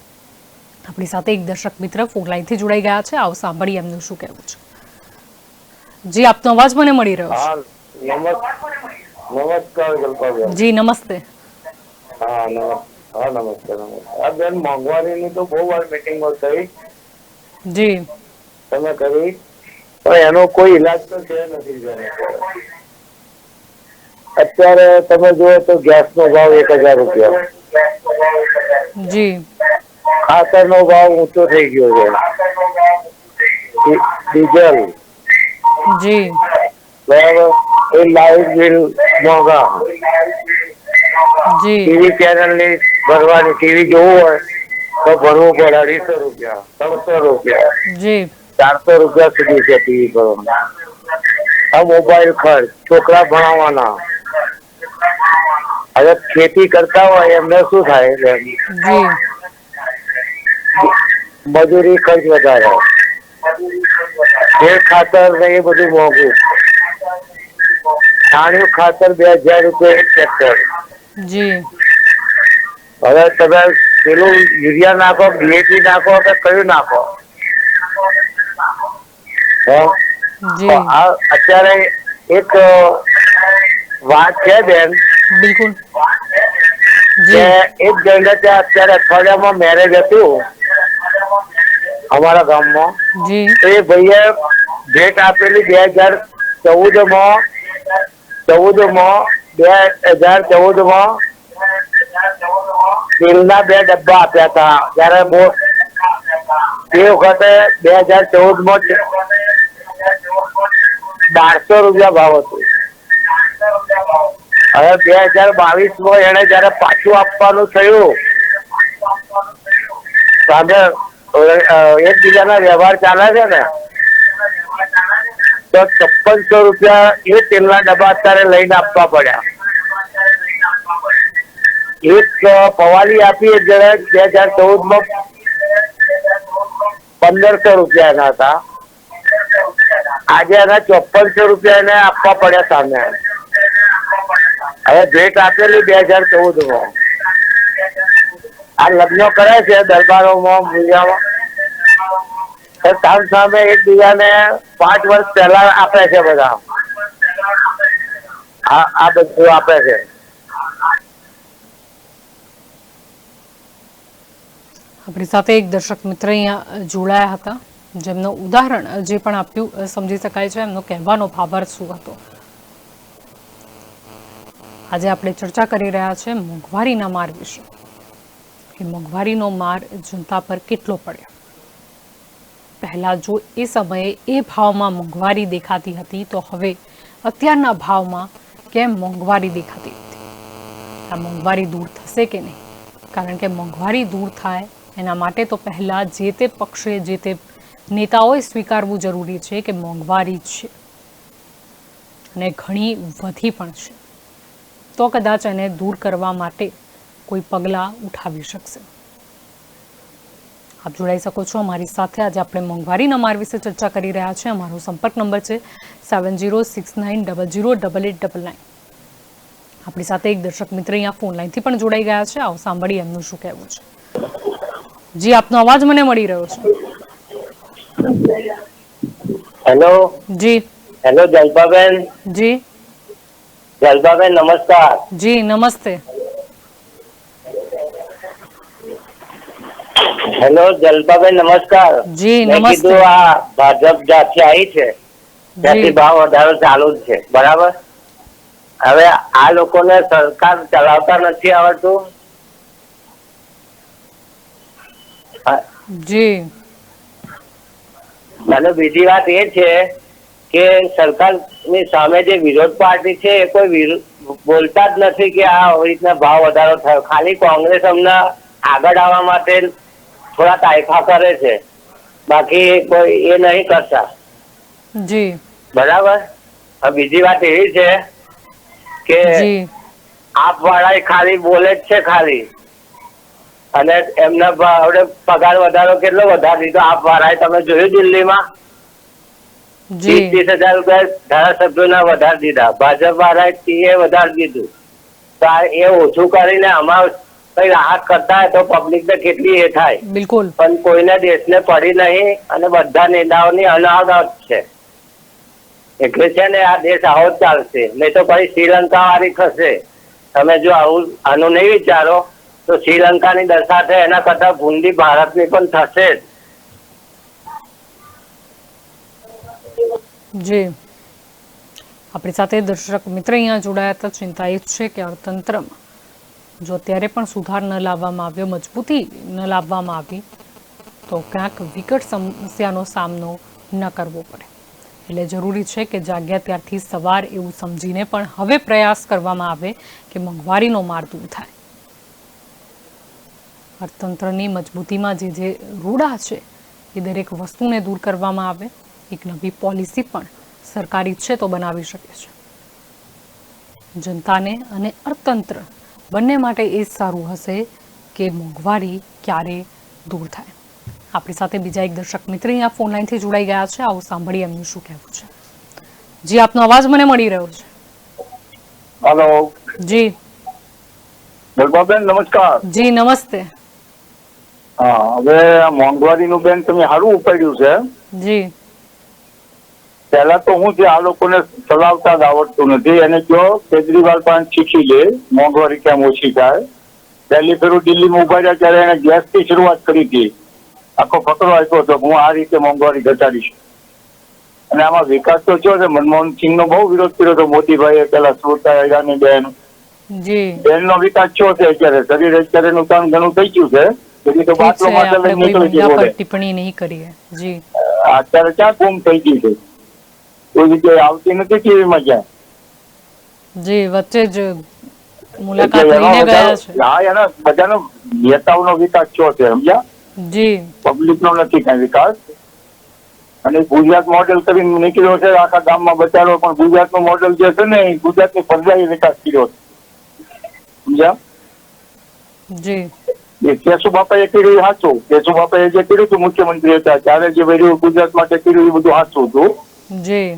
Speaker 1: આપણી સાથે એક દર્શક મિત્ર ફોન લાઈનથી જોડાઈ ગયા છે. આવો સાંભળીએ એમનું શું કહેવું છે. જી આપનો અવાજ મને મળી રહ્યો છે.
Speaker 6: નમસ્કાર કલ્પાબેન.
Speaker 1: જી નમસ્તે.
Speaker 6: હા નમસ્કાર. આ બેન મોંઘવારીની તો બહુ વાર મિટિંગો થઈ,
Speaker 1: જી
Speaker 6: તમે કરી, પણ એનો કોઈ ઈલાજ તો છે નથી બેન. અત્યારે તમે જુઓ તો ગેસ નો ભાવ 1000 રૂપિયા,
Speaker 1: જી
Speaker 6: ખાતર નો ભાવ ઊંચો થઈ ગયો છે, ડીઝલ
Speaker 1: જી
Speaker 6: બરાબર, એ લાઇટ બિલ મોંઘા,
Speaker 1: જી
Speaker 6: ટીવી ચેનલ ની ભરવાની, ટીવી જોવું હોય તો ભરવું પડે 250 રૂપિયા, 300 રૂપિયા,
Speaker 1: જી
Speaker 6: 400 રૂપિયા સુધી છે ટીવી ભરવાના. આ મોબાઈલ ખર્ચ, છોકરા ભણાવવાના. હવે ખેતી કરતા હોય એમને શું થાય?
Speaker 1: જી
Speaker 6: મજૂરી ખર્ચ વધારે, ખાતર ને એ બધું મોંઘું. છાણિયું ખાતર 2000 રૂપિયા એક ટ્રેક્ટર.
Speaker 1: જી
Speaker 6: હવે તમે પેલું યુરિયા નાખો, ડીએપી નાખો કે કયું નાખો?
Speaker 1: જી
Speaker 6: અત્યારે એક વાત છે બેન,
Speaker 1: બિલકુલ.
Speaker 6: કે એક જણ ત્યાં અત્યારે અઠવાડિયામાં મેરેજ હતું અમારા ગામમાં,
Speaker 1: જી
Speaker 6: તો એ ભાઈએ ભેટ આપેલી 2014 માં તેલના 2 ડબ્બા આપ્યા હતા. જયારે તે વખતે 2014 માં 1200 રૂપિયા ભાવ હતું. હવે 2022 માં એને જયારે પાછું આપવાનું થયું, સામે એકબીજાના વ્યવહાર ચાલે છે ને, તો 5600 રૂપિયા એ તેલના ડબ્બા અત્યારે લઈને આપવા પડ્યા. એક પવાલી આપી એક જણા 2014 માં 1500 રૂપિયા એના હતા. આજે એના 5400 રૂપિયા એને આપવા પડ્યા સામે. હવે ભેટ આપેલી 2014 માં. આ લગ્ન કરે છે દરબારોમાં, મૂલ્યામાં, સામ સામે એકબીજાને 5 વર્ષ પહેલા આપે છે બધા. આ બધું આપે છે.
Speaker 1: આપણી સાથે એક દર્શક મિત્ર અહીંયા જોડાયા હતા, જેમનું ઉદાહરણ જે પણ આપ્યું સમજી શકાય છે એમનો કહેવાનો ભાવાર્થ શું હતો. આજે આપણે ચર્ચા કરી રહ્યા છે મોંઘવારીના માર વિશે, કે મોંઘવારીનો માર જનતા પર કેટલો પડ્યો. પહેલા જો એ સમયે એ ભાવમાં મોંઘવારી દેખાતી હતી, તો હવે અત્યારના ભાવમાં કેમ મોંઘવારી દેખાતી હતી? આ મોંઘવારી દૂર થશે કે નહીં? કારણ કે મોંઘવારી દૂર થાય એના માટે તો પહેલા જે તે પક્ષે, જે તે નેતાઓએ સ્વીકારવું જરૂરી છે કે મોંઘવારી છે. અને ઘણી વધી પણ છે, તો કદાચ એને દૂર કરવા માટે કોઈ પગલાં ઉઠાવી શકશે. આપ જોડાઈ શકો છો અમારી સાથે. આજે આપણે મોંઘવારીના માર વિશે ચર્ચા કરી રહ્યા છીએ. અમારો સંપર્ક નંબર છે 7069008899. આપણી સાથે એક દર્શક મિત્ર અહીંયા ફોન લાઈનથી પણ જોડાઈ ગયા છે. આવો સાંભળીએ એમનું શું કહેવું છે. જી, આપનો અવાજ મને મળી રહ્યો છે.
Speaker 3: હેલો
Speaker 1: જી.
Speaker 3: હેલો જલ્પાબેન.
Speaker 1: જી.
Speaker 3: જલ્પાબેન નમસ્કાર.
Speaker 1: જી નમસ્તે.
Speaker 3: હેલો જલ્પાબેન નમસ્કાર.
Speaker 1: જી
Speaker 3: મેં
Speaker 1: નમસ્તે.
Speaker 3: કીધું આ ભાજપ જ્યાંથી આવી છે ત્યાંથી ભાવ વધારો ચાલુ જ છે, બરાબર. હવે આ લોકોને સરકાર ચલાવતા નથી આવડતું.
Speaker 1: જી.
Speaker 3: અને બીજી વાત એ છે કે સરકારની સામે જે વિરોધ પાર્ટી છે એ કોઈ બોલતા જ નથી કે આ આવી રીતના ભાવ વધારો થયો. ખાલી કોંગ્રેસ અમને આગળ આવવા માટે થોડા તાયફા કરે છે, બાકી કોઈ એ નહીં કરતા.
Speaker 1: જી.
Speaker 3: બરાબર. હવે બીજી વાત એવી છે કે આપ વાળા ખાલી બોલે જ છે ખાલી, અને એમના પગાર વધારો કેટલો વધારી દીધો આપ વાળાએ. તમે જોયું દિલ્હીમાં 20,000 રૂપિયા ધારાસભ્યોના વધારી દીધા, ભાજપ વાળાએ વધારી દીધું. તો એ ઓછું કરીને અમારે કઈ રાહત કરતા હોય તો પબ્લિક ને કેટલી એ થાય.
Speaker 1: બિલકુલ.
Speaker 3: પણ કોઈને દેશને પડી નહીં અને બધા નેતાઓની અનાવત છે. એટલે છે ને આ દેશ આવો જ ચાલશે, નહીં તો પછી શ્રીલંકા વાળી થશે. તમે જો આનું નહીં વિચારો તો શ્રીલંકાની દશા છે એના કરતા ભૂંડી ભારતની પણ થશે જ.
Speaker 1: જી. આપણી સાથે દર્શક મિત્ર અહીંયા જોડાયા હતા. ચિંતા એ છે કે અર્થતંત્રમાં જો અત્યારે પણ સુધાર ન લાવવામાં આવ્યો, મજબૂતી ન લાવવામાં આવી, તો ક્યાંક વિકટ સમસ્યાનો સામનો ન કરવો પડે. એટલે જરૂરી છે કે જાગ્યા ત્યારથી સવાર એવું સમજીને પણ હવે પ્રયાસ કરવામાં આવે કે મોંઘવારીનો માર દૂર થાય. અર્થતંત્રની મજબૂતીમાં જે રૂડા છે એ દરેક વસ્તુને દૂર કરવામાં આવે. એક નવી પોલિસી પણ સરકાર ઈચ્છે તો બનાવી શકે છે. જનતાને અને અર્થતંત્ર બંને માટે એ જ સારું હશે કે મોંઘવારી ક્યારે દૂર થાય. આપણી સાથે બીજા એક દર્શક મિત્ર અહીંયા ફોન લાઈનથી જોડાઈ ગયા છે. આવો સાંભળીએ એમનું શું કહેવું છે. જી, આપનો અવાજ મને મળી રહ્યો છે.
Speaker 9: હેલો.
Speaker 1: જી.
Speaker 9: જલ્પાબેન નમસ્કાર.
Speaker 1: જી નમસ્તે.
Speaker 9: હા, હવે મોંઘવારીનું બેન તમે સારું ઉપાડ્યું છે.
Speaker 1: જી.
Speaker 9: પહેલા તો હું છે આ લોકોને ચલાવતા જ આવડતું નથી, એને કયો કેજરીવાલ પણ શીખી લે મોંઘવારી કેમ ઓછી થાય. પહેલી ફેરું દિલ્હીમાં ઉભા રહ્યા ત્યારે એને ગેસથી શરૂઆત કરી હતી. આખો ફકરો આપ્યો હતો હું આ રીતે મોંઘવારી ઘટાડીશ. અને આમાં વિકાસ તો થયો છે. મનમોહન સિંહનો બહુ વિરોધ કર્યો હતો મોદીભાઈએ, પેલા સ્મૃતિ ઈરાની બેનનો વિકાસ થયો છે. અત્યારે શરીર અત્યારે નુકસાન ઘણું થઈ ગયું છે. પછી તો બાટલો માટે નીકળી ગયું.
Speaker 1: ટિપ્પણી નહીં કરીએ. જી.
Speaker 9: અત્યારે ક્યાં ગુમ થઈ ગઈ છે, કોઈ જગ્યાએ આવતી નથી ટીવીમાં ક્યાં.
Speaker 1: જી, વચ્ચે જ મુલાકાત લઈને ગયા છે.
Speaker 9: હા, એના બધાનો નેતાઓનો વિકાસ થયો છે, સમજ્યા.
Speaker 1: જી.
Speaker 9: પબ્લિક નો નથી કઈ વિકાસ. અને ગુજરાત મોડેલ કરીને નીકળ્યો છે આખા ગામમાં બચારો, પણ ગુજરાત નું મોડેલ જે છે ને એ ગુજરાતની પ્રજાએ વિકાસ કર્યો છે, સમજ્યા.
Speaker 1: જી.
Speaker 9: એ કેશુબાપાએ કર્યું સાચું. કેશુબાપાએ જે કર્યું હતું મુખ્યમંત્રી હતા ત્યારે જે કર્યું ગુજરાત માટે કર્યું એ બધું સાચું હતું.
Speaker 1: જી.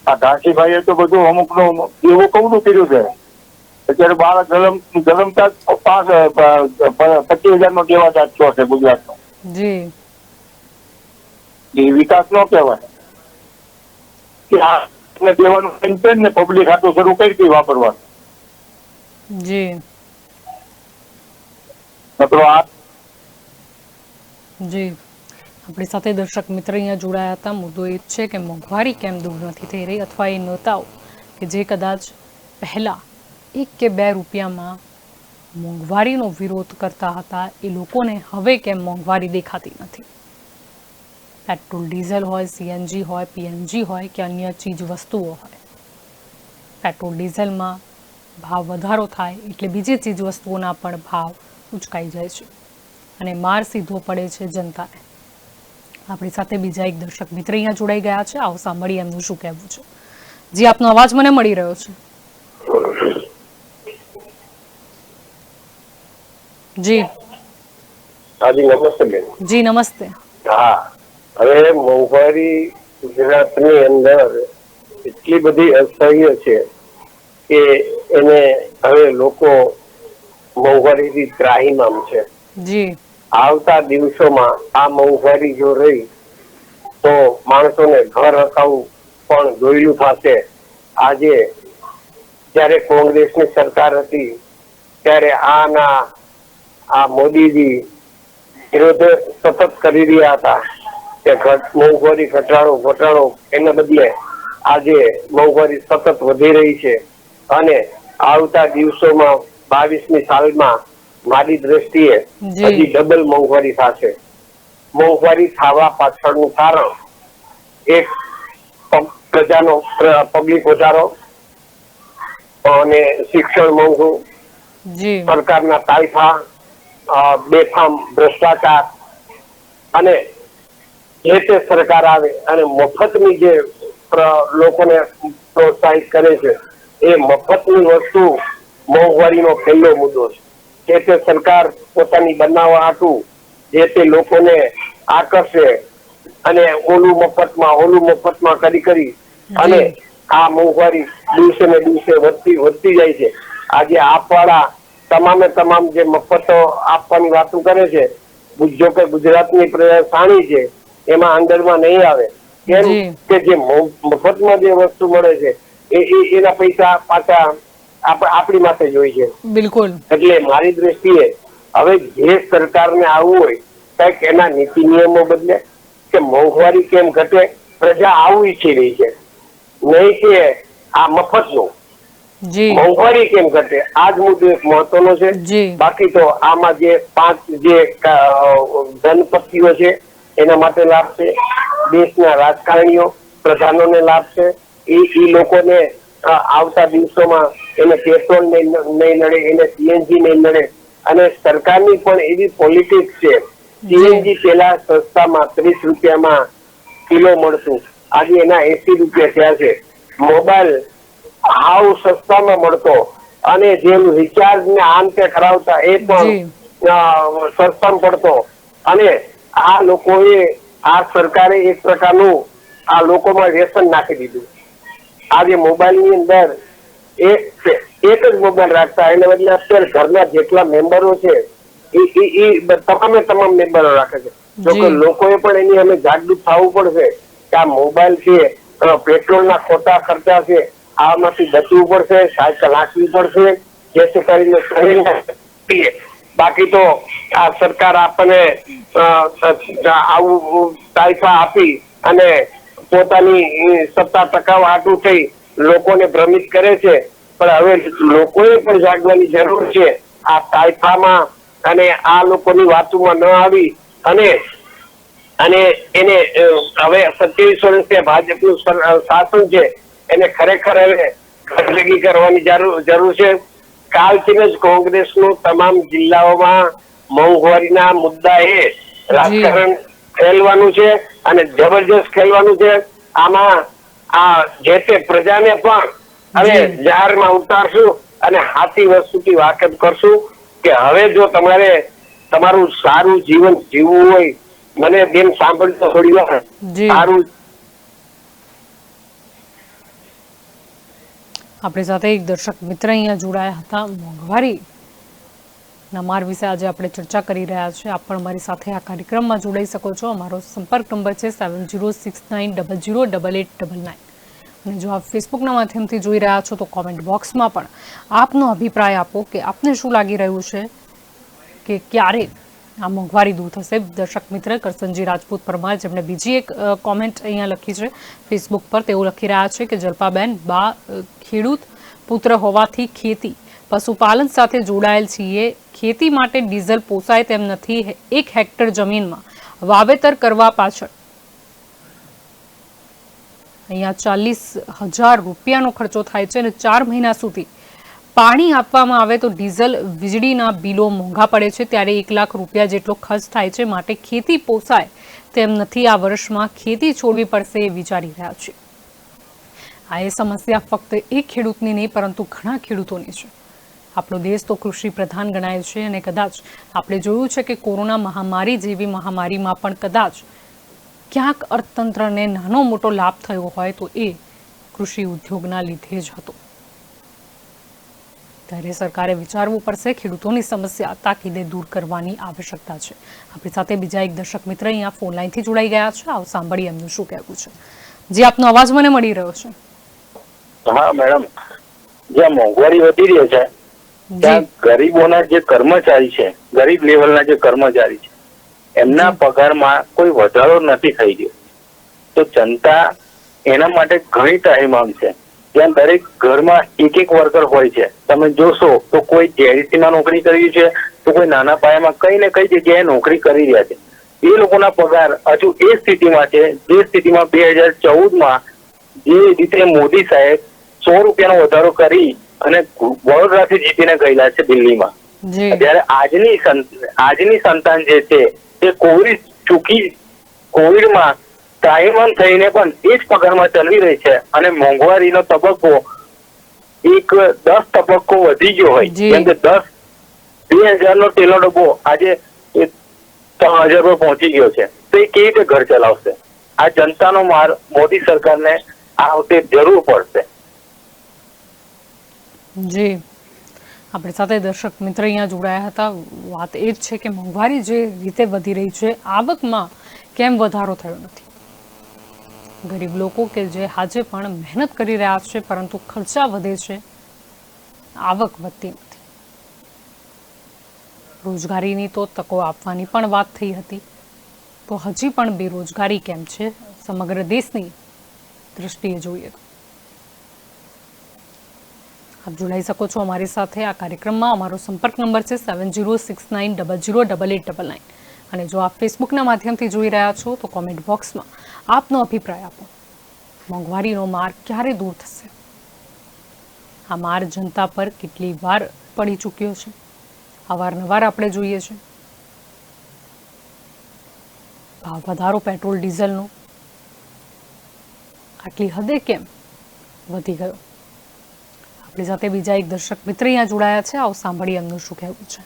Speaker 9: આ ઘાસીભાઈએ તો બધું અમુક નું એવું કવડું કર્યું છે. અત્યારે બાળક જન્મતા 25,000 નો દેવાદાર થયો છે ગુજરાતનો.
Speaker 1: જી.
Speaker 9: એ વિકાસ નો કહેવાય કે આ દેવાનું કેમ્પેન ને પબ્લિક હાથું શરૂ કરી હતી વાપરવાનું.
Speaker 1: જી. જી. આપણી સાથે દર્શક મિત્ર અહીંયા જોડાયા હતા. મુદ્દો એ છે કે મોંઘવારી કેમ દૂર નથી થઈ રહી, અથવા એ નેતાઓ કે જે કદાચ પહેલા 1 કે 2 રૂપિયામાં મોંઘવારીનો વિરોધ કરતા હતા એ લોકોને હવે કેમ મોંઘવારી દેખાતી નથી. પેટ્રોલ ડીઝલ હોય, સીએનજી હોય, પીએનજી હોય કે અન્ય ચીજ વસ્તુઓ હોય, પેટ્રોલ ડીઝલમાં ભાવ વધારો થાય એટલે બીજી ચીજ વસ્તુઓના પણ ભાવ ઉચકાઈ જાય છે અને માર સીધો પડે છે જનતાને. આપણી સાથે બીજા એક દર્શક મિત્ર અહીંયા જોડાઈ ગયા છે. આવો સાંભળીએ એમનું શું કહેવું છે. જી, આપનો અવાજ મને મળી રહ્યો છે. જી
Speaker 6: હાજી નમસ્તે બેન.
Speaker 1: જી નમસ્તે.
Speaker 6: હા, હવે મોંઘવારી ગુજરાતની અંદર એટલી બધી અસહ્ય છે કે એને હવે લોકો મોંઘવારીથી ત્રાહિમામ છે.
Speaker 1: જી
Speaker 6: આવતા દિવસોમાં આ મોંઘવારી જો રહી તો માણસોને ઘર રખાવું પણ દોયલું થશે. આજે જયારે કોંગ્રેસની સરકાર હતી ત્યારે આ મોદીજી વિરોધ સતત કરી રહ્યા હતા કે મોંઘવારી ઘટાડો એના બદલે આજે મોંઘવારી સતત વધી રહી છે અને આવતા દિવસોમાં 22મી સાલમાં મારી દ્રષ્ટિએ હજી ડબલ મોંઘવારી થશે. મોંઘવારી થવા પાછળનું કારણ એક પ્રજાનો પબ્લિક વધારો અને શિક્ષણ મોંઘું, સરકારના તાઇફા, બેફામ ભ્રષ્ટાચાર અને જે તે સરકાર આવે અને મફતની જે લોકોને પ્રોત્સાહિત કરે છે એ મફતની વસ્તુ મોંઘવારીનો પહેલો મુદ્દો છે. જે તે સરકાર પોતાની બનાવવા હાટુ જે તે લોકોને આકર્ષે અને ઓલું મફતમાં કરી અને આ મોંઘવારી દિવસે ને દિવસે વધતી જાય છે. આજે આપવાળા તમામ જે મફતો આપવાની વાતો કરે છે, જો કે ગુજરાતની પ્રજા સાણી છે એમાં અંદરમાં નહીં આવે. કેમ કે જે મફતમાં જે વસ્તુ મળે છે એના પૈસા પાછા આપણી માથે જોઈ છે.
Speaker 1: બિલકુલ.
Speaker 6: એટલે મારી દ્રષ્ટિએ હવે જે સરકારને આવવું હોય કંઈક એના નીતિ નિયમો બદલે કે મોંઘવારી કેમ ઘટે. પ્રજા આવું ઈચ્છી રહી છે, નહીં કે આ મફતનું. મોંઘવારી કેમ ઘટે આ જ મુદ્દો એક મહત્વનો છે. બાકી તો આમાં જે 5 જે ધનપતિઓ છે એના માટે લાભ છે, દેશના રાજકારણીઓ પ્રધાનોને લાભ છે. એ લોકોને આવતા દિવસોમાં એને પેટ્રોલ નહીં નડે, એને સીએનજી નહીં નડે. અને સરકારની પણ એવી પોલિટિક્સ છે, સીએનજી પેલા સસ્તામાં 30 રૂપિયામાં કિલો મળતું, આજે એના 80 રૂપિયા થયા છે. મોબાઈલ હાવ સસ્તામાં મળતો અને જેમ રિચાર્જ ને આમ તે કરાવતા એ પણ સસ્તામાં પડતો. અને આ લોકોએ આ સરકારે એક પ્રકારનું આ લોકોમાં વ્યસન નાખી દીધું. આજે મોબાઈલ ની અંદર એક જ મોબાઈલ રાખતા, એને બદલે અત્યારે ઘરના જેટલા મેમ્બરો છે એ તમામ મેમ્બરો રાખે છે. જોકે લોકોએ પણ એની અમે જાગૃત થવું પડશે કે આ મોબાઈલ છે, પેટ્રોલના ખોટા ખર્ચા છે, આમાંથી બચવું પડશે, સાયકલ હાંકવી પડશે જેથી કરીને શરીરને. બાકી તો આ સરકાર આપણને આવું તાઇફા આપી અને પોતાની સત્તા ટકાવવા હાટું થઈ લોકોને ભ્રમિત કરે છે. પણ હવે લોકોએ પણ જાગવાની જરૂર છે. આ તાઇફામાં અને આ લોકોની વાતોમાં ન આવી અને એને હવે 27 વર્ષથી ભાજપનું શાસન છે એને ખરેખર હવે ઘરભેગી કરવાની જરૂર છે. કાલથી જ કોંગ્રેસનું તમામ જિલ્લાઓમાં મોંઘવારીના મુદ્દાએ રાજકારણ ખેલવાનું છે અને જબરજસ્ત ખેલવાનું છે. આમાં આ જે તે પ્રજાને પણ હવે જાહેરમાં ઉતારશું અને હાથી વસ્તુથી વાકેફ કરશું કે હવે જો તમારે તમારું સારું જીવન જીવવું હોય, મને બેન સાંભળતો થોડી વાર સારું.
Speaker 1: આપણી સાથે એક દર્શક મિત્ર અહીંયા જોડાયા હતા. મોંઘવારીના માર વિશે આજે આપણે ચર્ચા કરી રહ્યા છીએ. આપ પણ મારી સાથે આ કાર્યક્રમમાં જોડાઈ શકો છો. અમારો સંપર્ક નંબર છે 7069008899. અને જો આપ ફેસબુકના માધ્યમથી જોઈ રહ્યા છો તો કોમેન્ટ બોક્સમાં પણ આપનો અભિપ્રાય આપો કે આપને શું લાગી રહ્યું છે કે ક્યારે આ મોંઘવારી દૂર થશે. દર્શક મિત્ર કરસનજી રાજપૂત પરમાર, જેમણે બીજી એક કોમેન્ટ અહીંયા લખી છે ફેસબુક પર, તેઓ લખી રહ્યા છે કે જલ્પાબેન, બા ખેડૂત પુત્ર હોવાથી ખેતી પશુપાલન સાથે જોડાયેલ છીએ. ખેતી માટે ડીઝલ પોસાય તેમ નથી. 1 હેક્ટર જમીનમાં વાવેતર કરવા પાછળ અહીંયા 40,000 રૂપિયાનો ખર્ચો થાય છે અને 4 મહિના સુધી પાણી આપવામાં આવે તો ડીઝલ વીજળીના બિલો મોંઘા પડે છે. ત્યારે 1 લાખ રૂપિયા જેટલો ખર્ચ થાય છે. માટે ખેતી પોસાય તેમ નથી. આ વર્ષમાં ખેતી છોડવી પડશે એ વિચારી રહ્યા છે. આ એ સમસ્યા ફક્ત એક ખેડૂતની નહીં પરંતુ ઘણા ખેડૂતોની છે. આપણો દેશ તો કૃષિ પ્રધાન ગણાય છે અને કદાચ આપણે જોયું છે કે કોરોના મહામારી જેવી મહામારીમાં પણ કદાચ ક્યાંક અર્થતંત્રને નાનો મોટો લાભ થયો હોય તો એ કૃષિ ઉદ્યોગના લીધે જ હતો. ત્યારે સરકારે વિચારવું પડશે, ખેડૂતોની સમસ્યા તાકીદે દૂર કરવાની આવશ્યકતા છે. આપણી સાથે બીજા એક દર્શક મિત્ર અહીંયા ફોન લાઈનથી જોડાઈ ગયા છે. આવો સાંભળીએ એમનું શું કહેવું છે. જી, આપનો અવાજ મને મળી રહ્યો છે.
Speaker 9: હા મેડમ, જ્યાં મોંઘવારી વધી રહી છે ત્યાં ગરીબોના જે કર્મચારી છે, ગરીબ લેવલના જે કર્મચારી છે, એમના પગારમાં કોઈ વધારો નથી થઈ રહ્યો. તો જનતા એના માટે ઘણી ટાઈમ છે. ત્યાં દરેક ઘરમાં એક એક વર્કર હોય છે. તમે જોશો તો કોઈ જેડીસીમાં નોકરી કરી છે, તો કોઈ નાના પાયામાં કઈ ને કઈ જગ્યાએ નોકરી કરી રહ્યા છે. એ લોકોના પગાર હજુ એ સ્થિતિમાં છે જે સ્થિતિમાં 2014માં જે રીતે મોદી સાહેબ 100 રૂપિયાનો વધારો કરી અને વડોદરાથી જીતીને ગયેલા છે દિલ્હીમાં. ત્યારે આજની સંતાન જે છે તે કોવિડમાં તાઇવાન થઈને પણ એ જ પગારમાં ચાલી રહી છે અને મોંઘવારીનો તબક્કો 10 તબક્કો વધી ગયો હોય. જેમ કે 2000 નો તેલનો ડબ્બો આજે 3000 પર પહોંચી ગયો છે. તો એ કેવી રીતે ઘર ચલાવશે? આ જનતાનો માર મોદી સરકારને આ વખતે જરૂર પડશે.
Speaker 1: જી, આપણી સાથે દર્શક મિત્ર અહીંયા જોડાયા હતા. વાત એ જ છે કે મોંઘવારી જે રીતે વધી રહી છે, આવકમાં કેમ વધારો થયો નથી. ગરીબ લોકો કે જે આજે પણ મહેનત કરી રહ્યા છે પરંતુ ખર્ચા વધે છે, આવક વધતી નથી. રોજગારીની તો તકો આપવાની પણ વાત થઈ હતી, તો હજી પણ બેરોજગારી કેમ છે સમગ્ર દેશની દ્રષ્ટિએ જોઈએ તો. આપ જોડાઈ શકો છો અમારી સાથે આ કાર્યક્રમમાં. અમારો સંપર્ક નંબર છે 7069008899 અને જો આપ ફેસબુકના માધ્યમથી જોઈ રહ્યા છો તો કોમેન્ટ બોક્સમાં આપનો અભિપ્રાય આપો. મોંઘવારીનો માર ક્યારે દૂર થશે? આ માર જનતા પર કેટલી વાર પડી ચૂક્યો છે? અવારનવાર આપણે જોઈએ છે ભાવ વધારો પેટ્રોલ ડીઝલનો આટલી હદે કેમ વધી ગયો? આપણી સાથે બીજા એક દર્શક મિત્ર અહીંયા જોડાયા છે. આવો સાંભળીએ એમનું શું કહેવું છે.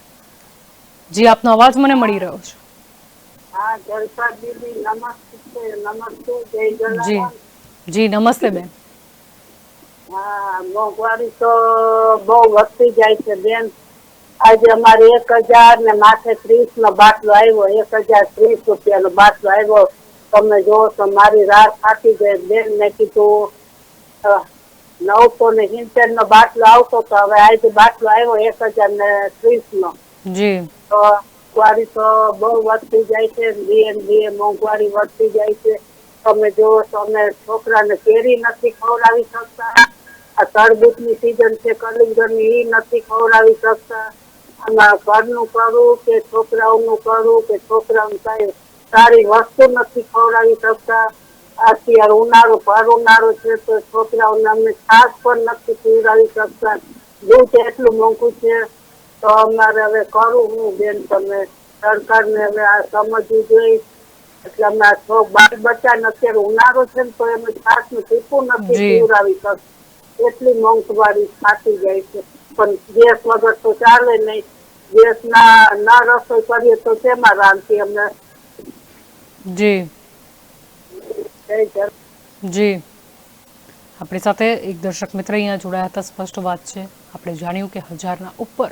Speaker 1: જી, આપનો અવાજ મને મળી રહ્યો છે. જી જી, નમસ્તે બેન.
Speaker 7: હા, મોંઘવારી તો બહુ વધતી જાય છે બેન. આજે અમારે 1000 ને માથે 30 નો બાટલો આવ્યો, 1030 રૂપિયાનો બાટલો આવ્યો. તમે જોવો તો મારી રાહ ફાટી ગઈ બેન. મેં કીધું 970 નો બાટલો આવતો તો હવે આજે બાટલો આવ્યો 1030 નો.
Speaker 1: જી,
Speaker 7: તો મોંઘવારી તો બહુ વધતી જાય છે. દીએ મોંઘવારી વધતી જાય છે. તમે જોવો તો અમે છોકરાને કેરી નથી ખવડાવી શકતા. આ તરબૂચની સીઝન છે, કલિંગરની એ નથી ખવડાવી શકતા. આમાં ઘરનું કરું કે છોકરાઓનું કરું કે છોકરાઓને કઈ સારી વસ્તુ નથી ખવડાવી શકતા. અત્યારે ઉનાળો ભર ઉનાળો છે તો છોકરાઓને અમે છાસ પણ નથી પીવડાવી શકતા. દૂધ એટલું મોંઘું છે તો અમારે હવે કરવું હું બેન? તમે સરકારને હવે આ સમજવું જોઈએ. એટલે અમે બાળ બચ્ચાને અત્યારે ઉનાળો છે ને તો એમને છાસ નું ટીપું નથી પીવડાવી શકતા. એટલી મોંઘવારી થાતી જાય છે. પણ ગેસ વગર તો ચાલે નહીં. ગેસ ના રસોઈ કરીએ તો શેમાં રાંધીએ અમે?
Speaker 1: જી જી, આપણી સાથે એક દર્શક મિત્ર અહીંયા જોડાયા હતા. સ્પષ્ટ વાત છે. આપણે જાણ્યું કે 1000ના ઉપર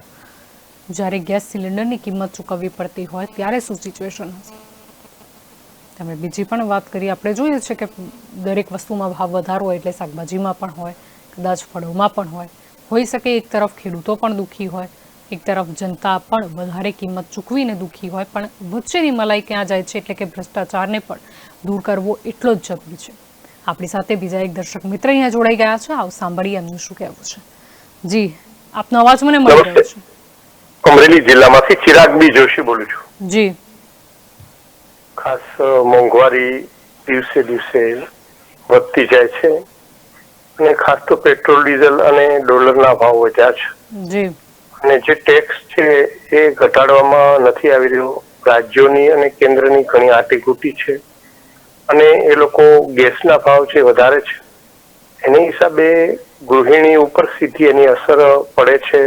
Speaker 1: જ્યારે ગેસ સિલિન્ડરની કિંમત ચૂકવવી પડતી હોય ત્યારે શું સિચ્યુએશન હશે. તમે બીજી પણ વાત કરી. આપણે જોઈએ છે કે દરેક વસ્તુમાં ભાવ વધારો હોય, એટલે શાકભાજીમાં પણ હોય, કદાચ ફળોમાં પણ હોય. હોઈ શકે એક તરફ ખેડૂતો પણ દુઃખી હોય, એક તરફ જનતા પણ વધારે કિંમત ચૂકવીને દુઃખી હોય. પણ વચ્ચેની મલાઈ ક્યાં જાય છે? એટલે કે ભ્રષ્ટાચારને પણ દૂર કરવો એટલો જ જરૂરી છે. આપણી સાથે બીજા એક દર્શક મિત્ર અહીંયા જોડાઈ ગયા છે. આવો સાંભળીએ એમનું શું કહેવું છે. જી, આપનો અવાજ મને મળી રહ્યો છે.
Speaker 10: અમરેલી જિલ્લામાંથી ચિરાગબી જોશી બોલું છું.
Speaker 1: જી,
Speaker 10: ખાસ મોંઘવારી દિવસે દિવસે વધતી જાય છે અને ખાસ તો પેટ્રોલ ડીઝલ અને ડોલરના ભાવ વધ્યા છે.
Speaker 1: જી,
Speaker 10: અને જે ટેક્સ છે એ ઘટાડવામાં નથી આવી રહ્યો. રાજ્યોની અને કેન્દ્રની ઘણી આટીઘૂટી છે અને એ લોકો ગેસના ભાવ છે વધારે છે. એની હિસાબે ગૃહિણી ઉપર સીધી એની અસર પડે છે.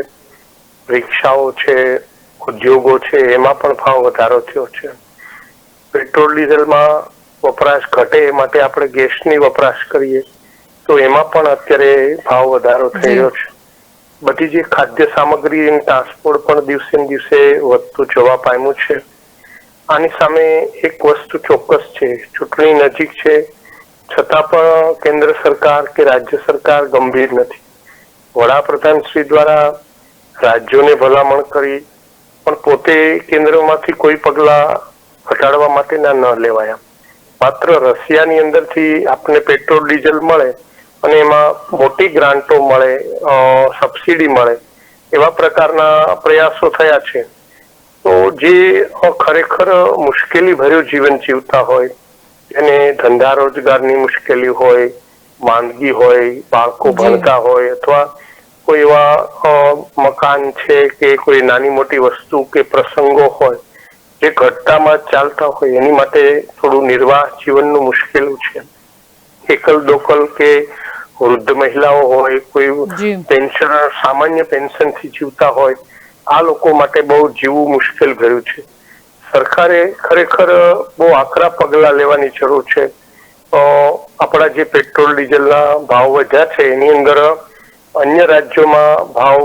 Speaker 10: રિક્ષાઓ છે, ઉદ્યોગો છે, એમાં પણ ભાવ વધારો થયો છે. પેટ્રોલ ડીઝલમાં વપરાશ ઘટે એ માટે આપણે ગેસની વપરાશ કરીએ તો એમાં પણ અત્યારે ભાવ વધારો થઈ રહ્યો છે. બધી જે ખાદ્ય સામગ્રી અને ટ્રાન્સપોર્ટ પણ દિવસે ને દિવસે વધતું જોવા પામ્યું છે. આની સામે એક વસ્તુ ચોક્કસ છે, ચૂંટણી નજીક છે છતાં પણ કેન્દ્ર સરકાર કે રાજ્ય સરકાર ગંભીર નથી. વડાપ્રધાન શ્રી દ્વારા રાજ્યોને ભલામણ કરી પણ પોતે કેન્દ્રમાંથી કોઈ પગલા ઘટાડવા માટેના ન લેવાયા. માત્ર રશિયાની અંદરથી આપણને પેટ્રોલ ડીઝલ મળે અને એમાં મોટી ગ્રાન્ટો મળે, સબસિડી મળે, એવા પ્રકારના પ્રયાસો થયા છે. તો જે ખરેખર મુશ્કેલી ભર્યું જીવન જીવતા હોય, એને ધંધા રોજગારની મુશ્કેલી હોય, માંદગી હોય, બાળકો ભણતા હોય, અથવા કોઈ એવા મકાન છે કે કોઈ નાની મોટી વસ્તુ કે પ્રસંગો હોય જે ઘટતામાં ચાલતા હોય, એની માટે થોડું નિર્વાહ જીવનનું મુશ્કેલું છે. એકલ દોકલ કે વૃદ્ધ મહિલાઓ હોય, કોઈ પેન્શન સામાન્ય પેન્શનથી જીવતા હોય, આ લોકો માટે બહુ જીવવું મુશ્કેલ ભર્યું છે. સરકારે ખરેખર બહુ આકરા પગલા લેવાની જરૂર છે. આપણા જે પેટ્રોલ ડીઝલના ભાવ વધ્યા છે એની અંદર અન્ય રાજ્યોમાં ભાવ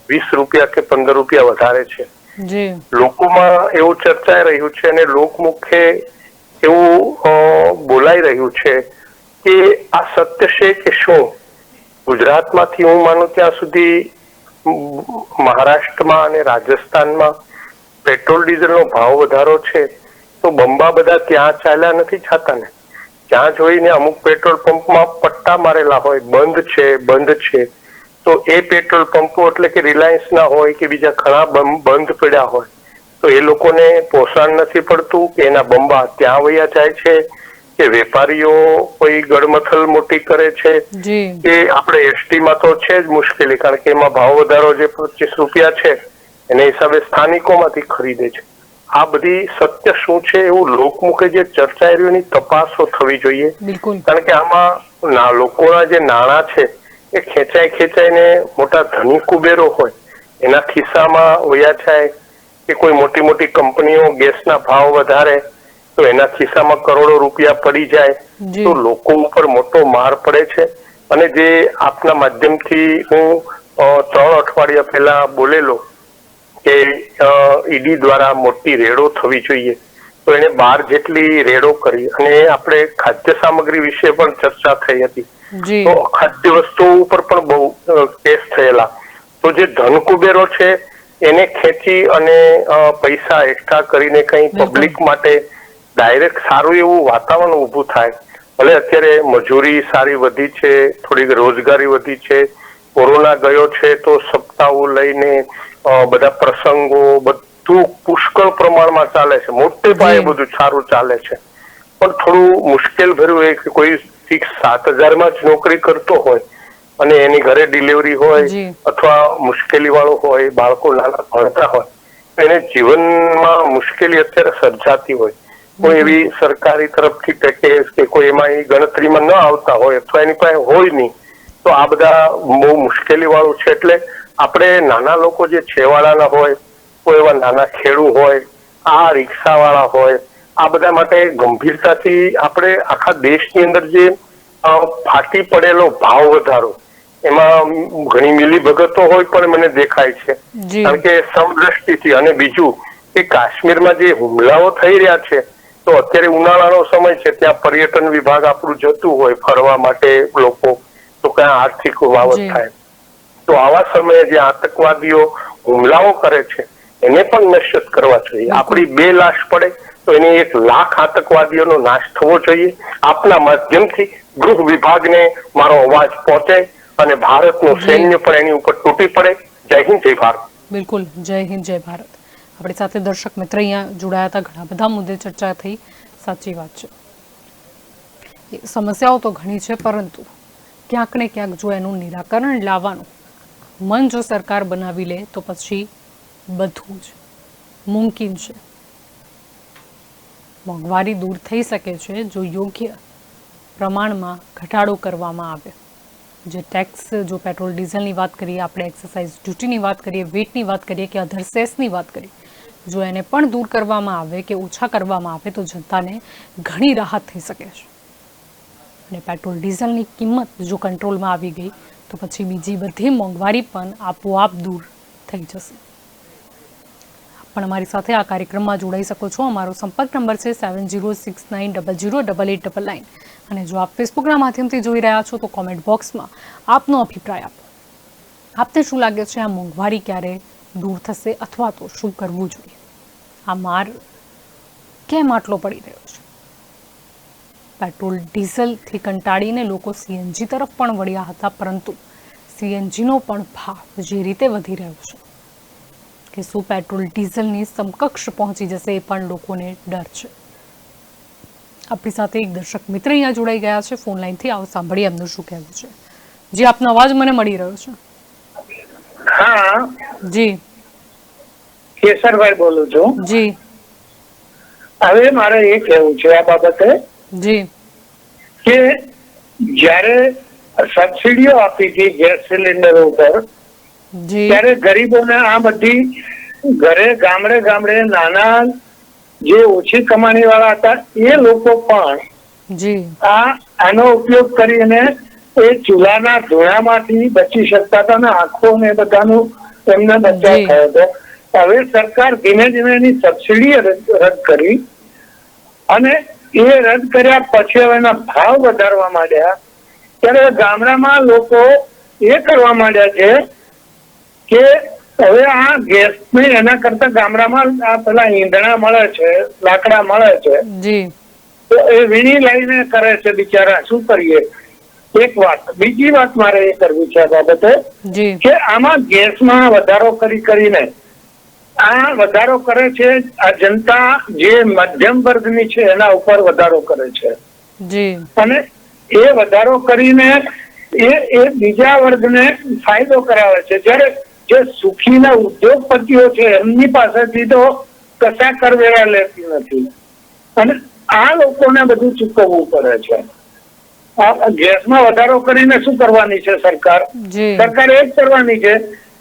Speaker 10: 20 રૂપિયા કે 15 રૂપિયા વધારે છે. લોકોમાં એવું ચર્ચાઈ રહ્યું છે અને લોકમુખે એવું બોલાઈ રહ્યું છે કે આ સત્ય છે કે શું. ગુજરાતમાંથી હું માનું ત્યાં સુધી મહારાષ્ટ્રમાં અને રાજસ્થાનમાં પેટ્રોલ ડીઝલનો ભાવ વધારો છે તો બંબા બધા ત્યાં ચાલ્યા નથી જતા ને. ત્યાં જોઈને અમુક પેટ્રોલ પંપમાં પટ્ટા મારેલા હોય, બંધ છે, તો એ પેટ્રોલ પંપો એટલે કે રિલાયન્સ ના હોય કે બીજા ઘણા બંધ પડ્યા હોય તો એ લોકોને પોષણ નથી પડતું કે એના બંબા ત્યાં વયા જાય છે કે વેપારીઓ કોઈ ગડમથલ મોટી કરે છે કે આપણે એસટીમાં તો છે જ મુશ્કેલી, કારણ કે એમાં ભાવ વધારો જે 25 રૂપિયા છે એને હિસાબે સ્થાનિકોમાંથી ખરીદે છે. આ બધી સત્ય શું છે એવું લોકમુખે જે ચર્ચાઈ રહ્યું એની તપાસો થવી જોઈએ. કારણ કે આમાં લોકોના જે નાણાં છે એ ખેંચાઈને મોટા ધની કુબેરો હોય એના ખિસ્સામાં વયા જાય કે કોઈ મોટી મોટી કંપનીઓ ગેસના ભાવ વધારે તો એના ખિસ્સામાં કરોડો રૂપિયા પડી જાય તો લોકો ઉપર મોટો માર પડે છે. અને જે આપના માધ્યમથી હું 3 અઠવાડિયા પહેલા બોલેલો કે ઈડી દ્વારા મોટી રેડો થવી જોઈએ, તો એને 12 જેટલી રેડો કરી અને આપણે ખાદ્ય સામગ્રી વિશે પણ ચર્ચા થઈ હતી. તો ખાદ્ય વસ્તુઓ ઉપર પણ બહુ કેસ થયેલા. તો જે ધન કુબેરો છે એને ખેંચી અને પૈસા એકઠા કરીને કઈ પબ્લિક માટે ડાયરેક્ટ સારું એવું વાતાવરણ ઊભું થાય. ભલે અત્યારે મજૂરી સારી વધી છે, થોડીક રોજગારી વધી છે, કોરોના ગયો છે તો સપ્તાહો લઈને બધા પ્રસંગો બધું પુષ્કળ પ્રમાણમાં ચાલે છે, મોટે પાયે બધું સારું ચાલે છે. પણ થોડું મુશ્કેલ ભર્યું એ કે કોઈ ફિક્સ 7,000 જ નોકરી કરતો હોય અને એની ઘરે ડિલિવરી હોય અથવા મુશ્કેલી વાળો હોય, બાળકો નાના ભણતા હોય, એને જીવનમાં મુશ્કેલી અત્યારે સર્જાતી હોય, કોઈ એવી સરકારી તરફથી પેકેજ કે કોઈ એમાં એ ગણતરીમાં ન આવતા હોય અથવા એની પાસે હોય નહીં, તો આ બધા બહુ મુશ્કેલી વાળું છે. એટલે આપણે નાના લોકો જે છેવાડાના હોય, કોઈ એવા નાના ખેડૂત હોય, આ રિક્ષાવાળા હોય, આ બધા માટે ગંભીરતાથી આપણે આખા દેશની અંદર જે ફાટી પડેલો ભાવ વધારો એમાં ઘણી મિલીભગતો હોય પણ મને દેખાય છે. કારણ કે સમદ્રષ્ટિથી. અને બીજું કે કાશ્મીરમાં જે હુમલાઓ થઈ રહ્યા છે તો અત્યારે ઉનાળાનો સમય છે, ત્યાં પર્યટન વિભાગ આપણું જતું હોય ફરવા માટે લોકો, તો ક્યાં આર્થિક વાવત થાય. તો આવા સમયે જે આતંકવાદીઓ હુમલાઓ કરે છે એને પણ નિશ્ચિત કરવા જોઈએ. આપણી 2 લાશ પડે તો એને 1 લાખ આતંકવાદીઓનો નાશ થવો જોઈએ. આપના માધ્યમથી ગૃહ વિભાગને મારો અવાજ પહોંચે અને ભારતનું સૈન્ય પણ એની ઉપર તૂટી પડે. જય હિન્દ, જય ભારત.
Speaker 1: બિલકુલ, જય હિન્દ, જય ભારત. આપણી સાથે દર્શક મિત્ર અહીંયા જોડાયા હતા. ઘણા બધા મુદ્દે ચર્ચા થઈ. સાચી વાત છે, સમસ્યાઓ તો ઘણી છે, પરંતુ ક્યાંક ને ક્યાંક જો એનું નિરાકરણ લાવવાનું મન જો સરકાર બનાવી લે તો પછી બધું જ મુમકિન છે. મોંઘવારી દૂર થઈ શકે છે જો યોગ્ય પ્રમાણમાં ઘટાડો કરવામાં આવે. જે ટેક્સ, જો પેટ્રોલ ડીઝલની વાત કરીએ, આપણે એક્સરસાઇઝ ડ્યુટીની વાત કરીએ, વેટની વાત કરીએ કે અધર સેસની વાત કરીએ, જો એને પણ દૂર કરવામાં આવે કે ઓછા કરવામાં આવે તો જનતાને ઘણી રાહત થઈ શકે છે. અને પેટ્રોલ ડીઝલની કિંમત જો કંટ્રોલમાં આવી ગઈ તો પછી બીજી બધી મોંઘવારી પણ આપોઆપ દૂર થઈ જશે. પણ અમારી સાથે આ કાર્યક્રમમાં જોડાઈ શકો છો. અમારો સંપર્ક નંબર છે 7069008899 અને જો આપ ફેસબુકના માધ્યમથી જોઈ રહ્યા છો તો કોમેન્ટ બોક્સમાં આપનો અભિપ્રાય આપો. આપને શું લાગે છે, આ મોંઘવારી ક્યારે દૂર થશે અથવા તો શું કરવું જોઈએ? આ માર કેમ આટલો પડી રહ્યો છે? પેટ્રોલ ડીઝલથી કંટાળીને લોકો સીએનજી તરફ પણ વળ્યા હતા, પરંતુ સીએનજીનો પણ ભાવ જે રીતે વધી રહ્યો છે કે શું પેટ્રોલ ડીઝલની સમકક્ષ પહોંચી જશે એ પણ લોકોને ડર છે. આપણી સાથે એક દર્શક મિત્ર અહીંયા જોડાઈ ગયા છે ફોન લાઈનથી. આવો સાંભળીએ એમનું શું કહેવું છે. જી, આપનો અવાજ મને મળી રહ્યો છે.
Speaker 2: હા
Speaker 1: જી
Speaker 2: કેસરભાઈ બોલું છું.
Speaker 1: જી
Speaker 2: હવે મારે એ કહેવું છે આ બાબતે
Speaker 1: જી
Speaker 2: કે જ્યારે સબસિડીઓ આપી હતી ગેસ સિલિન્ડર ઉપર
Speaker 1: જી
Speaker 2: ત્યારે ગરીબોને આ બધી ઘરે ગામડે નાના જે ઓછી કમાણી વાળા હતા એ લોકો પણ
Speaker 1: જી
Speaker 2: આનો ઉપયોગ કરીને એ ચૂલાના ધુણામાંથી બચી શકતા હતા ને આંખો ને બધાનું એમને બચાવ થયો હતો. હવે સરકાર ધીમે ધીમે એની સબસિડી રદ કરી અને એ રદ કર્યા પછી હવે એના ભાવ વધારવા માંડ્યા. ત્યારે ગામડામાં લોકો એ કરવા માંડ્યા છે કે હવે આ ગેસ ને એના કરતા ગામડામાં આ પેલા ઈંધણા મળે છે, લાકડા મળે છે,
Speaker 1: જી
Speaker 2: તો એ વીણી લઈને કરે છે બિચારા. શું કરીએ? એક વાત. બીજી વાત મારે એ કરવી છે આ બાબતે
Speaker 1: જી
Speaker 2: કે આમાં ગેસમાં વધારો કરીને આ વધારો કરે છે આ જનતા જે મધ્યમ વર્ગની છે એના ઉપર વધારો કરે છે
Speaker 1: જી
Speaker 2: અને એ વધારો કરીને એ બીજા વર્ગને ફાયદો કરાવે છે. જ્યારે જે સુખીના ઉદ્યોગપતિઓ છે એમની પાસેથી તો કશા કરવેરા લેતી નથી અને આ લોકોને બધું ચૂકવવું પડે છે. આ ગેસમાં વધારો કરીને શું કરવાની છે સરકાર?
Speaker 1: જી
Speaker 2: સરકાર એ જ કરવાની છે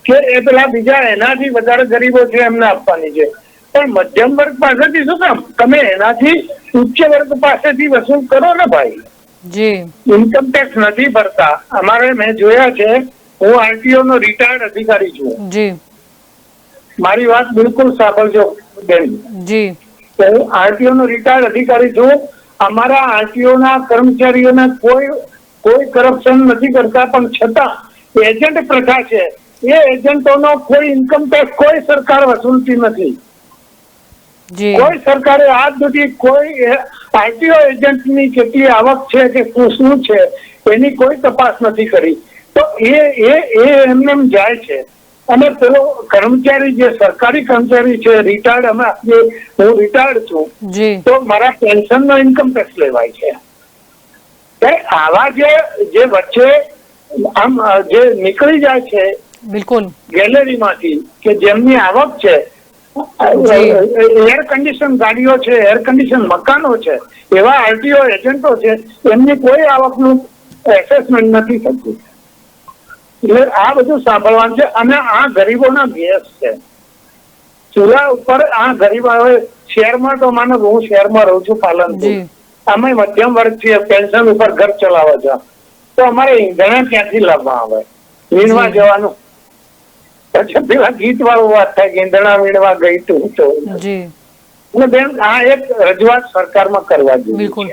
Speaker 2: કે એ પેલા બીજા એનાથી વધારે ગરીબો છે એમને આપવાની છે. પણ મધ્યમ વર્ગ પાસેથી શું કામ? તમે એનાથી ઉચ્ચ વર્ગ પાસેથી વસૂલ કરો ને ભાઈ.
Speaker 1: જી
Speaker 2: ઇન્કમ ટેક્સ નથી ભરતા. અમારે મેં જોયા છે, હું આરટીઓ નો રિટાયર્ડ અધિકારી છું.
Speaker 1: જી
Speaker 2: મારી વાત બિલકુલ સાંભળજો બેન.
Speaker 1: જી
Speaker 2: હું આરટીઓ નો રિટાયર્ડ અધિકારી છું. અમારા આરટીઓ ના કર્મચારીઓને કોઈ કરપ્શન નથી કરતા, પણ છતાં એજન્ટ પ્રથા છે. એ એજન્ટોનો કોઈ ઇન્કમ ટેક્સ કોઈ સરકાર વસૂલતી નથી.
Speaker 1: જી
Speaker 2: કોઈ સરકારે આજ સુધી કોઈ આરટીઓ એજન્ટની કેટલી આવક છે કે શું છે એની કોઈ તપાસ નથી કરી. તો એ એમને એમ જાય છે. અને પેલો કર્મચારી જે સરકારી કર્મચારી છે રિટાયર્ડ, હું રિટાયર્ડ છું,
Speaker 1: જી
Speaker 2: તો મારા પેન્શન નો ઇન્કમ ટેક્સ લેવાય છે. આવા જે વચ્ચે આમ જે નીકળી જાય છે
Speaker 1: બિલકુલ
Speaker 2: ગેલેરીમાંથી કે જેમની આવક છે, એર કન્ડિશન ગાડીઓ છે, એર કન્ડિશન મકાનો છે, એવા આરટીઓ એજન્ટો છે, એમની કોઈ આવકનું એસેસમેન્ટ નથી થતું. એટલે આ બધું સાંભળવાનું છે. અને આ ગરીબોના ગેસ છે ચૂલા ઉપર. આ ગરીબ હવે શહેરમાં તો માનો હું શહેરમાં રહું છું પાલનપુર, અમે મધ્યમ વર્ગ છીએ, પેન્શન ઉપર ઘર ચલાવવા જાવ તો અમારે ઈંધણા ક્યાંથી લાવવા આવે? વીણવા જવાનું. પછી પેલા ગીત વાળું વાત થાય કે ઈંધણા વીણવા ગઈ તું તો. બેન આ એક રજૂઆત સરકારમાં કરવા જોઈએ.
Speaker 1: બિલકુલ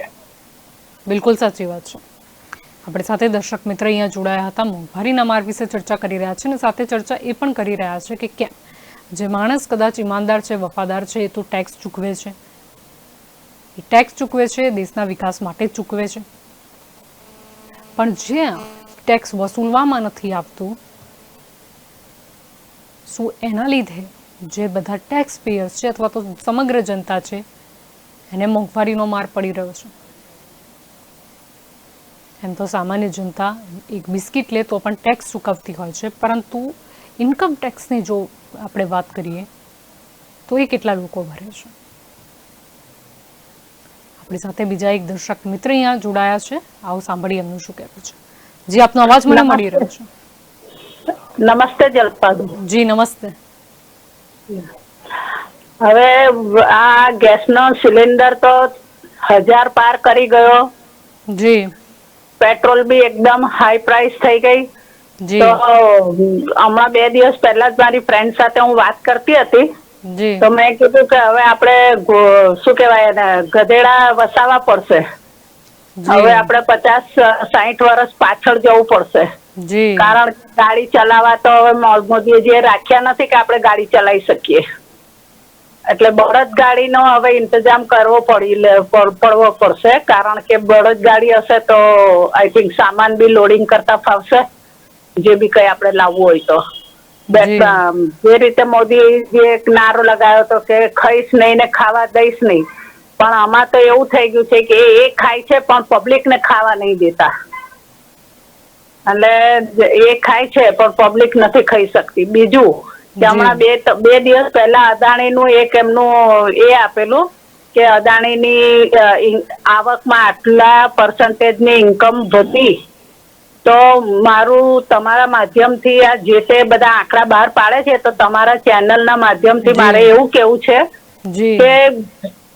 Speaker 1: બિલકુલ સાચી વાત છે. આપણી સાથે દર્શક મિત્ર અહીંયા જોડાયા હતા. મોંઘવારીના માર વિશે ચર્ચા કરી રહ્યા છે અને સાથે ચર્ચા એ પણ કરી રહ્યા છે કે કેમ જે માણસ કદાચ ઈમાનદાર છે, વફાદાર છે, એ તો ટેક્સ ચૂકવે છે. એ ટેક્સ ચૂકવે છે દેશના વિકાસ માટે જ ચૂકવે છે. પણ જ્યાં ટેક્સ વસૂલવામાં નથી આવતું, શું એના લીધે જે બધા ટેક્સ પેયર્સ છે અથવા તો સમગ્ર જનતા છે એને મોંઘવારીનો માર પડી રહ્યો છે? એમ તો સામાન્ય જનતા એક બિસ્કિટ લે તો પણ ટેક્સ ચૂકવતી હોય છે, પરંતુ ઇન્કમ ટેક્સની જો આપણે વાત કરીએ તો એ કેટલા લોકો ભરે છે? આપણી સાથે બીજા એક દર્શક મિત્ર અહીંયા જોડાયા છે, આવો સાંભળીએ એમનું શું કહેવું છે. જી, આપનો અવાજ મને મળી રહ્યો છે.
Speaker 7: નમસ્તે જલપાબેન.
Speaker 1: જી નમસ્તે.
Speaker 7: હવે આ ગેસનો સિલિન્ડર તો 1000 પાર કરી ગયો.
Speaker 1: જી.
Speaker 7: પેટ્રોલ બી એકદમ હાઈ પ્રાઇસ થઈ ગઈ.
Speaker 1: જી.
Speaker 7: તો હમણાં 2 દિવસ પહેલા જ મારી ફ્રેન્ડ સાથે હું વાત કરતી હતી.
Speaker 1: જી.
Speaker 7: તો મેં કીધું કે હવે આપણે શું કહેવાય એને ગધેડા વસાવવા પડશે. હવે આપણે 50-60 વર્ષ પાછળ જવું પડશે.
Speaker 1: જી.
Speaker 7: કારણ કે ગાડી ચલાવવા તો હવે મોદીએ જે રાખ્યા નથી કે આપણે ગાડી ચલાવી શકીએ. એટલે બળદ ગાડીનો હવે ઇંતજામ કરવો પડવો પડશે. કારણ કે બળદ ગાડી હશે તો આઈ થિંક સામાન બી લોડિંગ કરતા ફાવશે, જે બી કઈ આપણે લાવવું હોય તો. જે રીતે મોદી જે એક નારો લગાવ્યો હતો કે ખાઈશ નહીં ને ખાવા દઈશ નહીં, પણ આમાં તો એવું થઈ ગયું છે કે એ ખાય છે પણ પબ્લિક ને ખાવા નહીં દેતા. એટલે એ ખાય છે પણ પબ્લિક નથી ખાઈ શકતી. બીજું કે હમણાં 2 દિવસ પહેલા અદાણીનું એક એમનું એ આપેલું કે અદાણીની આવકમાં આટલા પર્સન્ટેજની ઇન્કમ વધી. તો મારું તમારા માધ્યમથી આ જે તે બધા આંકડા બહાર પાડે છે તો તમારા ચેનલના માધ્યમથી મારે એવું કેવું છે કે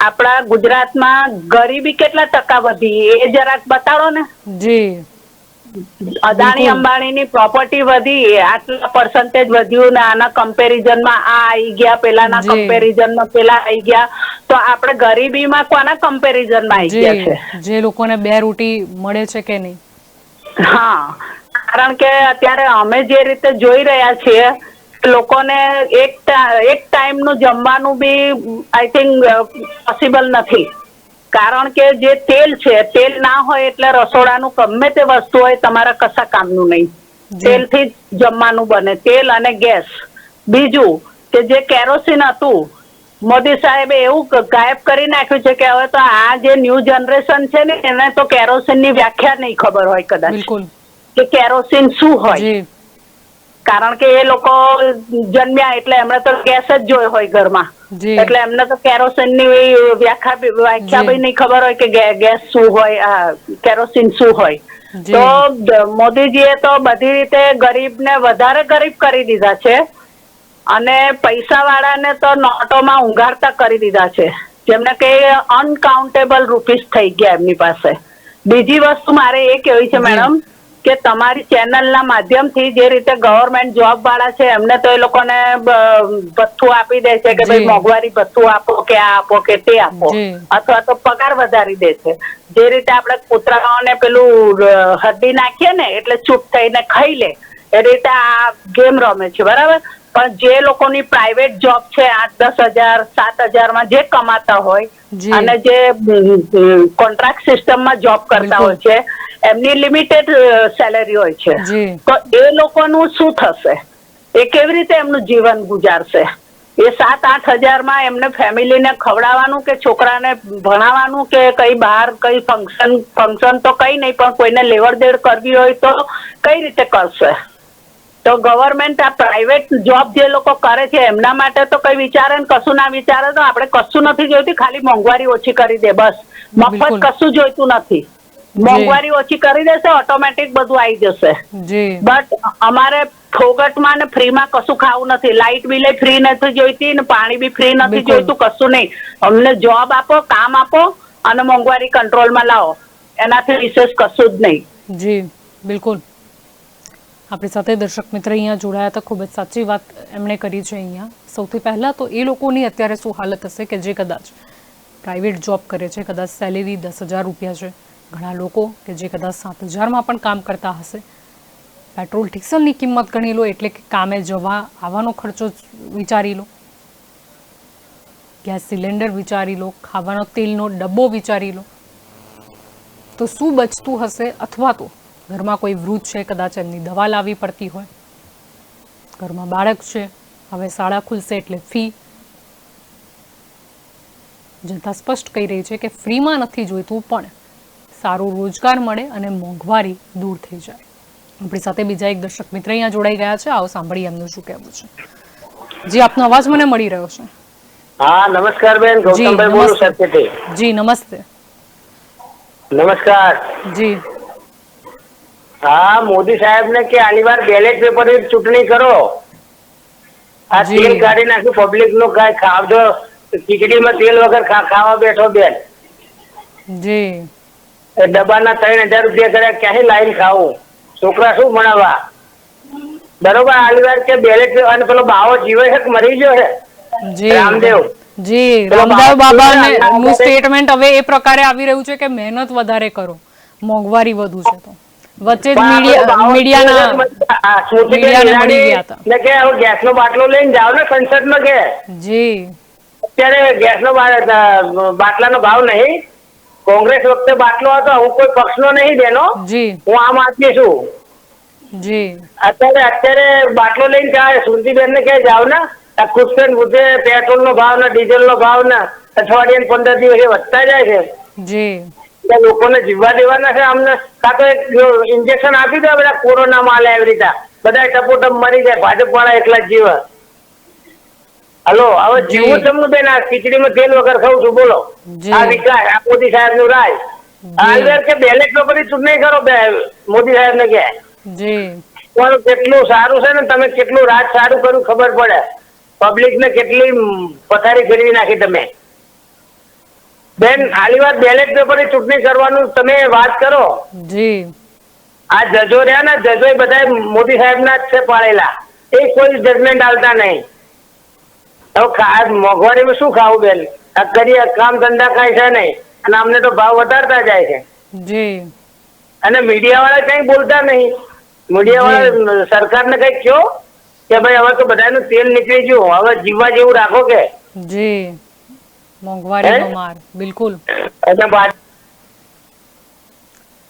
Speaker 7: આપણા ગુજરાતમાં ગરીબી કેટલા ટકા વધી એ જરાક બતાડો ને.
Speaker 1: જી.
Speaker 7: અદાણી અંબાણીની પ્રોપર્ટી વધી, આટલા પર્સન્ટેજ વધ્યું ને આના કમ્પેરિઝનમાં આ આવી ગયા, પેલાના કમ્પેરિઝનમાં પેલા આવી ગયા. તો આપણે ગરીબીમાં કોના કમ્પેરિઝનમાં આવી ગયા છે?
Speaker 1: જે લોકોને 2 રોટી મળે છે કે નહીં.
Speaker 7: હા, કારણ કે અત્યારે અમે જે રીતે જોઈ રહ્યા છીએ લોકોને એક ટાઈમનું જમવાનું બી આઈ થિંક પોસિબલ નથી. કારણ કે જે તેલ છે, તેલ ના હોય એટલે રસોડાનું ગમે તે વસ્તુ હોય તમારા કશા કામનું નહીં. તેલથી જ જમવાનું બને, તેલ અને ગેસ. બીજું કે જે કેરોસીન હતું, મોદી સાહેબે એવું ગાયબ કરી નાખ્યું છે કે હવે તો આ જે ન્યૂ જનરેશન છે ને એને તો કેરોસીનની વ્યાખ્યા નહીં ખબર હોય કદાચ કે કેરોસીન શું હોય. કારણ કે એ લોકો જન્મ્યા એટલે એમણે તો ગેસ જ જોયો હોય ઘરમાં, એટલે એમને તો કેરોસીનની વ્યાખ્યા બી નહીં ખબર હોય કે ગેસ શું હોય, કેરોસીન શું હોય. તો મોદીજીએ તો બધી રીતે ગરીબને વધારે ગરીબ કરી દીધા છે અને પૈસા વાળાને તો નોટોમાં ઊંઘાડતા કરી દીધા છે, જેમને કે અનકાઉન્ટેબલ રૂપીસ થઈ ગયા એમની પાસે. બીજી વસ્તુ મારે એ કહેવી છે મેડમ કે તમારી ચેનલના માધ્યમથી જે રીતે ગવર્મેન્ટ જોબ વાળા છે એમને તો એ લોકોને ભથ્થું આપી દે છે કે ભાઈ મોંઘવારી ભથ્થું આપો કે આ આપો કે તે આપો, અથવા તો પગાર વધારી દે છે. જે રીતે આપણે કૂતરાઓને પેલું હરડી નાખીએ ને એટલે ચૂપ થઈને ખાઈ લે, એ રીતે આ ગેમ રમે છે, બરાબર. પણ જે લોકોની પ્રાઇવેટ જોબ છે 8-10 હજાર 7 હજારમાં જે કમાતા હોય અને જે કોન્ટ્રાક્ટ સિસ્ટમમાં જોબ કરતા હોય છે એમની લિમિટેડ સેલેરી હોય છે, તો એ લોકોનું શું થશે? એ કેવી રીતે એમનું જીવન ગુજારશે? એ 7-8 હજારમાં એમને ફેમિલીને ખવડાવવાનું કે છોકરાને ભણાવવાનું કે કઈ બહાર કઈ ફંક્શન તો કઈ નહીં, પણ કોઈને લેવડ દેવડ કરવી હોય તો કઈ રીતે કરશે? તો ગવર્મેન્ટ આ પ્રાઇવેટ જોબ જે લોકો કરે છે એમના માટે તો કઈ વિચારે ને કશું ના વિચારે. તો આપણે કશું નથી જોઈતું, ખાલી મોંઘવારી ઓછી કરી દે બસ. મફત કશું જોઈતું નથી, મોંઘવારી ઓછી કરી દેશે ઓટોમેટિક બધું આવી જશે. બટ અમારે ફોગટમાં ને ફ્રીમાં કશું ખાવું નથી. લાઇટ બિલ ફ્રી નથી જોઈતી ને પાણી બી ફ્રી નથી જોઈતું, કશું નહીં. અમને જોબ આપો, કામ આપો અને મોંઘવારી કંટ્રોલમાં લાવો, એનાથી વિશેષ કશું જ નહીં.
Speaker 1: જી બિલકુલ. આપણી સાથે દર્શક મિત્ર અહીંયા જોડાયા હતા, ખૂબ જ સાચી વાત એમણે કરી છે. અહીંયા સૌથી પહેલાં તો એ લોકોની અત્યારે શું હાલત હશે કે જે કદાચ પ્રાઇવેટ જોબ કરે છે, કદાચ સેલેરી 10,000 રૂપિયા છે. ઘણા લોકો કે જે કદાચ 7,000માં પણ કામ કરતા હશે. પેટ્રોલ ડીઝલની કિંમત ગણી લો એટલે કે કામે જવા આવવાનો ખર્ચો વિચારી લો, ગેસ સિલિન્ડર વિચારી લો, ખાવાનો તેલનો ડબ્બો વિચારી લો, તો શું બચતું હશે? અથવા તો ઘરમાં કોઈ વૃદ્ધ છે, કદાચ એમની દવા લાવવી પડતી હોય, ઘરમાં બાળક છે, હવે શાળા ખુલશે એટલે ફી. જનતા સ્પષ્ટ કહી રહી છે કે ફ્રીમાં નથી જોઈતું, પણ સારો રોજગાર મળે અને મોંઘવારી દૂર થઈ જાય. આપણી સાથે બીજા એક દર્શક મિત્ર અહીંયા જોડાઈ ગયા છે, આવો સાંભળીએ એમનું શું કહેવું છે. જી, આપનો અવાજ મને મળી રહ્યો છે.
Speaker 3: હા નમસ્કાર બેન, ગૌતમભાઈ બોલું સરખેથી.
Speaker 1: જી નમસ્તે.
Speaker 2: નમસ્કાર.
Speaker 1: જી
Speaker 2: હા, મોદી સાહેબ ને કે આની વાર બેલેટ પેપર ચૂંટણી કરો. આ
Speaker 1: જી.
Speaker 2: તેલ કાઢી નાખ્યું પબ્લિક નું, કઈ ખાવજો ખીચડીમાં તેલ વગર ખાવા બેઠો બેન.
Speaker 1: જી
Speaker 2: એ ડબ્બાના 3000 રૂપિયા કર્યા, ક્યાંય લાઈન ખાવું, છોકરા શું ભણાવવા? બરોબર, આની વાર કે બેલેટ અને પેલો બાવો જીવે છે કે મરી ગયો છે
Speaker 1: જી
Speaker 2: રામદેવ.
Speaker 1: જી રામદેવ બાબાને નું સ્ટેટમેન્ટ હવે એ પ્રકારે આવી રહ્યું છે કે મહેનત વધારે કરો, મોંઘવારી વધુ છે. તો વચ્ચે જ મીડિયાને મળી ગયા હતા
Speaker 2: ને કે હવે ગેસનો બાટલો લઈને જાવ ને સંસદમાં કે
Speaker 1: જી
Speaker 2: અત્યારે ગેસનો બાટલાનો ભાવ નહીં. કોંગ્રેસ વખતે બાટલો હતો, હું કોઈ પક્ષનો નહીં બેનો,
Speaker 1: જી
Speaker 2: હું આમ આદમી છું.
Speaker 1: જી
Speaker 2: અત્યારે બાટલો લઈને જાય સુરતીબેન ને કે જાવ ને, ખુશખન પૂછે પેટ્રોલ નો ભાવ ને ડીઝલ નો ભાવ ને અઠવાડિયે 15 દિવસે વધતા જાય છે.
Speaker 1: જી
Speaker 2: લોકોને જીવવા દેવાના છે અમને, કાં તો ઇન્જેક્શન આપી દે બધા કોરોના માં એવી રીતે બધા ટપોટપ મરી જાય, ભાજપ વાળા એકલા જ જીવે. હલો, હવે જીવું તમને બેન, આ ખીચડીમાં તેલ વગર ખાઉં છું, બોલો. આ વિકાસ આ મોદી સાહેબ નું રાજ. હાલ કે બેલેટ પેપર ચૂંટણી કરો મોદી સાહેબ ને કે
Speaker 1: જી
Speaker 2: પણ કેટલું સારું છે ને, તમે કેટલું રાજ સારું કર્યું ખબર પડે. પબ્લિક ને કેટલી પથારી ફેરવી નાખી તમે બેન. ખાલી વાત બેલેટ પેપર ચૂંટણી કરવાનું તમે વાત કરો.
Speaker 1: જી
Speaker 2: આ જજો રહ્યા ને, જજો બધા મોદી સાહેબ ના જ છે પાડેલા, એ કોઈ જજમેન્ટ આવતા નહીં. હવે મોંઘવારીમાં શું ખાવું બેન? આ કરીએ કામ ધંધા કઈ છે નહીં અને અમને તો ભાવ વધારતા જાય છે.
Speaker 1: જી
Speaker 2: અને મીડિયા વાળા કઈ બોલતા નહીં. મીડિયા વાળા સરકારને કઈ કહો કે ભાઈ હવે તો બધાનું તેલ નીકળી ગયું, હવે જીવવા જેવું રાખો કે.
Speaker 1: જી મોંઘવારીનો માર બિલકુલ.
Speaker 2: અને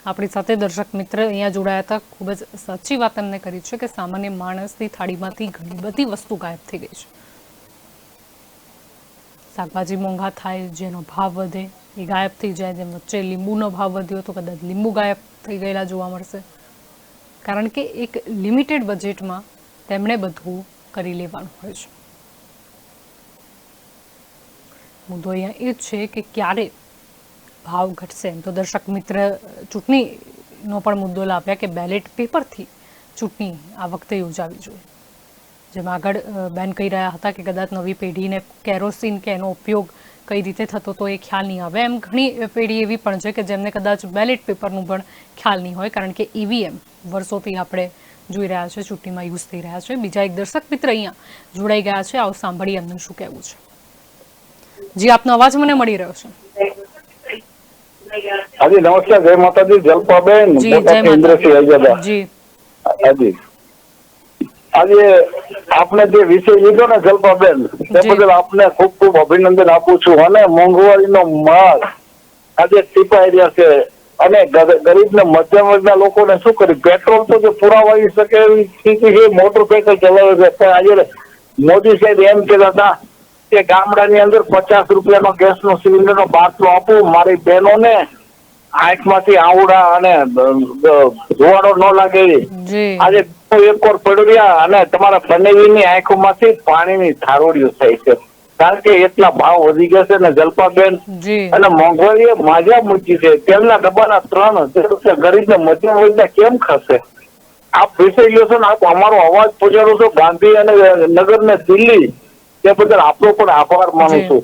Speaker 1: આપણી સાથે દર્શક મિત્ર અહીંયા જોડાયા હતા. ખૂબ જ સાચી વાત એમને કરી છે કે સામાન્ય માણસની થાળીમાંથી ઘણી બધી વસ્તુ ગાયબ થઈ ગઈ છે. શાકભાજી મોંઘા થાય, જેનો ભાવ વધે એ ગાયબ થઈ જાય. જેમ વચ્ચે લીંબુનો ભાવ વધ્યો તો કદાચ લીંબુ ગાયબ થઈ ગયેલા જોવા મળશે, કારણ કે એક લિમિટેડ બજેટમાં તેમણે બધું કરી લેવાનું હોય છે. મુદ્દો અહીંયા એ જ છે કે ક્યારે ભાવ ઘટશે. એમ તો દર્શક મિત્ર ચૂંટણીનો પણ મુદ્દો લાવ્યા કે બેલેટ પેપરથી ચૂંટણી આ વખતે યોજાવી જોઈએ. જેમાં આગળ બેન કહી રહ્યા હતા કે કદાચ નવી પેઢીને કેરોસીન કે એનો ઉપયોગ કઈ રીતે થતો તો એ ખ્યાલ નહીં આવે. એમ ઘણી પેઢી એવી પણ છે કે જેમને કદાચ બેલેટ પેપરનું પણ ખ્યાલ નહીં હોય, કારણ કે ઈવીએમ વર્ષોથી આપણે જોઈ રહ્યા છે ચૂંટણીમાં યુઝ થઈ રહ્યા છે. બીજા એક દર્શક મિત્ર અહીંયા જોડાઈ ગયા છે, આવો સાંભળીએ એમનું શું કહેવું છે. જી આપનો અવાજ મને મળી રહ્યો છે.
Speaker 9: હાજી નમસ્કાર, જય માતાજી. જલપાબેન
Speaker 1: જી જય માતાજી. જી
Speaker 9: હાજી, આજે આપને જે વિષય લીધો ને જલપાબેન, તે બદલ આપને ખૂબ ખૂબ અભિનંદન આપું છું. અને મોંઘવારીનો માર આજે ટીપાઈ રહ્યા છે અને ગરીબ ને મધ્યમ વર્ગના લોકોને શું કર્યું? પેટ્રોલ તો જે પુરાવાઈ શકે એવી સ્થિતિ છે, મોટરસાયકલ ચલાવે છે. આજે મોદી સાહેબ એમ કહેતા હતા કે ગામડાની અંદર 50 રૂપિયાનો ગેસનો સિલિન્ડરનો બાટલો આપું, મારી બહેનોને આંખમાંથી આવડા અને ધોવાડો ન લાગે. આજે એક વાર પડ્યા અને તમારા બનેવીની આંખોમાંથી પાણીની ધારોડીઓ થાય છે, કારણ કે એટલા ભાવ વધી ગયા છે ને જલપાબેન. અને મોંઘવારીએ માજા મૂકી છે. તેલના ડબ્બાના 3000 રૂપિયા ગરીબને મધ્યમ વર્ગના કેમ ખસે? આપ વિષય લ્યો છો ને, આપ અમારો અવાજ પહોંચાડો છો ગાંધી અને નગર ને દિલ્હી, તે બદલ આપણો પણ આભાર માનું છું.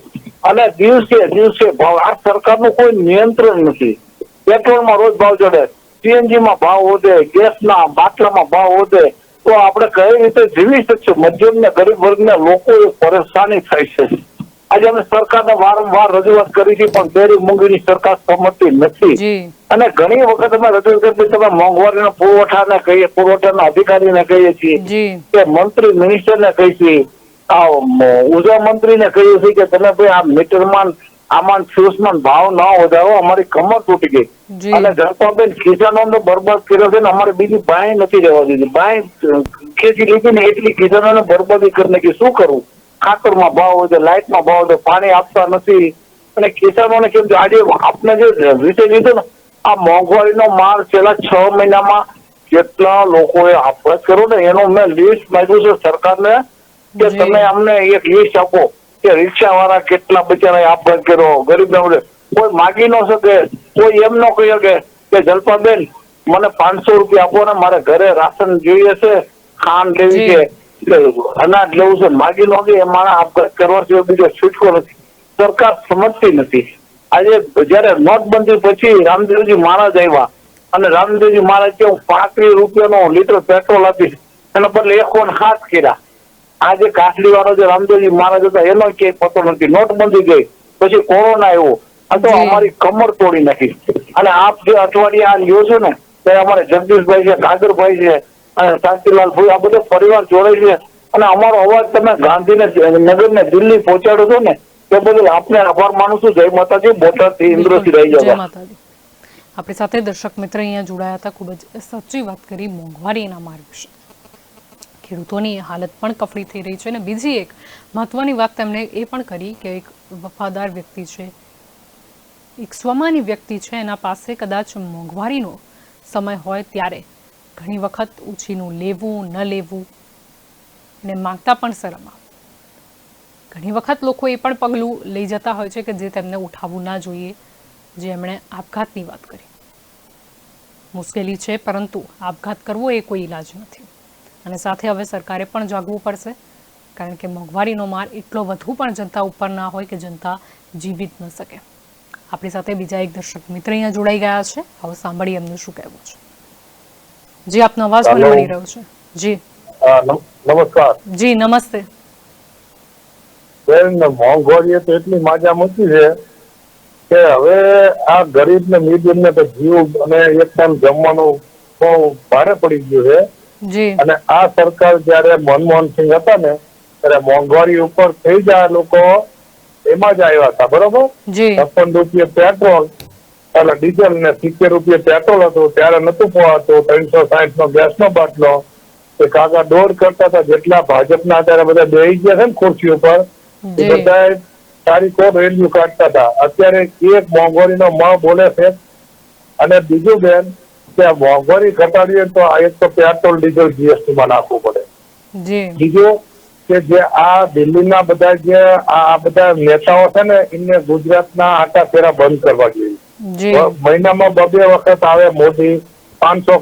Speaker 9: અને દિવસે દિવસે ભાવ, આ સરકારનું કોઈ નિયંત્રણ નથી. પેટ્રોલમાં રોજ ભાવ ચડે, સીએનજી માં ભાવ વધે, ગેસના બાટલામાં ભાવ વધે, તો આપણે કઈ રીતે જીવી શકશું? મધ્યમ ને ગરીબ વર્ગના લોકો પરેશાની થાય છે. આજે અમે સરકારને વારંવાર રજૂઆત કરી છે, પણ બેરી મોંઘીની સરકાર સમજતી નથી. અને ઘણી વખત અમે રજૂઆત કરી, તમે મોંઘવારીના પુરવઠાને કહીએ, પુરવઠાના અધિકારીને કહીએ છીએ, કે મંત્રી મિનિસ્ટરને કહીએ છીએ, આ ઉર્જા મંત્રીને કહીએ છીએ કે તમે ભાઈ આ મીટરમાં આમાં ફ્યુઝમાં ભાવ ન વધારો, અમારી કમર તૂટી ગઈ. અને જલપાબેન કિસાનોને બરબાદ કર્યો છે ને, અમારે બીજી બાય નથી રહેવા દીધી. બાય ખેંચી લીધી ને એટલી કિસાનોને બરબાદી કરી નાખી. શું કરવું? ખાતરમાં ભાવ વધે, લાઇટમાં ભાવ વધે, પાણી આપતા નથી. અને કિસાનોને કેમ? આજે આપને જે વિષય લીધો ને, આ મોંઘવારીનો માર છેલ્લા 6 મહિનામાં કેટલા લોકોએ આપઘાત કર્યો ને, એનો મેં લિસ્ટ માંગ્યું છે સરકારને કે તમે અમને એક લિસ્ટ આપો કે રિક્ષા વાળા કેટલા બિચારા આપઘાત કર્યો, ગરીબ કોઈ માગી ન શકે, કોઈ એમ ન કહી શકે કે જલ્પાબેન મને 500 રૂપિયા આપો ને, મારે ઘરે રાશન જોઈએ છે, ખાંડ લેવી છે, અનાજ લેવું છે, માગી નો કે એ મારા આપઘાત કરવા સિવાય બીજો છૂટકો નથી. સરકાર સમજતી નથી. આજે જયારે નોટબંધી પછી રામદેવજી મહારાજ આવ્યા અને રામદેવજી મહારાજ કે હું 35 રૂપિયાનો લીટર પેટ્રોલ આપીશ, એના બદલે 1.7 કર્યા. આજે કાસડી વાળો જે રામદેવજી મહારાજ હતા એનો ક્યાંય પતો નથી. નોટબંધી ગઈ પછી કોરોના આવ્યો, આ તો અમારી કમર તોડી નાખી. અને આપ જે અઠવાડિયે આ લ્યો છો ને ત્યારે અમારે જગદીશભાઈ છે, કાગરભાઈ છે અને શાંતિલાલ ભાઈ, આ બધો પરિવાર જોડાય છે અને અમારો અવાજ તમે ગાંધીનગર ને દિલ્હી પહોંચાડો છો ને તે બદલ આપને આભાર માનું છું. જય માતાજી. બોટાદથી ઇન્દ્રસિંહ રહી
Speaker 1: જય
Speaker 9: જવા.
Speaker 1: માતાજી. આપણી સાથે દર્શક મિત્ર અહીંયા જોડાયા હતા. ખૂબ જ સાચી વાત કરી મોંઘવારીના માર વિશે. ખેડૂતોની હાલત પણ કફડી થઈ રહી છે અને બીજી એક મહત્વની વાત તેમણે એ પણ કરી કે એક વફાદાર વ્યક્તિ છે, એક સ્વમાની વ્યક્તિ છે, એના પાસે કદાચ મોંઘવારીનો સમય હોય ત્યારે ઘણી વખત ઉછીનું લેવું ન લેવું ને માંગતા પણ શરમ આવે. ઘણી વખત લોકો એ પણ પગલું લઈ જતા હોય છે કે જે તેમને ઉઠાવવું ના જોઈએ. જે એમણે આપઘાતની વાત કરી, મુશ્કેલી છે પરંતુ આપઘાત કરવો એ કોઈ ઈલાજ નથી. અને સાથે હવે સરકારે પણ જાગવું પડશે, કારણ કે મોંઘવારીનો માર એટલો વધુ પણ જનતા ઉપર ના હોય કે જનતા જીવી જ ન શકે. આપણી સાથે બીજા એક દર્શક મિત્ર અહીંયા જોડાઈ ગયા છે. હવે સાંભળીએ એમનું શું કહેવું છે. જી, આપનો અવાજ મને મળી રહ્યો છે. જી
Speaker 9: નમસ્કાર.
Speaker 1: જી નમસ્તે.
Speaker 9: બેન, મોંઘવારી તો એટલી માજા મૂકી છે કે હવે આ ગરીબ ને મીડિયમ ને તો જીવ અને એક ટાઈમ જમવાનું બહુ ભારે પડી ગયું છે.
Speaker 1: જી.
Speaker 9: અને આ સરકાર જયારે મનમોહનસિંહ હતા ને ત્યારે મોંઘવારી ઉપર થઈ જાય લોકો એમાં જ આવ્યા હતા, બરોબર? 56 રૂપિયા પેટ્રોલ અને ડીઝલ ને 70 રૂપિયા પેટ્રોલ હતું ત્યારે નતું પોહાતું. 360 નો ગેસ નો બાટલો એ કાકા દોડ કરતા હતા. જેટલા ભાજપના અત્યારે બધા બેસી ગયા છે ને ખુરશી ઉપર, એ બધા તારીખો રેડિયો કાઢતા હતા. અત્યારે એક મોંઘવારીનો મ બોલે છે. અને બીજું બેન કે મોંઘવારી ઘટાડીએ તો એક તો પેટ્રોલ ડીઝલ જીએસટી માં નાખવું પડે. બીજું કે જે આ દિલ્હીના બધા જે આ બધા નેતાઓ છે ને એમને ગુજરાતના આટા ફેરા બંધ કરવા જોઈએ. મહિનામાં 2 વખત આવે મોદી, 500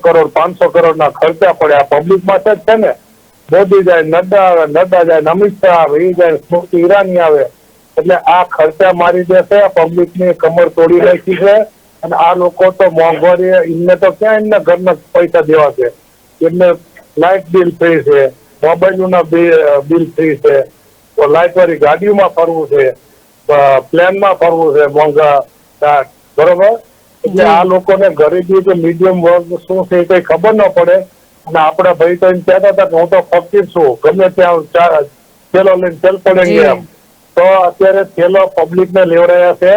Speaker 9: કરોડ ના ખર્ચા પડે. આ પબ્લિક માટે જ છે ને. મોદી જાય, નડ્ડા આવે, નડ્ડા જાય, અમિત શાહ આવે, એ જાય, સ્મૃતિ ઈરાની આવે. એટલે આ ખર્ચા મારી દેશે. પબ્લિક ની કમર તોડી નાખી છે. અને આ લોકો તો મોંઘવારી એમને તો ક્યાં એમના ઘરના પૈસા દેવા છે. એમને લાઇટ બિલ ફ્રી છે, મોબાઈલ ના બિલ ફ્રી છે, લાઇટ વાળી ગાડીઓમાં ફરવું છે, પ્લેનમાં ફરવું છે મોંઘા, બરોબર? એટલે આ લોકોને ગરીબી કે મીડિયમ વર્ગ શું છે કઈ ખબર ન પડે. અને આપડા ભાઈ તો એમ કહેતા હતા કે હું તો ફકીર છું, ગમે ત્યાં થેલો લઈને ચલ પડે એમ. તો અત્યારે થેલો પબ્લિક ને લેવડાયા છે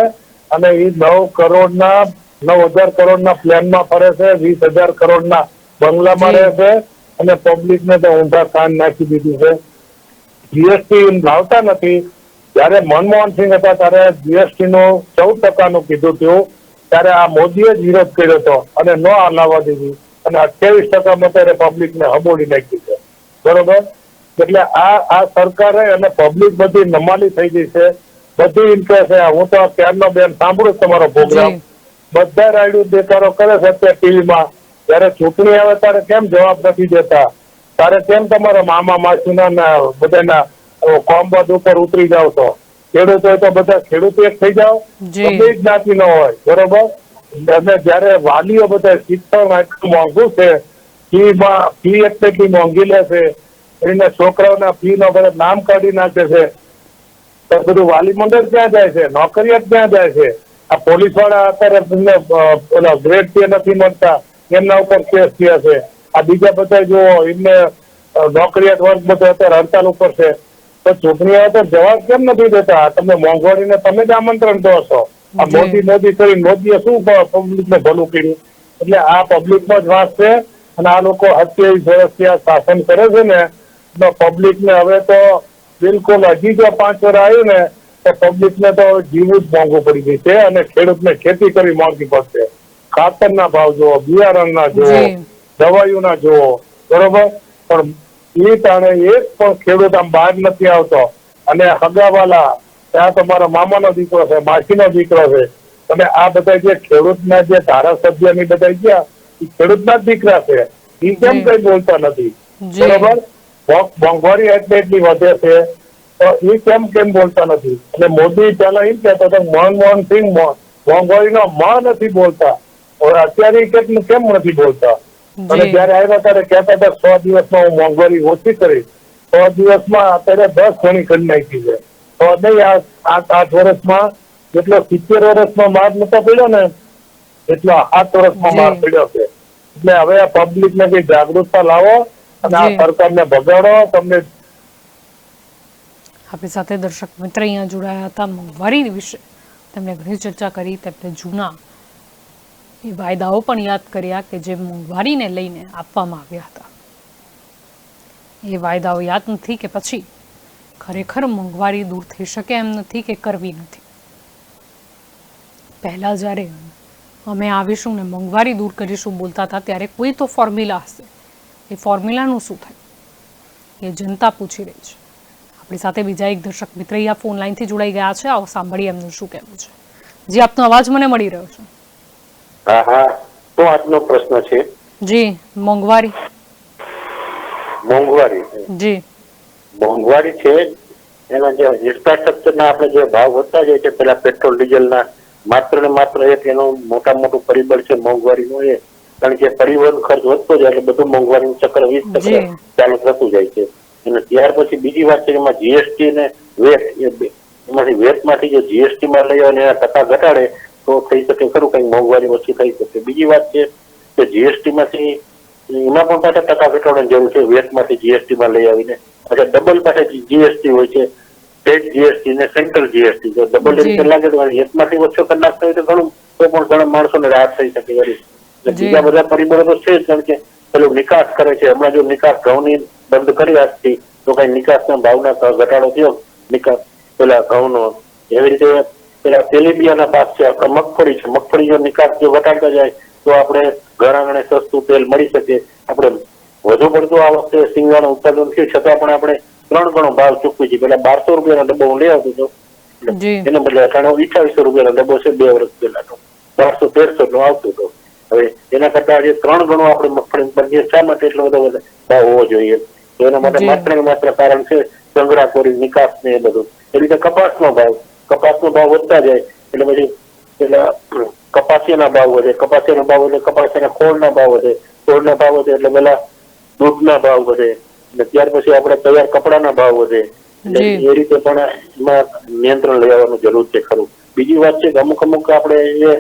Speaker 9: અને એ 9 કરોડ ના પ્લેનમાં ફરે છે, 20,000 કરોડ ના બંગલામાં રહે છે અને પબ્લિક ને તો ઊંધા કાન નાખી દીધું છે. જીએસટી લાવતા નથી. જયારે મનમોહનસિંહ હતા ત્યારે જીએસટી નું 14% નું કીધું હતું, ત્યારે આ મોદીએ જ વિરોધ કર્યો હતો અને ન લાવવા દીધી. અને 28% અત્યારે પબ્લિક ને હબોડી નાખી છે, બરોબર? એટલે આ સરકારે અને પબ્લિક બધી નમાલી થઈ ગઈ છે. બધી ઇન્ટરેસ્ટ છે. હું તો ક્યારનો બેન સાંભળું તમારો પ્રોગ્રામ, બધા રાયડું દેખાડો કરે છે અત્યારે ટીવીમાં. જયારે ચૂંટણી આવે ત્યારે કેમ જવાબ નથી દેતા? ત્યારે કેમ તમારા મામા માસીના બધાના કોમ્બદ ઉપર ઉતરી જાવ છો? ખેડૂત હોય તો બધા ખેડૂત એક થઈ જાઓ, બધી જ્ઞાતિ નો હોય, બરોબર? અને જયારે વાલીઓ બધા શિક્ષણ આટલું મોંઘું છે, ફી એટલી મોંઘી લે છે, એના છોકરાઓના ફી નો બધા નામ કાઢી નાખે છે. તો બધું વાલી મંડળ ક્યાં જાય છે? નોકરિયાત ક્યાં જાય છે? આ પોલીસ વાળા અત્યારે ગ્રેડ પે નથી મળતા, એમના ઉપર કેસ થયા છે. આ બીજા બધા જો એમને નોકરિયાત વર્ગ બધો અત્યારે હડતાલ ઉપર છે. તો ચૂંટણી આવે તો જવાબ કેમ નથી દેતા? તમે મોંઘવારીને તમે જ આમંત્રણ દો છો. આ મોદી કરીને મોદીએ શું પબ્લિક ને ભલું કર્યું? એટલે આ પબ્લિક નો જ વાંક છે. અને આ લોકો 27 વર્ષથી આ શાસન કરે છે ને, તો પબ્લિક ને હવે તો બિલકુલ હજી જો 5 વર્ષ આવ્યું ને તો પબ્લિક ને તો જીવું જ મોંઘું પડી ગઈ છે. અને ખેડૂત ને ખેતી કરી મોંઘી પડશે. ખાતરના ભાવ જુઓ, બિયારણના જુઓ, દવાઈઓના જુઓ, બરોબર? પણ એ ટાણે એક પણ ખેડૂત આમ બહાર નથી આવતો. અને હગાવાલા ત્યાં તો મારા મામાનો દીકરો છે, માસીનો દીકરો છે, અને આ બધા જે ખેડૂતના જે ધારાસભ્ય ની બધા ગયા એ ખેડૂતના જ દીકરા છે, એ કેમ કઈ બોલતા નથી? બરોબર, મોંઘવારી એટલી વધે છે તો એ કેમ બોલતા નથી? એટલે મોદી પેલા એમ કહેતો હતો મનમોહન સિંહ મોંઘવારીનો મ નથી બોલતા, અત્યારે કેટલું કેમ નથી બોલતા? અને જયારે આવ્યા ત્યારે કહેતા હતા 100 દિવસમાં હું મોંઘવારી ઓછી કરીશ, 100 દિવસમાં અત્યારે 10 ગણી કરી નાખી છે. તો નહીં આ 8 વર્ષમાં જેટલો 70 વર્ષમાં માર નતો પડ્યો ને એટલો 8 વર્ષમાં માર પડ્યો છે. એટલે હવે આ પબ્લિક ને કઈ જાગૃતતા લાવો અને આ સરકારને ભગાડો. તમને
Speaker 1: આપણી સાથે દર્શક મિત્ર અહીંયા જોડાયા હતા. મોંઘવારી વિશે તેમણે ઘણી ચર્ચા કરી. તેમણે જૂના એ વાયદાઓ પણ યાદ કર્યા કે જે મોંઘવારીને લઈને આપવામાં આવ્યા હતા. એ વાયદાઓ યાદ નથી કે પછી ખરેખર મોંઘવારી દૂર થઈ શકે એમ નથી કે કરવી નથી. પહેલા જ્યારે અમે આવીશું ને મોંઘવારી દૂર કરીશું બોલતા હતા ત્યારે કોઈ તો ફોર્મ્યુલા હશે. એ ફોર્મ્યુલાનું શું થાય એ જનતા પૂછી રહી છે. આપણી સાથે બીજા એક દર્શક મિત્ર અહીંયા ફોન લાઈનથી જોડાઈ ગયા છે. આવો સાંભળીએ એમનું શું કહેવું છે. જી, આપનો અવાજ મને મળી રહ્યો છે.
Speaker 11: હા હા, તો આજનો પ્રશ્ન છે
Speaker 1: જી મોંઘવારી જી
Speaker 11: મોંઘવારી છે એના જે ઇન્ફ્રાસ્ટ્રક્ચરના આપણે જે ભાવ વધતા જાય છે, પેલા પેટ્રોલ ડીઝલના માત્ર ને માત્ર એક એનું મોટું પરિબળ છે મોંઘવારીનું. એ કારણ કે પરિવહન ખર્ચ વધતો જાય એટલે બધું મોંઘવારીનું ચક્ર 20% ચાલુ થતું જાય છે. અને ત્યાર પછી બીજી વાત છે એમાં જીએસટી ને વેટ, એમાંથી વેટમાંથી જો જીએસટી માં લઈ અને એના ટકા ઘટાડે તો થઈ શકે ખરું કઈ મોંઘવારી ઓછી થઈ શકે. બીજી વાત છે કે જીએસટી માંથી એમાં પણ પાછા ટકા ઘટાડવાની જરૂર છે. વેટમાંથી જીએસટી માં લઈ આવીને પાછા ડબલ પાસે જીએસટી હોય છે, સ્ટેટ જીએસટી ને સેન્ટ્રલ જીએસટી. જો ડબલ રીતે લાગે તો એકમાંથી ઓછો કરી નાખતા હોય તો ઘણું, તો પણ ઘણા માણસોને રાહત થઈ શકે. બીજા બધા પરિબળો તો છે જ, કારણ કે પેલું નિકાસ કરે છે. હમણાં જો નિકાસ ઘઉંની બંધ કરી આજથી તો કઈ નિકાસના ભાવના ઘટાડો થયો, નિકાસ પેલા ઘઉંનો. એવી રીતે પેલા તેલીબિયાના પાક છે, આપણે મગફળી છે, મગફળી જો નિકાસ જો ઘટાડતા જાય તો આપણે ઘર આંગણે સસ્તું તેલ મળી શકે. આપણે વધુ પડતું આ વખતે સિંગાનું ઉત્પાદન થયું છતાં પણ આપણે 3 ગણો ભાવ ચૂકવી છે. પેલા 1200 રૂપિયાનો ડબ્બો હું લઈ આવતો હતો, એને બદલે 2800 રૂપિયાનો ડબ્બો છે 2 વર્ષ પહેલાનો, 1200-1300 નો આવતો હતો. હવે એના કરતા આજે 3 ગણો આપણે મગફળી બનીએ. શા માટે એટલો બધો ભાવ હોવો જોઈએ? તો એના માટે માત્ર ને માત્ર કારણ છે સંગ્રહખોરી, નિકાસ ને એ બધું. એ રીતે કપાસનો ભાવ વધતા જાય એટલે પછી પેલા કપાસિયાના ભાવ વધે, કપાસિયાનો ભાવ વધે, કપાસિયાના ખોળના ભાવ વધે, ખોળના ભાવ વધે એટલે પેલા દૂધના ભાવ વધે, અને ત્યાર પછી આપણે તૈયાર કપડાના ભાવ વધે. એટલે એ રીતે પણ એમાં નિયંત્રણ લઈ આવવાનું જરૂર છે ખરું. બીજી વાત છે કે અમુક આપણે જે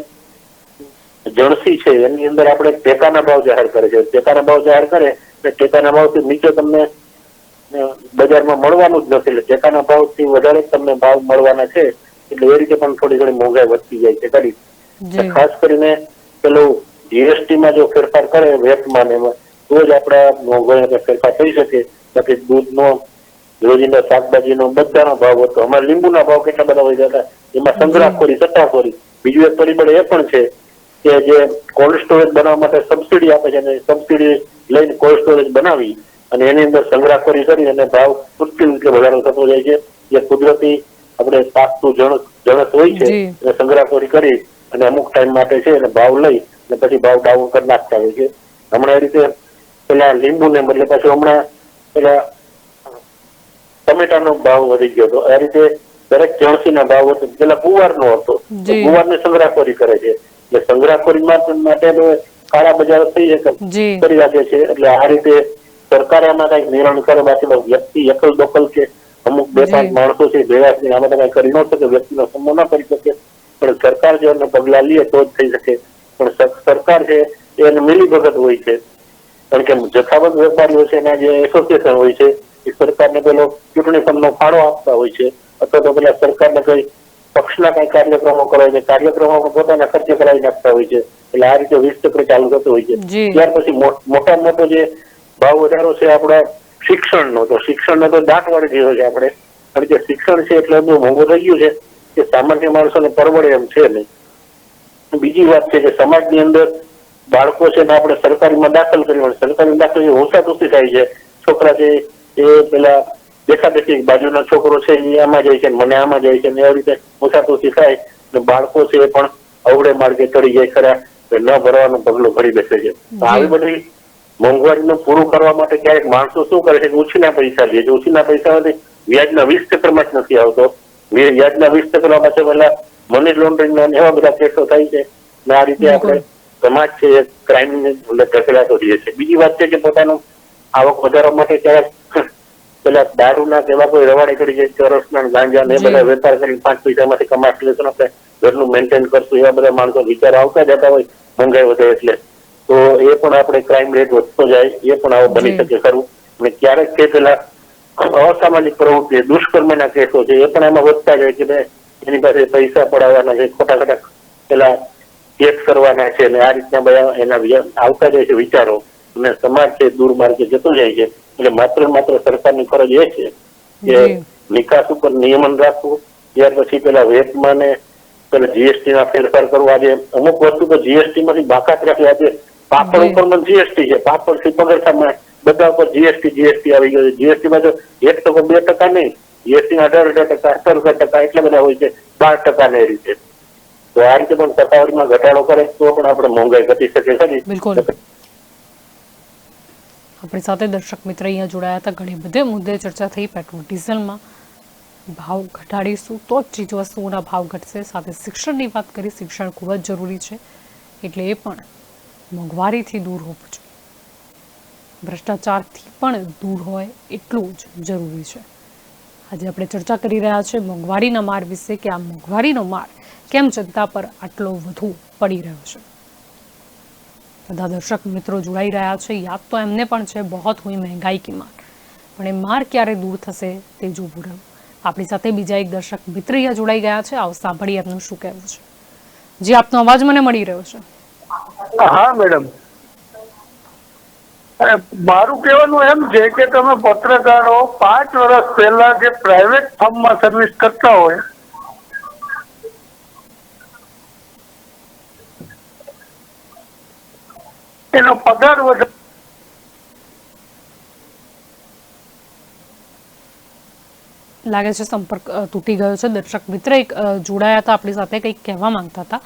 Speaker 11: જણસી છે એની અંદર આપણે ટેકાના ભાવ જાહેર કરે છે. ટેકાના ભાવ જાહેર કરે એટલે ટેકાના ભાવથી નીચે તમને બજારમાં મળવાનું જ નથી, એટલે ટેકાના ભાવથી વધારે તમને ભાવ મળવાના છે. એટલે એ રીતે પણ થોડી ઘણી મોંઘાઈ વધતી જાય છે ખરી. ખાસ કરીને પેલું જીએસટી માં જો ફેરફાર કરે વેટમાં ને એમાં તો જ આપણા મોંઘવારીમાં ફેરફાર થઈ શકે. બાકી દૂધનો, રોજિંદા શાકભાજીનો બધાનો ભાવ હતો. અમારે લીંબુના ભાવ કેટલા બધા વધ્યા હતા, એમાં સંગ્રહખોરી, સટ્ટાખોરી. બીજું એક પરિબળ એ પણ છે કે જે કોલ્ડ સ્ટોરેજ બનાવવા માટે સબસિડી આપે છે, અને સબસિડી લઈને કોલ્ડ સ્ટોરેજ બનાવી અને એની અંદર સંગ્રહખોરી કરી અને ભાવ મુશ્કેલ રીતે વધારો થતો જાય છે. જે કુદરતી આપણે પાકનું જણસ હોય છે એને સંગ્રહખોરી કરી અને અમુક ટાઈમ માટે છે અને ભાવ લઈ અને પછી ભાવ ડાઉન કરી નાખતા હોય છે. હમણાં એ રીતે પેલા લીંબુ ને બદલે પાછું હમણાં પેલા ટમેટાનો ભાવ વધી ગયો હતો. આ રીતે દરેક જણસીના ભાવ હતો. પેલા ગુવારનો હતો, ગુવારને સંગ્રહખોરી કરે છે. એટલે સંગ્રહખોરી માટે કાળા બજાર થઈ કરી રાખે છે. એટલે આ રીતે સરકારે આમાં કઈક નિર્ણય કરે. બાકી વ્યક્તિ એકલ દોકલ કે અમુક 2-5 માણસો છે ભેગા થઈને આમાં કઈ કરી ન શકે, વ્યક્તિનો સમૂહ ન કરી શકે. પણ સરકાર જો પગલા લે તો જ થઈ શકે. પણ સરકાર છે એને મિલીભગત હોય છે, કારણ કે જથ્થાબંધ વેપારીઓ છે એના જે એસોસિએશન હોય છે એ સરકારને પેલો ચૂંટણી ફંડનો ફાળો આપતા હોય છે, અથવા તો પેલા સરકારને કઈ પક્ષના કઈ કાર્યક્રમો કરાય છે, કાર્યક્રમો પોતાના ખર્ચે કરાવી નાખતા હોય છે. એટલે આ રીતે 20% ચાલુ થતું હોય છે. ત્યાર પછી મોટામાં મોટો જે ભાવ વધારો છે આપણા શિક્ષણનો, તો શિક્ષણનો તો દાંત વાળી દીધો છે આપણે. કારણ કે શિક્ષણ છે એટલે બહુ મોંઘું થઈ ગયું છે કે સામાન્ય માણસોને પરવડે એમ છે નહીં. બીજી વાત છે કે સમાજની અંદર બાળકો છે ને આપણે સરકારીમાં દાખલ કરી, સરકારી દાખલ હોંસાતુસી થાય છે. છોકરા છે એ પેલા દેખાદેખી બાજુના છોકરો છે એ આમાં જાય છે, મને આમાં જાય છે, ને એવી રીતે હોંસાતુસી થાય. બાળકો છે એ પણ અવડે માર્ગે ચડી જાય ખરા, ન ભરવાનું પગલું ભરી બેસે છે. તો આવી બધી મોંઘવારીનું પૂરું કરવા માટે ક્યારેક માણસો શું કરે છે કે ઉછીના પૈસા લે છે. ઉછીના પૈસામાંથી વ્યાજના 20% જ નથી આવતો. વ્યાજના 20% પાછળ પેલા મની લોન્ડરિંગ એવા બધા કેસો થાય છે. ને આ રીતે આપણે સમાજ છે એ ક્રાઇમ ધકેલાતો રહીએ છે. બીજી વાત છે કે પોતાનું આવક વધારવા માટે ક્યારેક પેલા દારૂના કે એવા કોઈ રવાડે કરી જાય, ચરસના ગાંજા ને એ બધા વેપાર કરી 5 પૈસામાંથી કમાશ લેશું આપણે ઘરનું મેન્ટેન કરશું, એવા બધા માણસો વિચાર આવતા જતા હોય મોંઘાઈ વધે એટલે. તો એ પણ આપણે ક્રાઇમ રેટ વધતો જાય, એ પણ આવો બની શકે ખરું. અને ક્યારેક કે પેલા અસામાજિક પ્રવૃત્તિ દુષ્કર્મના કેસો છે એ પણ એમાં વધતા જાય કે એની પાસે પૈસા પડાવવાના છે, ખોટા ખોટા પેલા કેસ કરવાના છે, અને આ રીતના બધા એના આવતા જાય છે વિચારો, અને સમાજ છે દુર્માર્ગે જતો જાય છે. એટલે માત્ર સરકારની ફરજ એ છે કે નિકાસ ઉપર નિયમન રાખવું, ત્યાર પછી પેલા વેટમાં ને પેલા જીએસટી ના ફેરફાર કરવા. આજે અમુક વસ્તુ તો જીએસટી માંથી બાકાત રાખી. આજે પાપડ ઉપર પણ જીએસટી છે, પાપડ થી પગરખામાં બધા ઉપર જીએસટી આવી ગયો છે. જીએસટી માં તો 1% 2% નહીં, જીએસટી 18%, 17% એટલા બધા હોય છે, 12% એ રીતે. તો આ રીતે પણ ટકાવારીમાં ઘટાડો કરે તો પણ આપણે મોંઘાઈ ઘટી શકે છે.
Speaker 1: બિલકુલ. આપણી સાથે દર્શક મિત્ર અહીંયા જોડાયા હતા. ઘણી બધે મુદ્દે ચર્ચા થઈ. પેટ્રોલ ડીઝલમાં ભાવ ઘટાડીશું તો જ ચીજવસ્તુઓના ભાવ ઘટશે. સાથે શિક્ષણની વાત કરી. શિક્ષણ ખૂબ જ જરૂરી છે, એટલે એ પણ મોંઘવારીથી દૂર હોવું જોઈએ, ભ્રષ્ટાચારથી પણ દૂર હોય એટલું જ જરૂરી છે. આજે આપણે ચર્ચા કરી રહ્યા છીએ મોંઘવારીના માર વિશે, કે આ મોંઘવારીનો માર કેમ જનતા પર આટલો વધુ પડી રહ્યો છે. બધા દર્શક મિત્રો જોડાઈ રહ્યા છે. યાદ તો એમને પણ છે બહોત હુઈ મહેંગાઈ કી માર, પણ એ માર ક્યારે દૂર થશે તે જોવું રહ્યું. આપણી સાથે બીજા એક દર્શક મિત્ર અહીંયા જોડાઈ ગયા છે. આવો સાંભળીએ એમનું શું કહેવું છે. જી, આપનો અવાજ મને મળી રહ્યો છે.
Speaker 2: હા મેડમ, મારું કહેવાનું એમ છે કે તમે પત્રકારો 5 વર્ષ પહેલા જે પ્રાઇવેટ ફર્મમાં સર્વિસ કરતા હોય એનો પગાર વધારે
Speaker 1: લાગે છે સંપર્ક તૂટી ગયો છે. દર્શક મિત્ર એક જોડાયા હતા આપણી સાથે, કંઈક કહેવા માંગતા હતા.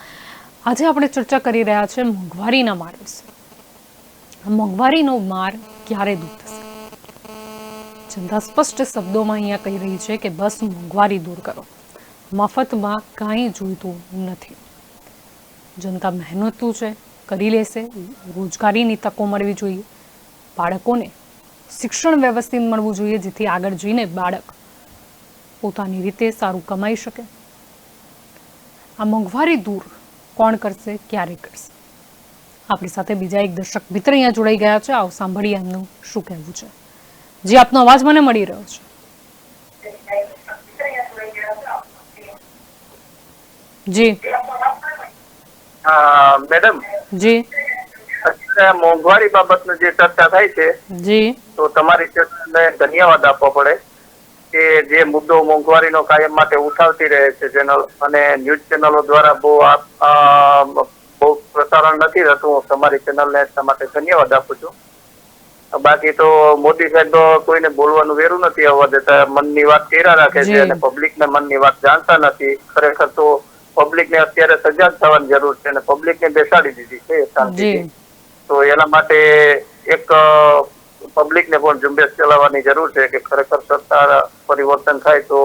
Speaker 1: આજે આપણે ચર્ચા કરી રહ્યા છે મોંઘવારીના માર વિશે. મોંઘવારીનો માર ક્યારે દૂર થશે? જનતા સ્પષ્ટ શબ્દોમાં અહીંયા કહી રહી છે કે બસ મોંઘવારી દૂર કરો, મફતમાં કાંઈ જોઈતું નથી. જનતા મહેનતું છે, કરી લેશે. રોજગારીની તકો મળવી જોઈએ, બાળકોને શિક્ષણ વ્યવસ્થિત મળવું જોઈએ, જેથી આગળ જઈને બાળક પોતાની રીતે સારું કમાઈ શકે. આ મોંઘવારી દૂર કોણ કરશે, ક્યારે કરશે? આપણી સાથે બીજા એક દર્શક મિત્ર અહીંયા જોડાઈ ગયા છે. આવો સાંભળીએ એમનું શું કહેવું છે. જી, આપનો અવાજ મને મળી રહ્યો છે. જી
Speaker 10: મેડમ,
Speaker 1: જી
Speaker 10: મોંઘવારી બાબતની જે ચર્ચા થાય છે,
Speaker 1: જી,
Speaker 10: તો તમારી ચર્ચાને ધન્યવાદ આપવો પડે કે જે મુદ્દો મોંઘવારીનો કાયમ માટે ઉઠાવતી રહે છે ચેનલ, અને ન્યૂઝ ચેનલો દ્વારા બહુ પ્રસારણ નથી રહેતું. હું તમારી ચેનલને એટલા માટે ધન્યવાદ આપું છું. બાકી તો મોદી સાહેબ તો કોઈને બોલવાનું વેરું નથી આવવા દેતા, મનની વાત કર્યા રાખે છે અને પબ્લિકને મનની વાત જાણતા નથી. ખરેખર તો પબ્લિકને અત્યારે સજાગ થવાની જરૂર છે અને પબ્લિકને બેસાડી દીધી છે શાંતિથી. તો એના માટે એક પબ્લિકને પણ ઝુંબેશ ચલાવવાની જરૂર છે કે ખરેખર સરકાર પરિવર્તન થાય તો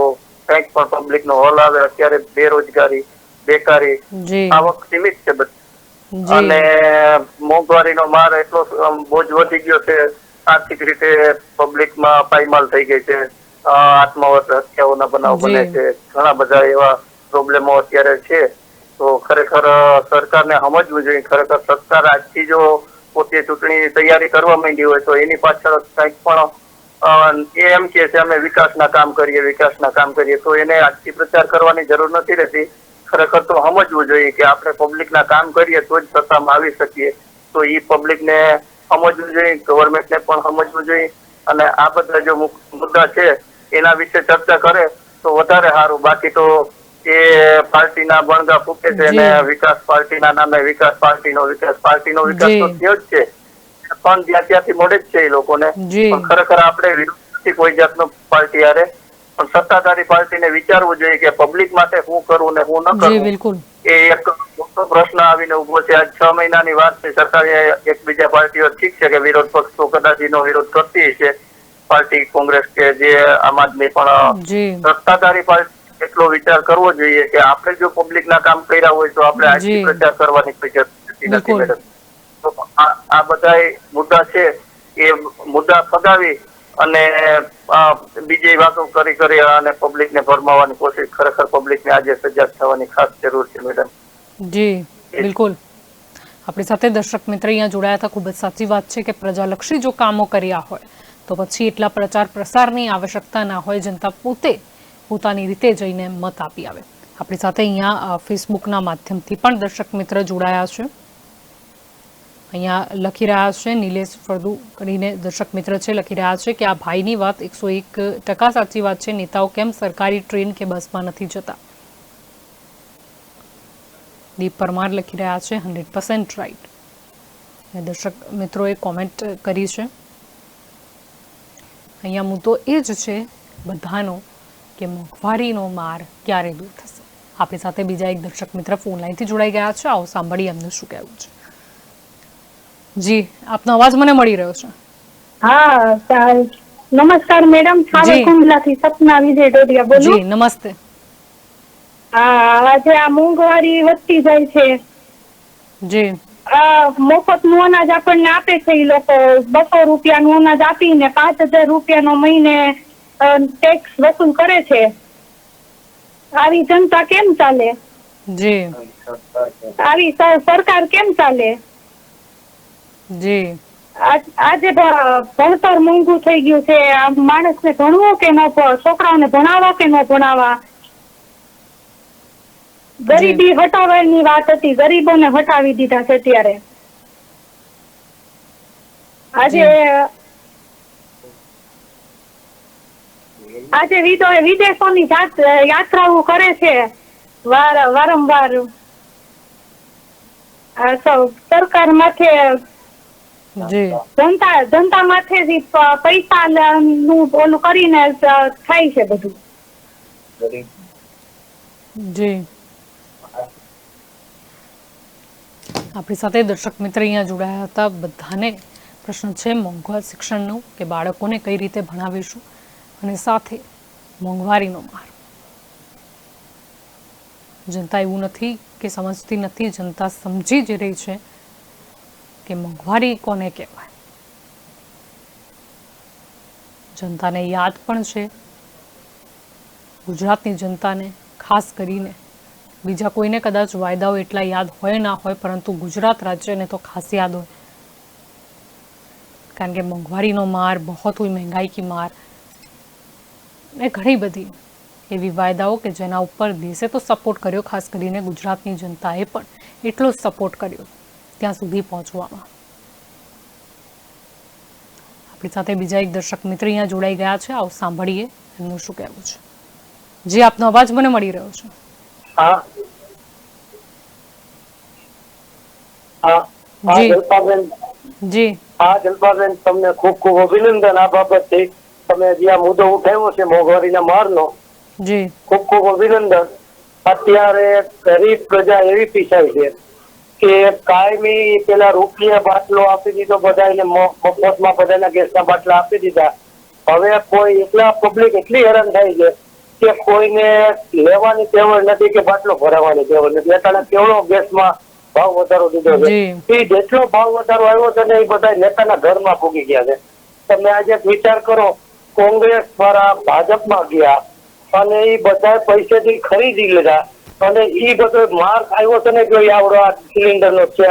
Speaker 10: કંઈક પણ પબ્લિકનો હોલ આવે. અત્યારે બેરોજગારી, બેકારી, આવક સીમિત છે બધી, અને મોંઘવારીનો માર એટલો બોજ વધી ગયો છે. આર્થિક રીતે પબ્લિકમાં પાયમાલ થઈ ગઈ છે. આત્મહત્યાઓના બનાવ બને છે. ઘણા બધા એવા પ્રોબ્લેમો અત્યારે છે. તો ખરેખર સરકારને સમજવું જોઈએ. ખરેખર સરકાર આજથી જો પોતે ચૂંટણી તૈયારી કરવા માંડી હોય તો એની પાછળ કંઈક પણ એમ કે છે અમે વિકાસના કામ કરીએ, તો એને આજથી પ્રચાર કરવાની જરૂર નથી રહેતી. ખરેખર તો સમજવું જોઈએ કે આપણે પબ્લિકના કામ કરીએ તો જ સત્તામાં આવી શકીએ. તો એ પબ્લિકને સમજવું જોઈએ, ગવર્મેન્ટને પણ સમજવું જોઈએ, અને આ બધા જો મુદ્દા છે એના વિશે ચર્ચા કરે તો વધારે સારું. બાકી તો એ પાર્ટીના બણગા ફૂકે છે અને વિકાસ પાર્ટીના નામે વિકાસ પાર્ટીનો વિકાસ તો થયો જ છે, પણ ત્યાંથી મળે જ છે એ લોકોને. પણ ખરેખર આપણે વિરોધ નથી કોઈ જાતનો પાર્ટી હારે, પણ સત્તાધારી પાર્ટીને વિચારવું જોઈએ કે પબ્લિક માટે શું કરવું ને શું ન કરવું. એ એક
Speaker 11: મોટો પ્રશ્ન આવીને ઉભો છે. આજ 6 મહિનાની વાત છે. સરકારે એકબીજા પાર્ટીઓ ઠીક છે કે વિરોધ પક્ષ તો કદાચ એનો વિરોધ કરતી છે, પાર્ટી કોંગ્રેસ કે જે આમ આદમી, પણ સત્તાધારી પાર્ટી એટલો વિચાર કરવો જોઈએ કે આપણે જો પબ્લિક ના કામ કર્યા હોય તો આપણે આજથી પ્રચાર કરવાની કોઈ જરૂર નથી મેડમ. તો આ બધા મુદ્દા છે એ મુદ્દા ફગાવી અને બીજી વાતો કરી અને પબ્લિક ને ભરમાવાની કોશિશ, ખરેખર પબ્લિક ને આજે સજાગ થવાની ખાસ જરૂર છે મેડમ.
Speaker 1: જી બિલકુલ. આપણી સાથે દર્શક મિત્ર અહીંયા જોડાયા હતા. ખૂબ જ સાચી વાત છે કે પ્રજાલક્ષી જો કામો કર્યા હોય તો પછી એટલા પ્રચાર પ્રસારની આવશ્યકતા ના હોય. જનતા પોતે પોતાની રીતે જઈને મત આપી આવે. આપણી સાથે અહીંયા ફેસબુકના માધ્યમથી પણ દર્શક મિત્ર જોડાયા છે. અહીંયા લખી રહ્યા છે, નિલેશ ફળદુ કરીને દર્શક મિત્ર છે, લખી રહ્યા છે કે આ ભાઈની વાત 101% સાચી વાત છે. નેતાઓ કેમ સરકારી ટ્રેન કે બસમાં નથી જતા? દીપ પરમાર લખી રહ્યા છે 100% રાઈટ. દર્શક મિત્રોએ કોમેન્ટ કરી છે. અહીંયા મુદ્દો એ જ છે બધાનો કે મોંઘવારીનો માર ક્યારે દૂર થશે. આપણી સાથે બીજા એક દર્શક મિત્ર ફોન લાઈનથી જોડાઈ ગયા છે. આવો સાંભળીએ એમનું શું કહેવું છે. જી, આપનો અવાજ મને મળી રહ્યો છે.
Speaker 12: હા, નમસ્કાર મેડમ. સાવરકુંડલાથી સપના વિજય ડોડિયા બોલું.
Speaker 1: જી નમસ્તે.
Speaker 12: હા, આજે આ મોંઘવારી વધતી જાય છે.
Speaker 1: જી,
Speaker 12: મફત નું અનાજ આપણને આપે છે. એ લોકો 200 રૂપિયાનું અનાજ આપીને 5000 રૂપિયાનો મહિને ટેક્સ વસૂલ કરે છે. આવી જનતા કેમ ચાલે?
Speaker 1: જી,
Speaker 12: આવી સરકાર કેમ ચાલે?
Speaker 1: જી,
Speaker 12: આજે ભણતર મોંઘું થઈ ગયું છે. આ માણસને ભણવું કે ન, છોકરાઓને ભણાવવા કે ન ભણાવવા? ગરીબી હટાવવાની વાત હતી, ગરીબોને હટાવી દીધા છે અત્યારે. આજે વિદેશોની યાત્રાઓ કરે છે વારંવાર. સરકાર માથે, જનતા માથે પૈસા નું ઓલું કરીને થાય છે બધું.
Speaker 1: જી, આપણી સાથે દર્શક મિત્ર અહીંયા જોડાયા હતા. બધાને પ્રશ્ન છે મોંઘવારી શિક્ષણનો કે બાળકોને કઈ રીતે ભણાવીશું, અને સાથે મોંઘવારીનો માર. જનતા એવું નથી કે સમજતી નથી, જનતા સમજી જ રહી છે કે મોંઘવારી કોને કહેવાય. જનતાને યાદ પણ છે, ગુજરાતની જનતાને ખાસ કરીને. બીજા કોઈને કદાચ વાયદાઓ એટલા યાદ હોય ના હોય, પરંતુ ગુજરાત રાજ્યને તો ખાસ યાદ હોય. કારણ કે મોંઘવારીનો માર, બહોત હુઈ મહેંગાઈ કી માર, ને ઘણી બધી એવી વાયદાઓ કે જેના ઉપર દેશે તો સપોર્ટ કર્યો. ખાસ કરીને ગુજરાતની જનતાએ પણ એટલો જ સપોર્ટ કર્યો ત્યાં સુધી પહોંચવામાં. આપણી સાથે બીજા એક દર્શક મિત્ર અહીંયા જોડાઈ ગયા છે. આવો સાંભળીએ એમનું શું કહેવું છે. જી, આપનો અવાજ મને મળી રહ્યો છે.
Speaker 4: હા,
Speaker 1: જી,
Speaker 4: હા જલ્પાબેન, તમને ખૂબ ખૂબ અભિનંદન આ બાબતથી. તમે જે આ મુદ્દો ઉઠાવ્યો છે મોંઘવારીના મારનો,
Speaker 1: જી,
Speaker 4: ખૂબ ખૂબ અભિનંદન. અત્યારે ગરીબ પ્રજા એવી પીસાય છે કે કાયમી પેલા રૂપિયા બાટલો આપી દીધો બધાને, મફતમાં બધાના ગેસના બાટલા આપી દીધા. હવે કોઈ એટલા પબ્લિક એટલી હેરાન થાય છે કે કોઈને લેવાની તેવડ નથી કે બાટલો ભરાવાની તેવડ નથી. એટલે કેવડો ગેસમાં ભાવ વધારો દીધો છે. એ જેટલો ભાવ વધારો આવ્યો છે ને એ બધા નેતાના ઘરમાં પૂગી ગયા છે. તમે આજે વિચાર કરો, કોંગ્રેસ દ્વારા ભાજપમાં ગયા અને એ બધા પૈસેથી ખરીદી લીધા, અને એ બધો માર આવ્યો છે ને કે આવડો આ સિલિન્ડર નો છે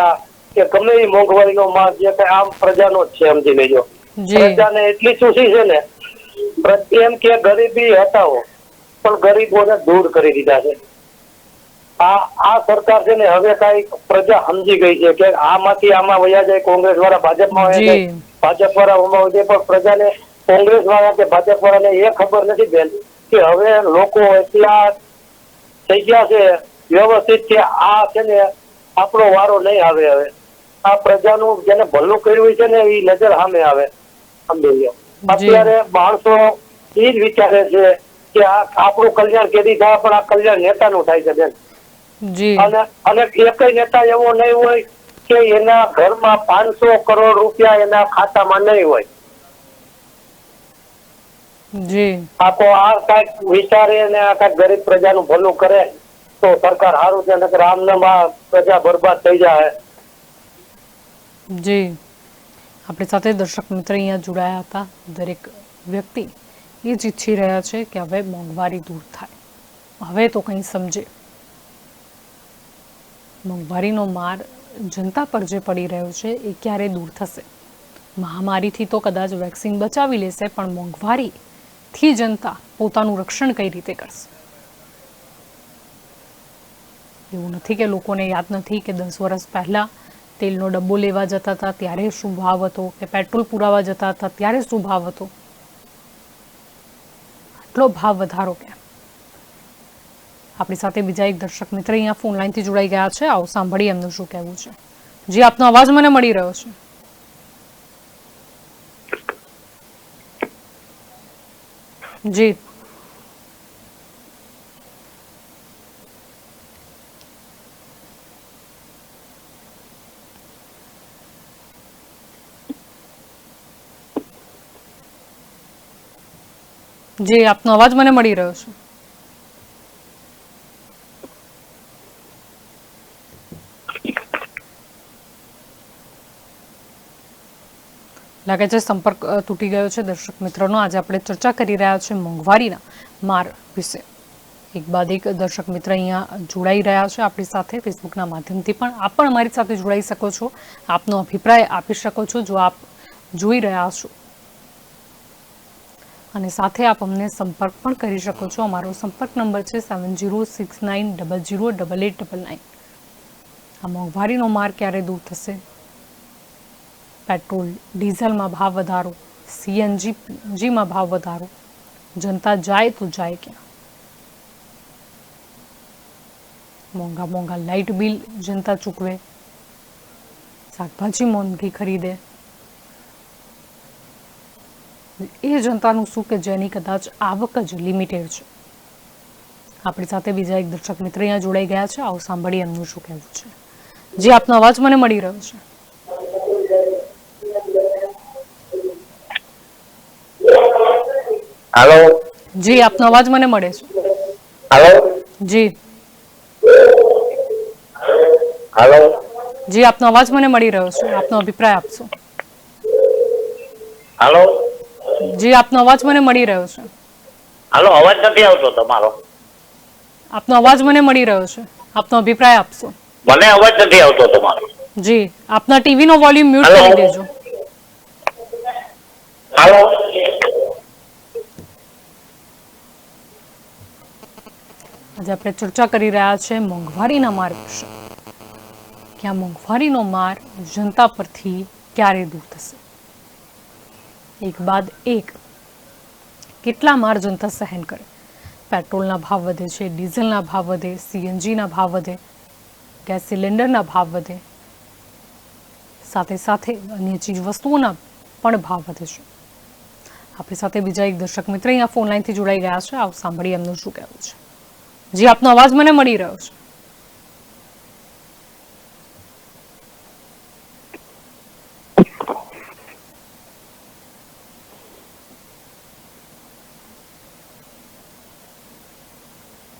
Speaker 4: કે ગમે એ મોંઘવારીનો માર જે કઈ આમ પ્રજાનો જ છે. સમજી લેજો, પ્રજાને એટલી ચૂસી છે ને, એમ કે ગરીબી હટાવો, પણ ગરીબોને દૂર કરી દીધા છે. આ સરકાર છે ને હવે કઈ પ્રજા સમજી ગઈ છે કે આમાંથી આમાં વયા જાય, કોંગ્રેસ વાળા ભાજપમાં વયા જાય, ભાજપ વાળા આમાં વયા જાય. પણ પ્રજાને, કોંગ્રેસ વાળા કે ભાજપ વાળાને એ ખબર નથી બેન કે હવે લોકો એટલા થઈ ગયા છે વ્યવસ્થિત કે આ છે ને આપણો વારો નહીં આવે. હવે આ પ્રજાનું જેને ભલું કર્યું છે ને એ નજર સામે આવે. સમજી લો, અત્યારે માણસો એ જ વિચારે છે કે આ આપણું કલ્યાણ કેદી થાય, પણ આ કલ્યાણ નેતાનું થાય છે બેન.
Speaker 1: જી
Speaker 4: અને એક નેતા એવો નહીં હોય કે એના ઘરમાં 500 કરોડ રૂપિયા એના ખાતામાં નહીં હોય.
Speaker 1: જી
Speaker 4: આ તો આ કઈક વિચારે ને આ કઈક ગરીબ પ્રજાનું ભલું કરે તો સરકાર સારું છે, નકર આમને પ્રજા બરબાદ થઈ જાય.
Speaker 1: જી આપણી સાથે દર્શક મિત્ર અહીંયા જોડાયા હતા. દરેક વ્યક્તિ એ જ ઈચ્છી રહ્યા છે કે હવે મોંઘવારી દૂર થાય, હવે તો કંઈ સમજે. મોંઘવારીનો માર જનતા પર જે પડી રહ્યો છે એ ક્યારે દૂર થશે? મહામારીથી તો કદાચ વેક્સિન બચાવી લેશે, પણ મોંઘવારીથી જનતા પોતાનું રક્ષણ કઈ રીતે કરશે? એવું નથી કે લોકોને યાદ નથી કે 10 વર્ષ પહેલા તેલનો ડબ્બો લેવા જતા હતા ત્યારે શું ભાવ હતો, કે પેટ્રોલ પુરાવા જતા હતા ત્યારે શું ભાવ હતો. આટલો ભાવ વધારો કેમ? આપણી સાથે બીજા એક દર્શક મિત્ર અહીંયા ફોન લાઈનથી જોડાઈ ગયા છે. આવો સાંભળીએ એમનું શું કહેવું છે. જી આપનો અવાજ મને મળી રહ્યો છે. જી જી આપનો અવાજ મને મળી રહ્યો છે. લાગે છે સંપર્ક તૂટી ગયો છે દર્શક મિત્રોનો. આજે આપણે ચર્ચા કરી રહ્યા છીએ મોંઘવારીના માર વિશે. એક બાદ એક દર્શક મિત્ર અહીંયા જોડાઈ રહ્યા છે આપણી સાથે ફેસબુકના માધ્યમથી. પણ આપ પણ અમારી સાથે જોડાઈ શકો છો, આપનો અભિપ્રાય આપી શકો છો જો આપ જોઈ રહ્યા છો, અને સાથે આપ અમને સંપર્ક પણ કરી શકો છો. અમારો સંપર્ક નંબર છે 7069008899. આ મોંઘવારીનો માર ક્યારે દૂર થશે? પેટ્રોલ ડીઝલમાં ભાવ વધારો, સીએનજીમાં ભાવ વધારો, જનતા જાય તો જાય ક્યાં? મોંઘા મોંઘા લાઇટ બિલ જનતા ચૂકવે, શાકભાજી મોંઘી ખરીદે. એ જનતાનું શું કે જેની કદાચ આવક જ લિમિટેડ છે. આપણી સાથે બીજા એક દર્શક મિત્ર અહીંયા જોડાઈ ગયા છે. આવો સાંભળીએ એમનું શું કહેવું છે. જી આપનો અવાજ મને મળી રહ્યો છે.
Speaker 3: હાલો
Speaker 1: જી આપનો અવાજ મને મળે છે.
Speaker 3: હાલો
Speaker 1: જી
Speaker 3: હાલો
Speaker 1: જી આપનો અવાજ મને મળી રહ્યો છે. આપનો અભિપ્રાય આપશો.
Speaker 3: હાલો
Speaker 1: જી આપનો અવાજ મને મળી રહ્યો છે.
Speaker 3: હાલો અવાજ નથી આવતો તમારો.
Speaker 1: આપનો અવાજ મને મળી રહ્યો છે. આપનો અભિપ્રાય આપશો.
Speaker 3: મને અવાજ નથી આવતો તમારો.
Speaker 1: જી આપના ટીવી નો વોલ્યુમ મ્યુટ કરી દેજો.
Speaker 3: હાલો
Speaker 1: આજે આપણે ચર્ચા કરી રહ્યા છે મોંઘવારીના માર વિશે. કે આ મોંઘવારીનો માર જનતા પરથી ક્યારે દૂર થશે? એક બાદ એક કેટલા માર જનતા સહન કરે? પેટ્રોલના ભાવ વધે છે, ડીઝલના ભાવ વધે, સીએનજીના ભાવ વધે, ગેસ સિલિન્ડરના ભાવ વધે, સાથે સાથે અન્ય ચીજ વસ્તુઓના પણ ભાવ વધે છે. આપણી સાથે બીજા એક દર્શક મિત્ર અહીંયા ફોન લાઈનથી જોડાઈ ગયા છે. આવો સાંભળીએ એમનું શું કહેવું છે. જી આપનો અવાજ મને મળી રહ્યો છે.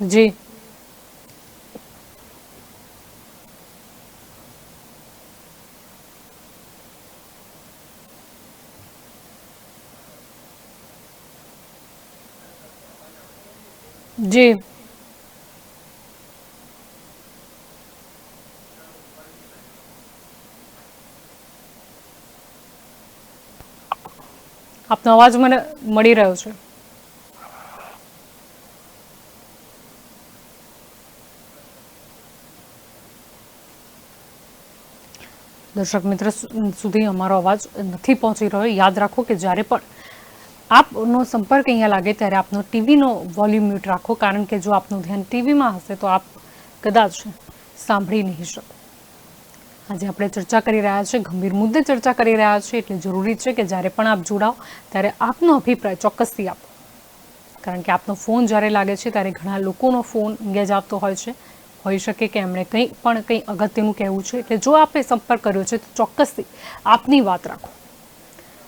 Speaker 1: જી જી આપનો અવાજ મને મળી રહ્યો છે. દર્શક મિત્ર સુધી અમારો અવાજ નથી પહોંચી રહ્યો. યાદ રાખો કે જ્યારે પણ આપનો સંપર્ક અહીંયા લાગે ત્યારે આપનો ટીવીનો વોલ્યુમ મ્યુટ રાખો, કારણ કે જો આપનું ધ્યાન ટીવીમાં હશે તો આપ કદાચ સાંભળી નહીં શકો. આજે આપણે ચર્ચા કરી રહ્યા છીએ, ગંભીર મુદ્દે ચર્ચા કરી રહ્યા છીએ, એટલે જરૂરી છે કે જ્યારે પણ આપ જોડાઓ ત્યારે આપનો અભિપ્રાય ચોક્કસથી આપો, કારણ કે આપનો ફોન જ્યારે લાગે છે ત્યારે ઘણા લોકોનો ફોન એંગેજ આવતો હોય છે, હોઈ શકે કે એમણે કંઈ અગત્યનું કહેવું છે, એટલે જો આપે સંપર્ક કર્યો છે તો ચોક્કસથી આપની વાત રાખો.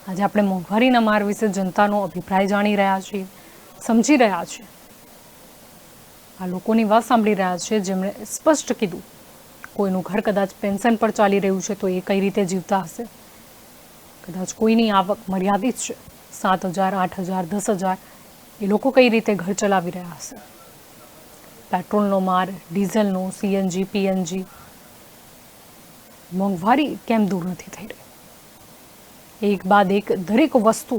Speaker 1: આજે આપણે મોંઘવારીના માર વિશે જનતાનો અભિપ્રાય જાણી રહ્યા છીએ, સમજી રહ્યા છીએ. આ લોકોની વાત સાંભળી રહ્યા છે જેમણે સ્પષ્ટ કીધું કોઈનું ઘર કદાચ પેન્શન પર ચાલી રહ્યું છે તો એ કઈ રીતે જીવતા હશે. કદાચ કોઈની આવક મર્યાદિત છે, 7,000, 8,000, 10,000, એ લોકો કઈ રીતે ઘર ચલાવી રહ્યા હશે. પેટ્રોલનો માર, ડીઝલનો, CNG, PNG, મોંઘવારી કેમ દૂર નથી થઈ રહી? એક બાદ એક દરેક વસ્તુ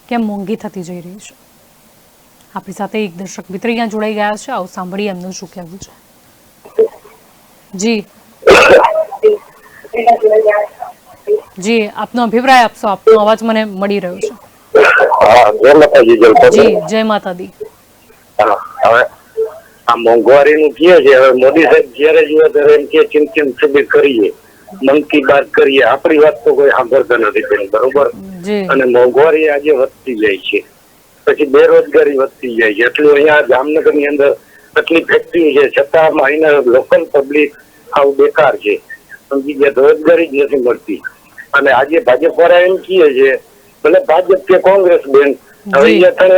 Speaker 1: કેમ મોંઘી થતી જઈ રહી છે? આપણી સાથે એક દર્શક મિત્ર અહીંયા જોડાઈ ગયા છે, આવો સાંભળીએ એમનું શું કહેવું છે. જી જી, આપનો અભિપ્રાય આપશો? આપનો અવાજ મને મળી રહ્યો છે. જી, જય માતાજી.
Speaker 11: હવે આ મોંઘવારીનું કહે છે, હવે મોદી સાહેબ જયારે જુએ ત્યારે એમ કે ચિમચિમ શિબિર કરીએ, મન કી બાત કરીએ, આપણી વાત તો કોઈ સાંભળતા નથી, બરોબર? અને મોંઘવારી આજે વધતી જાય છે, પછી બેરોજગારી વધતી જાય છે. એટલું અહીંયા જામનગર ની અંદર આટલી ફેક્ટરી છે છતાં અહીંના લોકલ પબ્લિક આવું બેકાર છે, સમજી ગયા? રોજગારી જ નથી મળતી. અને આજે ભાજપ વાળા એમ કહે છે, ભલે ભાજપ કે કોંગ્રેસ બેન, હવે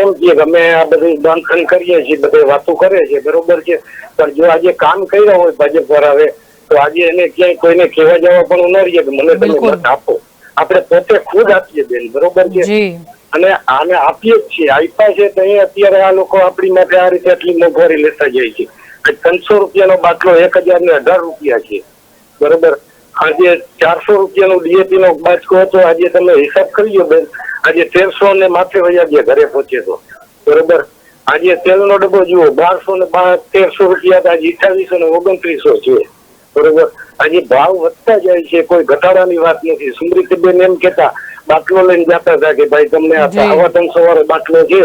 Speaker 11: એમ કહે કે અમે આ બધું બાંધકામ કરીએ છીએ, બધે વાતો કરે છે, બરોબર છે. પણ જો આજે કામ કર્યા હોય ભાજપ વાળા તો આજે એને ક્યાંય કોઈને કહેવા જવા પણ ન રહીએ કે મને તમે મત આપો. આપણે પોતે ખુદ આપીએ બેન, બરોબર છે. અને આને આપીએ જ છીએ, આપ્યા છે તો અત્યારે આ લોકો આપણી માટે આ રીતે આટલી મોંઘવારી લેતા જાય છે. 300 રૂપિયાનો બાટલો 1,018 રૂપિયા છે, બરોબર? આજે 400 રૂપિયાનો DAP નો બાચકો હતો, આજે તમે હિસાબ કરી લો બેન, આજે 1300 ને માથે વયા ગયા ઘરે પહોંચે તો, બરોબર? આજે તેલનો ડબ્બો જુઓ 1213 રૂપિયા, આજે 2800 ને 2900 છે, બરોબર? આજે ભાવ વધતા જાય છે, કોઈ ઘટાડાની વાત નથી. સ્મૃતિબેન એમ કેતા બાટલો લઈને જતા હતા કે ભાઈ તમને આવા 300 વાળો બાટલો છે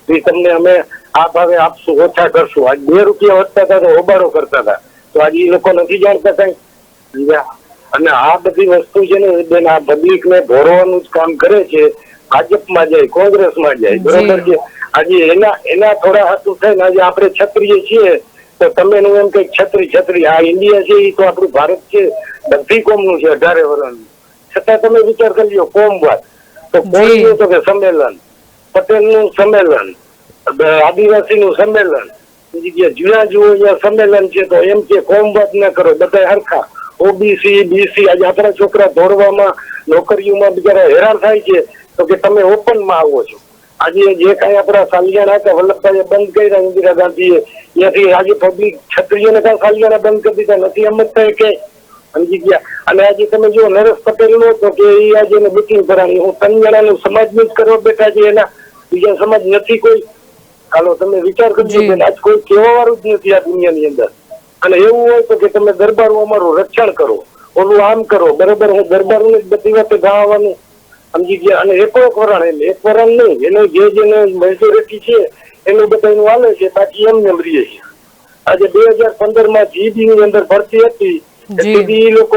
Speaker 11: એ તમને અમે આ ભાવે આપશું, ઓછા કરશું. આજ 2 રૂપિયા વધતા હતા તો હોબાળો કરતા હતા. તો આજે એ લોકો નથી જાણતા કઈ. અને આ બધી વસ્તુ છે ને બેન, આ પબ્લિક ને ભોરવાનું જ કામ કરે છે. ભાજપમાં જાય, કોંગ્રેસમાં જાય, બરોબર છે. આજે એના થોડા હાથું થાય ને આજે આપણે ક્ષત્રિય છીએ તો તમે એનું એમ કઈ છત્રી આ ઇન્ડિયા છે એ તો આપણું ભારત છે, બધી કોમનું છે, 18 વર્ષનું. છતાં તમે વિચાર કરી લો, કોમવાદ તો કોઈ તો કે સંમેલન, પટેલ નું સંમેલન, આદિવાસી નું સંમેલન, જુના જુઓ અહીંયા સંમેલન છે તો એમ કે કોમવાદ ના કરો, બધા હરખા. OBC, BC, આજે આપણા છોકરા દોડવામાં, નોકરીઓમાં બિચારા હેરાન થાય છે તો કે તમે ઓપનમાં આવો છો. આજે જે કઈ આપણા સાલિયાણા હતા વલ્લભભાઈએ બંધ કર્યા, ઇન્દિરા ગાંધીએ, ત્યાંથી આજે પબ્લિક ક્ષત્રિયોને કઈ સાલિયાણા બંધ કરી દીધા નથી, સમજતા કે સમજી ગયા. અને આજે તમે જો નરેશ પટેલ નો તો કે એ આજે બુકિંગ કરાવી, હું 3 જણાનું સમાજનું જ કરવા બેઠા છે, એના બીજા સમાજ નથી કોઈ. હાલો તમે વિચાર કરજો કે આજ કોઈ કહેવા વાળું જ નથી આ દુનિયાની અંદર. અને એવું હોય તો કે તમે દરબારો અમારું રક્ષણ કરો, ઓલું આમ કરો, બરોબર? હું દરબારો ને બધી વાતે ગાવાનું, સમજી ગયા. અને એક વરણ નહીં, એનો જેને મેજોરિટી છે એનું બધા એનું હાલે છે, બાકી એમને રહીએ છે. આજે 2015 GD ની અંદર ભરતી હતી, એ લોકો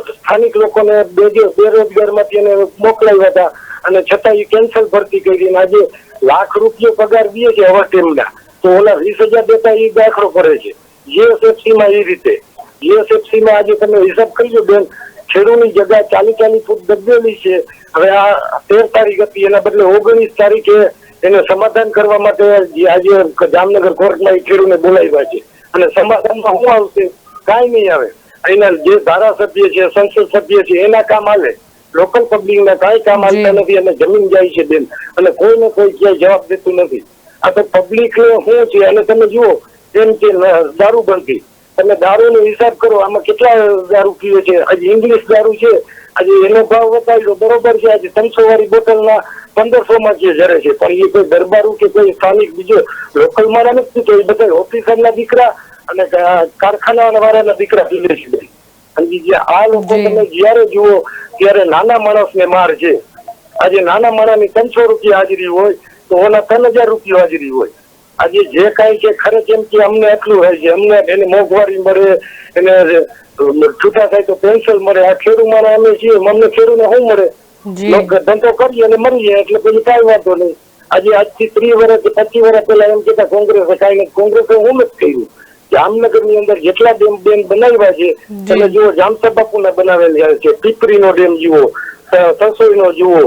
Speaker 11: સ્થાનિક લોકોને બેરોજગાર માંથી એને મોકલાવ્યા હતા અને છતાં એ કેન્સલ ભરતી કરી. આજે લાખ રૂપિયા પગાર દે છે હવા ટીમના, તો ઓલા 20,000 દેતા એ દાખલો કરે છે. GSFC માં એ રીતે, GSFC માં આજે તમે હિસાબ કરજો બેન, ખેડૂની જગ્યા 40 ફૂટ દબેલી છે. હવે આ 13 તારીખ હતી, એના બદલે 19 તારીખે એને સમાધાન કરવા માટે આજે જામનગર કોર્ટમાં એ ખેડૂને બોલાવ્યા છે. અને સમાધાનમાં શું આવશે? કાંઈ નહીં આવે. અહીંના જે ધારાસભ્ય છે, સંસદ સભ્ય છે, એના કામ હાલે, લોકલ પબ્લિક ના કાંઈ કામ હાલતા નથી. અને જમીન જાય છે બેન, અને કોઈને કોઈ ક્યાંય જવાબ દેતું નથી. આ તો પબ્લિક શું છે? અને તમે જુઓ જેમ કે દારૂ બંધી, તમે દારૂ નો હિસાબ કરો, આમાં કેટલા દારૂ પીવે છે. આજે ઇંગ્લિશ દારૂ છે, આજે એનો ભાવ બતાવ્યો, બરોબર છે. આજે 300 વાળી બોટલ ના 1500 માં જરે છે, પણ એ કોઈ દરબારું કે કોઈ સ્થાનિક બીજો લોકલ મારા નથી, તો એ બધા ઓફિસર ના દીકરા અને કારખાના વાળાના દીકરા પીવે છે. અને આ લોકો તમે જયારે જુઓ ત્યારે નાના માણસ ને માર છે. આજે નાના માણસ ની 300 રૂપિયા હાજરી હોય તો ઓના 3000 રૂપિયા હાજરી હોય. આજે જે કઈ છે ખર્ચ એમ કે અમને એટલું હોય છે, અમને એને મોંઘવારી મળે, એને છૂટા થાય તો પેન્શન મળે. આ ખેડૂત મારા અમે છીએ, અમને ખેડૂત ને શું મળે? ધંધો કરીએ અને મરીએ, એટલે પછી કઈ વાંધો નહીં. આજે આજથી 30 વર્ષ કે 25 વર્ષ પહેલા એમ કેતા કોંગ્રેસે કઈ નથી, કોંગ્રેસે હું નથી કર્યું.
Speaker 4: જામનગર ની અંદર જેટલા ડેમ બનાવ્યા છે તમે જુઓ, જામસર બાપુના બનાવેલા છે, પીપરીનો ડેમ જુઓ, સસોઈનો જુઓ,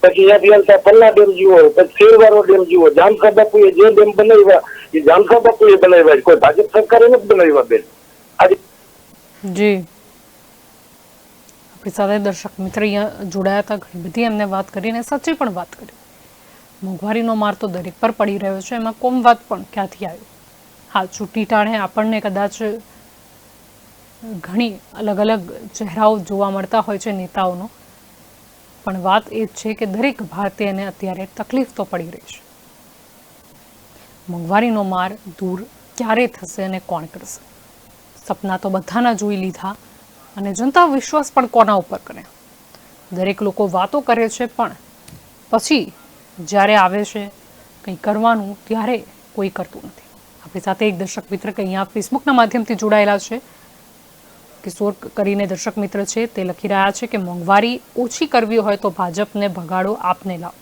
Speaker 4: પછી ત્યાંથી હાલતા પલ્લા ડેમ જુઓ, પછી શેરવાળો ડેમ જુઓ. જામસર બાપુએ જે ડેમ બનાવ્યા એ જામસર બાપુએ બનાવ્યા છે, કોઈ ભાજપ સરકારે નથી બનાવ્યા બેન. આજે
Speaker 1: જી આપણી સાથે દર્શક મિત્ર અહીંયા જોડાયા હતા, ઘણી બધી એમને વાત કરીને સાચી પણ વાત કરી. મોંઘવારીનો માર તો દરેક પર પડી રહ્યો છે, એમાં કોમવાદ પણ ક્યાંથી આવ્યો? હા, ચૂંટણી ટાણે આપણને કદાચ ઘણી અલગ અલગ ચહેરાઓ જોવા મળતા હોય છે નેતાઓનો, પણ વાત એ જ છે કે દરેક ભારતીયને અત્યારે તકલીફ તો પડી રહી છે. મોંઘવારીનો માર દૂર ક્યારે થશે અને કોણ કરશે? સપના તો બધાના જોઈ લીધા અને જનતા વિશ્વાસ પણ કોના ઉપર કરે? દરેક લોકો વાતો કરે છે, પણ પછી જ્યારે આવે છે કંઈ કરવાનું ત્યારે કોઈ કરતું નથી. આપણી સાથે એક દર્શક મિત્ર કે અહીંયા ફેસબુકના માધ્યમથી જોડાયેલા છે, કિશોર કરીને દર્શક મિત્ર છે, તે લખી રહ્યા છે કે મોંઘવારી ઓછી કરવી હોય તો ભાજપને ભગાડો, આપને લાવો.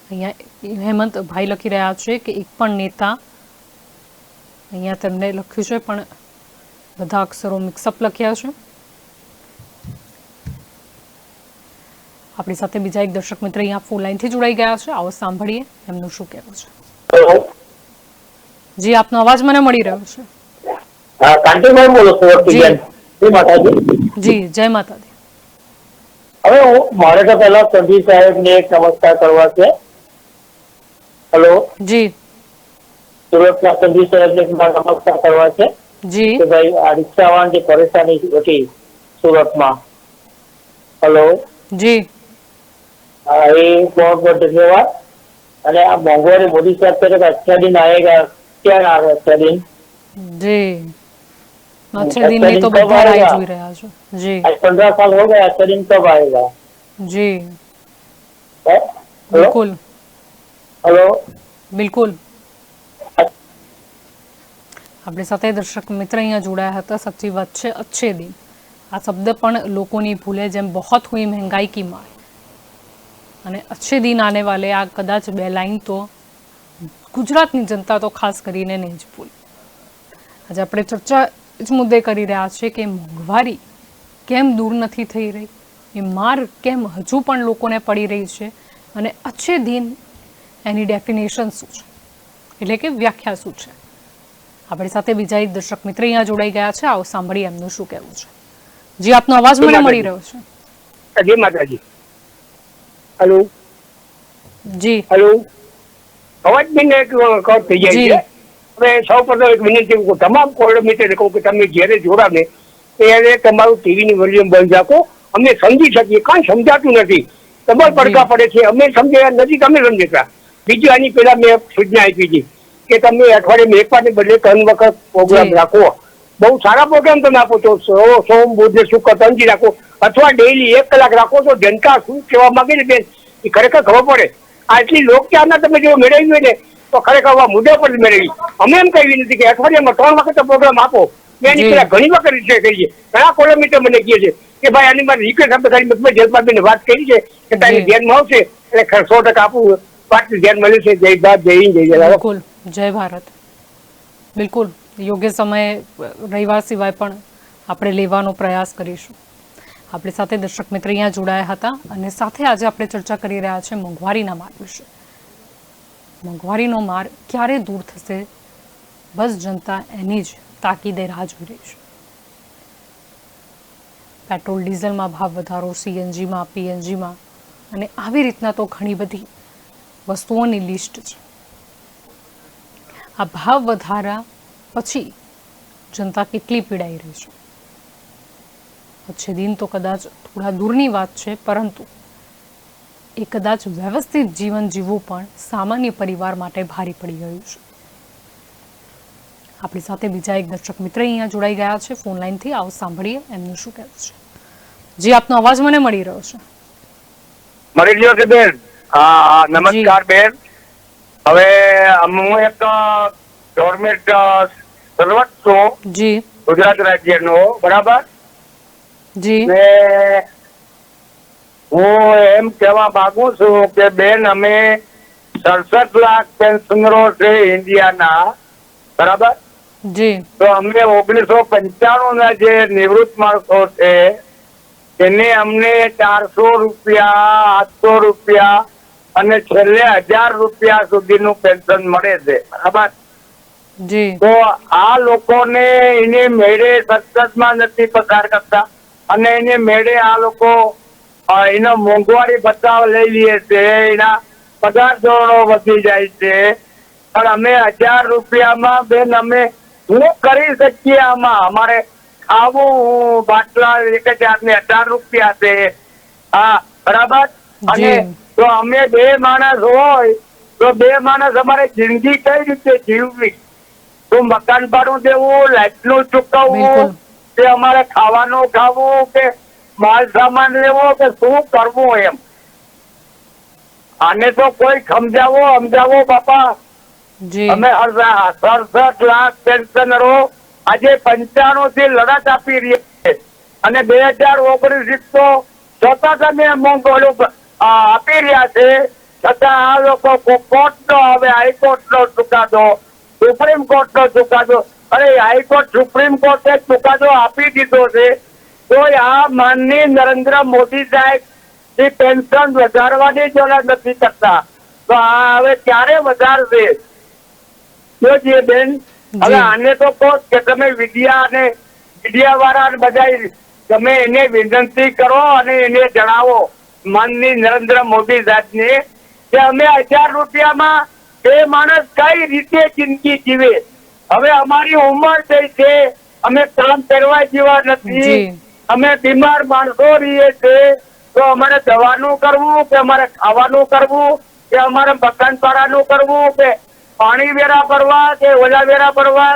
Speaker 1: અહીંયા હેમંત ભાઈ લખી રહ્યા છે કે એક પણ નેતા, અહીંયા તેમને લખ્યું છે પણ બધા અક્ષરો મિક્સઅપ લખ્યા છે. આપણી સાથે બીજા એક દર્શક મિત્ર અહીંયા ફોન લાઈનથી જોડાઈ ગયા છે, આવો સાંભળીએ એમનું શું કહેવું છે. જી, આપનો અવાજ મને મળી રહ્યો છે. જી, જય માતાજી.
Speaker 13: હવે મારે તો પહેલા સંજય સાહેબ ને એક નમસ્કાર કરવા છે. હેલો
Speaker 1: જી,
Speaker 13: સુરતના સંજય સાહેબ ને નમસ્કાર કરવા છે.
Speaker 1: જી,
Speaker 13: કે ભાઈ આ રિક્ષાવાળા જે પરેશાની હતી સુરતમાં. હેલો
Speaker 1: જી,
Speaker 13: હા, એ બહુ બહુ ધન્યવાદ. અને આ મોંઘવારી મોદી સાહેબ કહે કે अच्छा दिन आएगा, ક્યાં આવે अच्छा दिन?
Speaker 1: જી, अच्छे दिन में तो બધા રાહ જોઈ રહ્યા છે. જી,
Speaker 13: 15 साल हो गया, अच्छा दिन कब आएगा?
Speaker 1: જી, बिल्कुल,
Speaker 13: हेलो
Speaker 1: બિલકુલ. આપણી સાથે દર્શક મિત્ર અહીંયા જોડાયા હતા. સાચી વાત છે, અચ્છે દિન આ શબ્દ પણ લોકોની ભૂલે, જેમ બહોત હુઈ મહેંગાઈ કી માર અને અચ્છે દિન આને વાલે, આ કદાચ બે લાઈન તો ગુજરાતની જનતા તો ખાસ કરીને નહીં જ ભૂલે. આજે આપણે ચર્ચા જ મુદ્દે કરી રહ્યા છીએ કે મોંઘવારી કેમ દૂર નથી થઈ રહી, એ માર કેમ હજુ પણ લોકોને પડી રહી છે, અને અચ્છે દિન એની ડેફિનેશન શું છે, એટલે કે વ્યાખ્યા શું છે. આપણી સાથે બીજા એક દર્શક મિત્ર અહીંયા જોડાઈ ગયા છે, આવો સાંભળીએ એમનું શું કહેવું છે. જી, આપનો અવાજ મને મળી રહ્યો છે.
Speaker 4: જય માતાજી. હેલો
Speaker 1: જી,
Speaker 4: હેલો, અવાજ બી કટ થઈ જાય છે. હવે સૌ પ્રથમ એક વિનંતી, તમામ કોર્ડિનેટર કહું કે તમે જ્યારે જોડાને ત્યારે તમારું ટીવી ની વોલ્યુમ બંધ રાખો. અમને સમજી શકીએ, કાંઈ સમજાતું નથી, તમારે પડઘા પડે છે, અમે સમજ્યા નથી, તમે સમજતા. બીજું, આની પહેલા મેં સૂચના આપી હતી કે તમે અઠવાડિયે એક વાર બદલે 3 વખત પ્રોગ્રામ રાખો. બહુ સારા પ્રોગ્રામ તમે આપો છો, સોમ બુધ શુક્ર 3 દી રાખો, અથવા ડેઈલી 1 કલાક રાખો તો જનતા શું કહેવા માંગે છે બેન એ ખરેખર ખબર પડે. આટલી લોકચારના તમે જો મેળવી હોય ને તો ખરેખર મુદ્દા પર મેળવી. અમે એમ કહી નથી કે અઠવાડિયામાં 3 વખત પ્રોગ્રામ આપો. મેં એની પેલા ઘણી વખત રિસર્ચ કરી છે, ઘણા કોલોમીટર મને કહે છે કે ભાઈ આની મારી રિક્વેસ્ટ આપણે ખાલી જયપાલભાઈને વાત કરી છે કે તારી ધ્યાનમાં આવશે એટલે 100% આપવું. પાછું ધ્યાન મળ્યું છે. જય ભારત, જય હિન્દ, જય જય.
Speaker 1: બિલકુલ, જય ભારત. બિલકુલ, યોગ્ય સમયે રવિવાર સિવાય પણ આપણે લેવાનો પ્રયાસ કરીશું. આપણી સાથે દર્શક મિત્ર અહીંયા જોડાયા હતા અને સાથે આજે આપણે ચર્ચા કરી રહ્યા છે મોંઘવારીના માર વિશે. મોંઘવારીનો માર ક્યારે દૂર થશે, બસ જનતા એની જ તાકીદે રાહ જોઈ રહી છે. પેટ્રોલ ડીઝલમાં ભાવ વધારો, સીએનજીમાં, પીએનજીમાં અને આવી રીતના તો ઘણી બધી વસ્તુઓની લિસ્ટ છે. આ ભાવ વધારા પછી જનતા કેટલી પીડાઈ રહી છે. અચ્છે દિન તો કદાચ થોડા દૂરની વાત છે, પરંતુ એ કદાચ વ્યવસ્થિત જીવન જીવવું પણ સામાન્ય પરિવાર માટે ભારે પડી ગયું છે. આપણી સાથે બીજા એક દર્શક મિત્ર અહીંયા જોડાઈ ગયા છે ફોન લાઈનથી, આવો સાંભળીએ એમનું શું કહેવું છે. જી, આપનો અવાજ મને મળી રહ્યો છે.
Speaker 4: મળી રહ્યો છે બેન? હા, નમસ્કાર બેન. હવે હું એક ગવર્મેન્ટ સર્વન્ટ છું, જી, ગુજરાત રાજ્યનો, બરાબર?
Speaker 1: જી,
Speaker 4: હું એમ કહેવા માંગુ છું કે બેન અમે
Speaker 9: 67 લાખ પેન્શનરો છે ઇન્ડિયાના, બરાબર?
Speaker 1: જી.
Speaker 9: તો અમને 1995 ના જે નિવૃત્ત માણસો છે એને અમને 400 રૂપિયા, 800 રૂપિયા અને છેલ્લે 1000 રૂપિયા સુધીનું પેન્શન મળે છે, બરાબર?
Speaker 1: જી.
Speaker 9: તો આ લોકોને એને મેળે સંસદમાં નથી પસાર કરતા અને એને મેળે આ લોકો એનો મોંઘવારી બચાવ લઈ લઈએ છે, એના પગાર ધોરણો વધી જાય છે. પણ અમે 1000 રૂપિયામાં બેન અમે શું કરી શકીએ? આમાં અમારે ખાવું બાટલા 1000 ને 18 રૂપિયા છે, હા, બરાબર? અને તો અમે 2 માણસ હોય તો 2 માણસ અમારે જિંદગી કઈ રીતે જીવવી? તો મકાન ભાડું દેવું, લાઈટ નું ચૂકવવું, કે અમારે ખાવાનું ખાવું, કે માલ સામાન લેવો, કે શું કરવું એમ? આને તો કોઈ સમજાવો બાપા. અમે 67 લાખ પેન્શનરો આજે 95 થી લડત આપી રહ્યા છે અને 2019 તો છતાં તમે મોંઘવારી આપી રહ્યા છે, છતાં આ લોકો કોર્ટ નો, હવે હાઈકોર્ટ નો ચુકાદો, સુપ્રીમ કોર્ટ નો ચુકાદો, અરે હાઈકોર્ટ સુપ્રીમ કોર્ટે ચુકાદો આપી દીધો છે તો આ માનનીય નરેન્દ્ર મોદી સાહેબ જે પેન્શન વધારવાની જ નથી કરતા, તો આ હવે ક્યારે વધારશે? જોજે બેન, હવે આને તો કહો કે તમે મીડિયા વાળા બધા તમે એને વિનંતી કરો અને એને જણાવો માનનીય નરેન્દ્ર મોદી સાહેબને કે અમે 1000 રૂપિયામાં 2 માણસ કઈ રીતે જિંદગી જીવે? હવે અમારી ઉંમર થઈ છે, અમે કામ કરવા જેવા નથી, અમે બીમાર માણસો રહીએ છે, તો અમારે દવાનું કરવું, કે અમારે ખાવાનું કરવું, કે અમારે મકાન ભાડાનું કરવું, કે પાણી વેરા ભરવા, કે ઓલા વેરા ભરવા,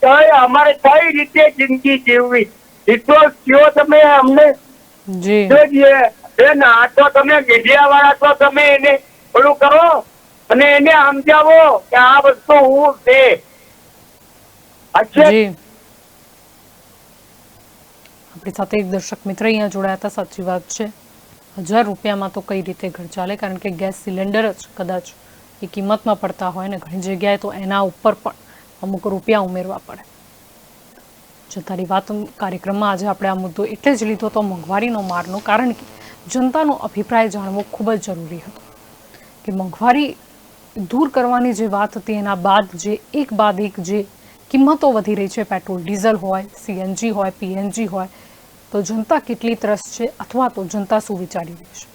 Speaker 9: કે અમારે કઈ રીતે જિંદગી જીવવી? એટલો કયો તમે અમને. જોઈએ બેન, આ તો તમે મીડિયા વાળા તો તમે એને ઓલું કરો અને એને સમજાવો કે આ વસ્તુ હું છે.
Speaker 1: આપણી સાથે એક દર્શક મિત્ર અહીંયા જોડાયા હતા. સાચી વાત છે, 1000 રૂપિયામાં તો કઈ રીતે ઘર ચાલે? કારણ કે ગેસ સિલિન્ડર જ કદાચ એ કિંમતમાં પડતા હોય ને ઘણી જગ્યાએ તો એના ઉપર પણ અમુક રૂપિયા ઉમેરવા પડે. જનતાની વાત કાર્યક્રમમાં આજે આપણે આ મુદ્દો એટલે જ લીધો હતો, મોંઘવારીનો મારનો, કારણ કે જનતાનો અભિપ્રાય જાણવો ખૂબ જ જરૂરી હતો કે મોંઘવારી દૂર કરવાની જે વાત હતી એના બાદ જે એક બાદ એક જે કિંમતો વધી રહી છે, પેટ્રોલ ડીઝલ હોય, CNG હોય, PNG હોય, તો જનતા કેટલી ત્રસ્ત છે અથવા તો જનતા શું વિચારી રહી છે?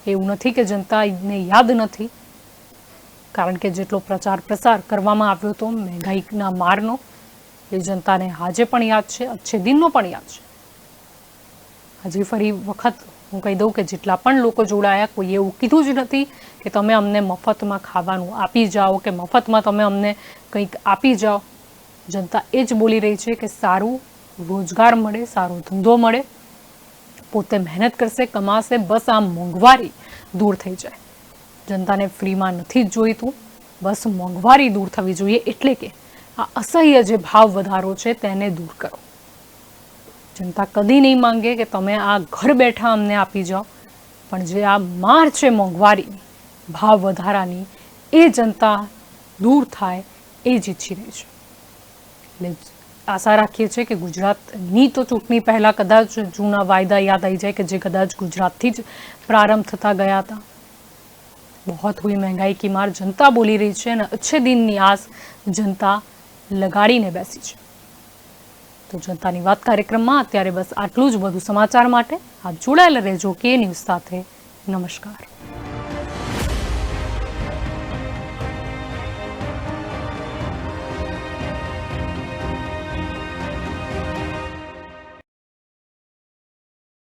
Speaker 1: એવું નથી કે જનતાને યાદ નથી, કારણ કે જેટલો પ્રચાર પ્રસાર કરવામાં આવ્યો હતો મહેંગાઈના મારનો એ જનતાને આજે પણ યાદ છે, અચ્છે દિનનો પણ યાદ છે. આજે ફરી વખત હું કહી દઉં કે જેટલા પણ લોકો જોડાયા કોઈ એવું કીધું જ નથી કે તમે અમને મફતમાં ખાવાનું આપી જાઓ, કે મફતમાં તમે અમને કંઈક આપી જાઓ. જનતા એ જ બોલી રહી છે કે સારું રોજગાર મળે, સારો ધંધો મળે, પોતે મહેનત કરશે, કમાશે, બસ આ મોંઘવારી દૂર થઈ જાય. જનતાને ફ્રીમાં નથી જ જોઈતું, બસ મોંઘવારી દૂર થવી જોઈએ. એટલે કે આ અસહ્ય જે ભાવ વધારો છે તેને દૂર કરો. જનતા કદી નહીં માંગે કે તમે આ ઘર બેઠા અમને આપી જાઓ, પણ જે આ માર છે મોંઘવારીની, ભાવ વધારાની, એ જનતા દૂર થાય એ જ ઈચ્છી રહી છે. એટલે આશા રાખીએ છીએ કે ગુજરાતની તો ચૂંટણી પહેલાં કદાચ જૂના વાયદા યાદ આવી જાય કે જે કદાચ ગુજરાતથી જ પ્રારંભ થતા ગયા હતા. बहुत हुई महंगाई की मार जनता बोली रही है, अच्छे दिन ની આસ જનતા લગાડીને બેસી છે. તો જનતાની વાત કાર્યક્રમમાં અત્યારે બસ આટલું જ. વધુ સમાચાર માટે આપ જોડાયેલા રહેજો કે ન્યૂઝ સાથે. નમસ્કાર.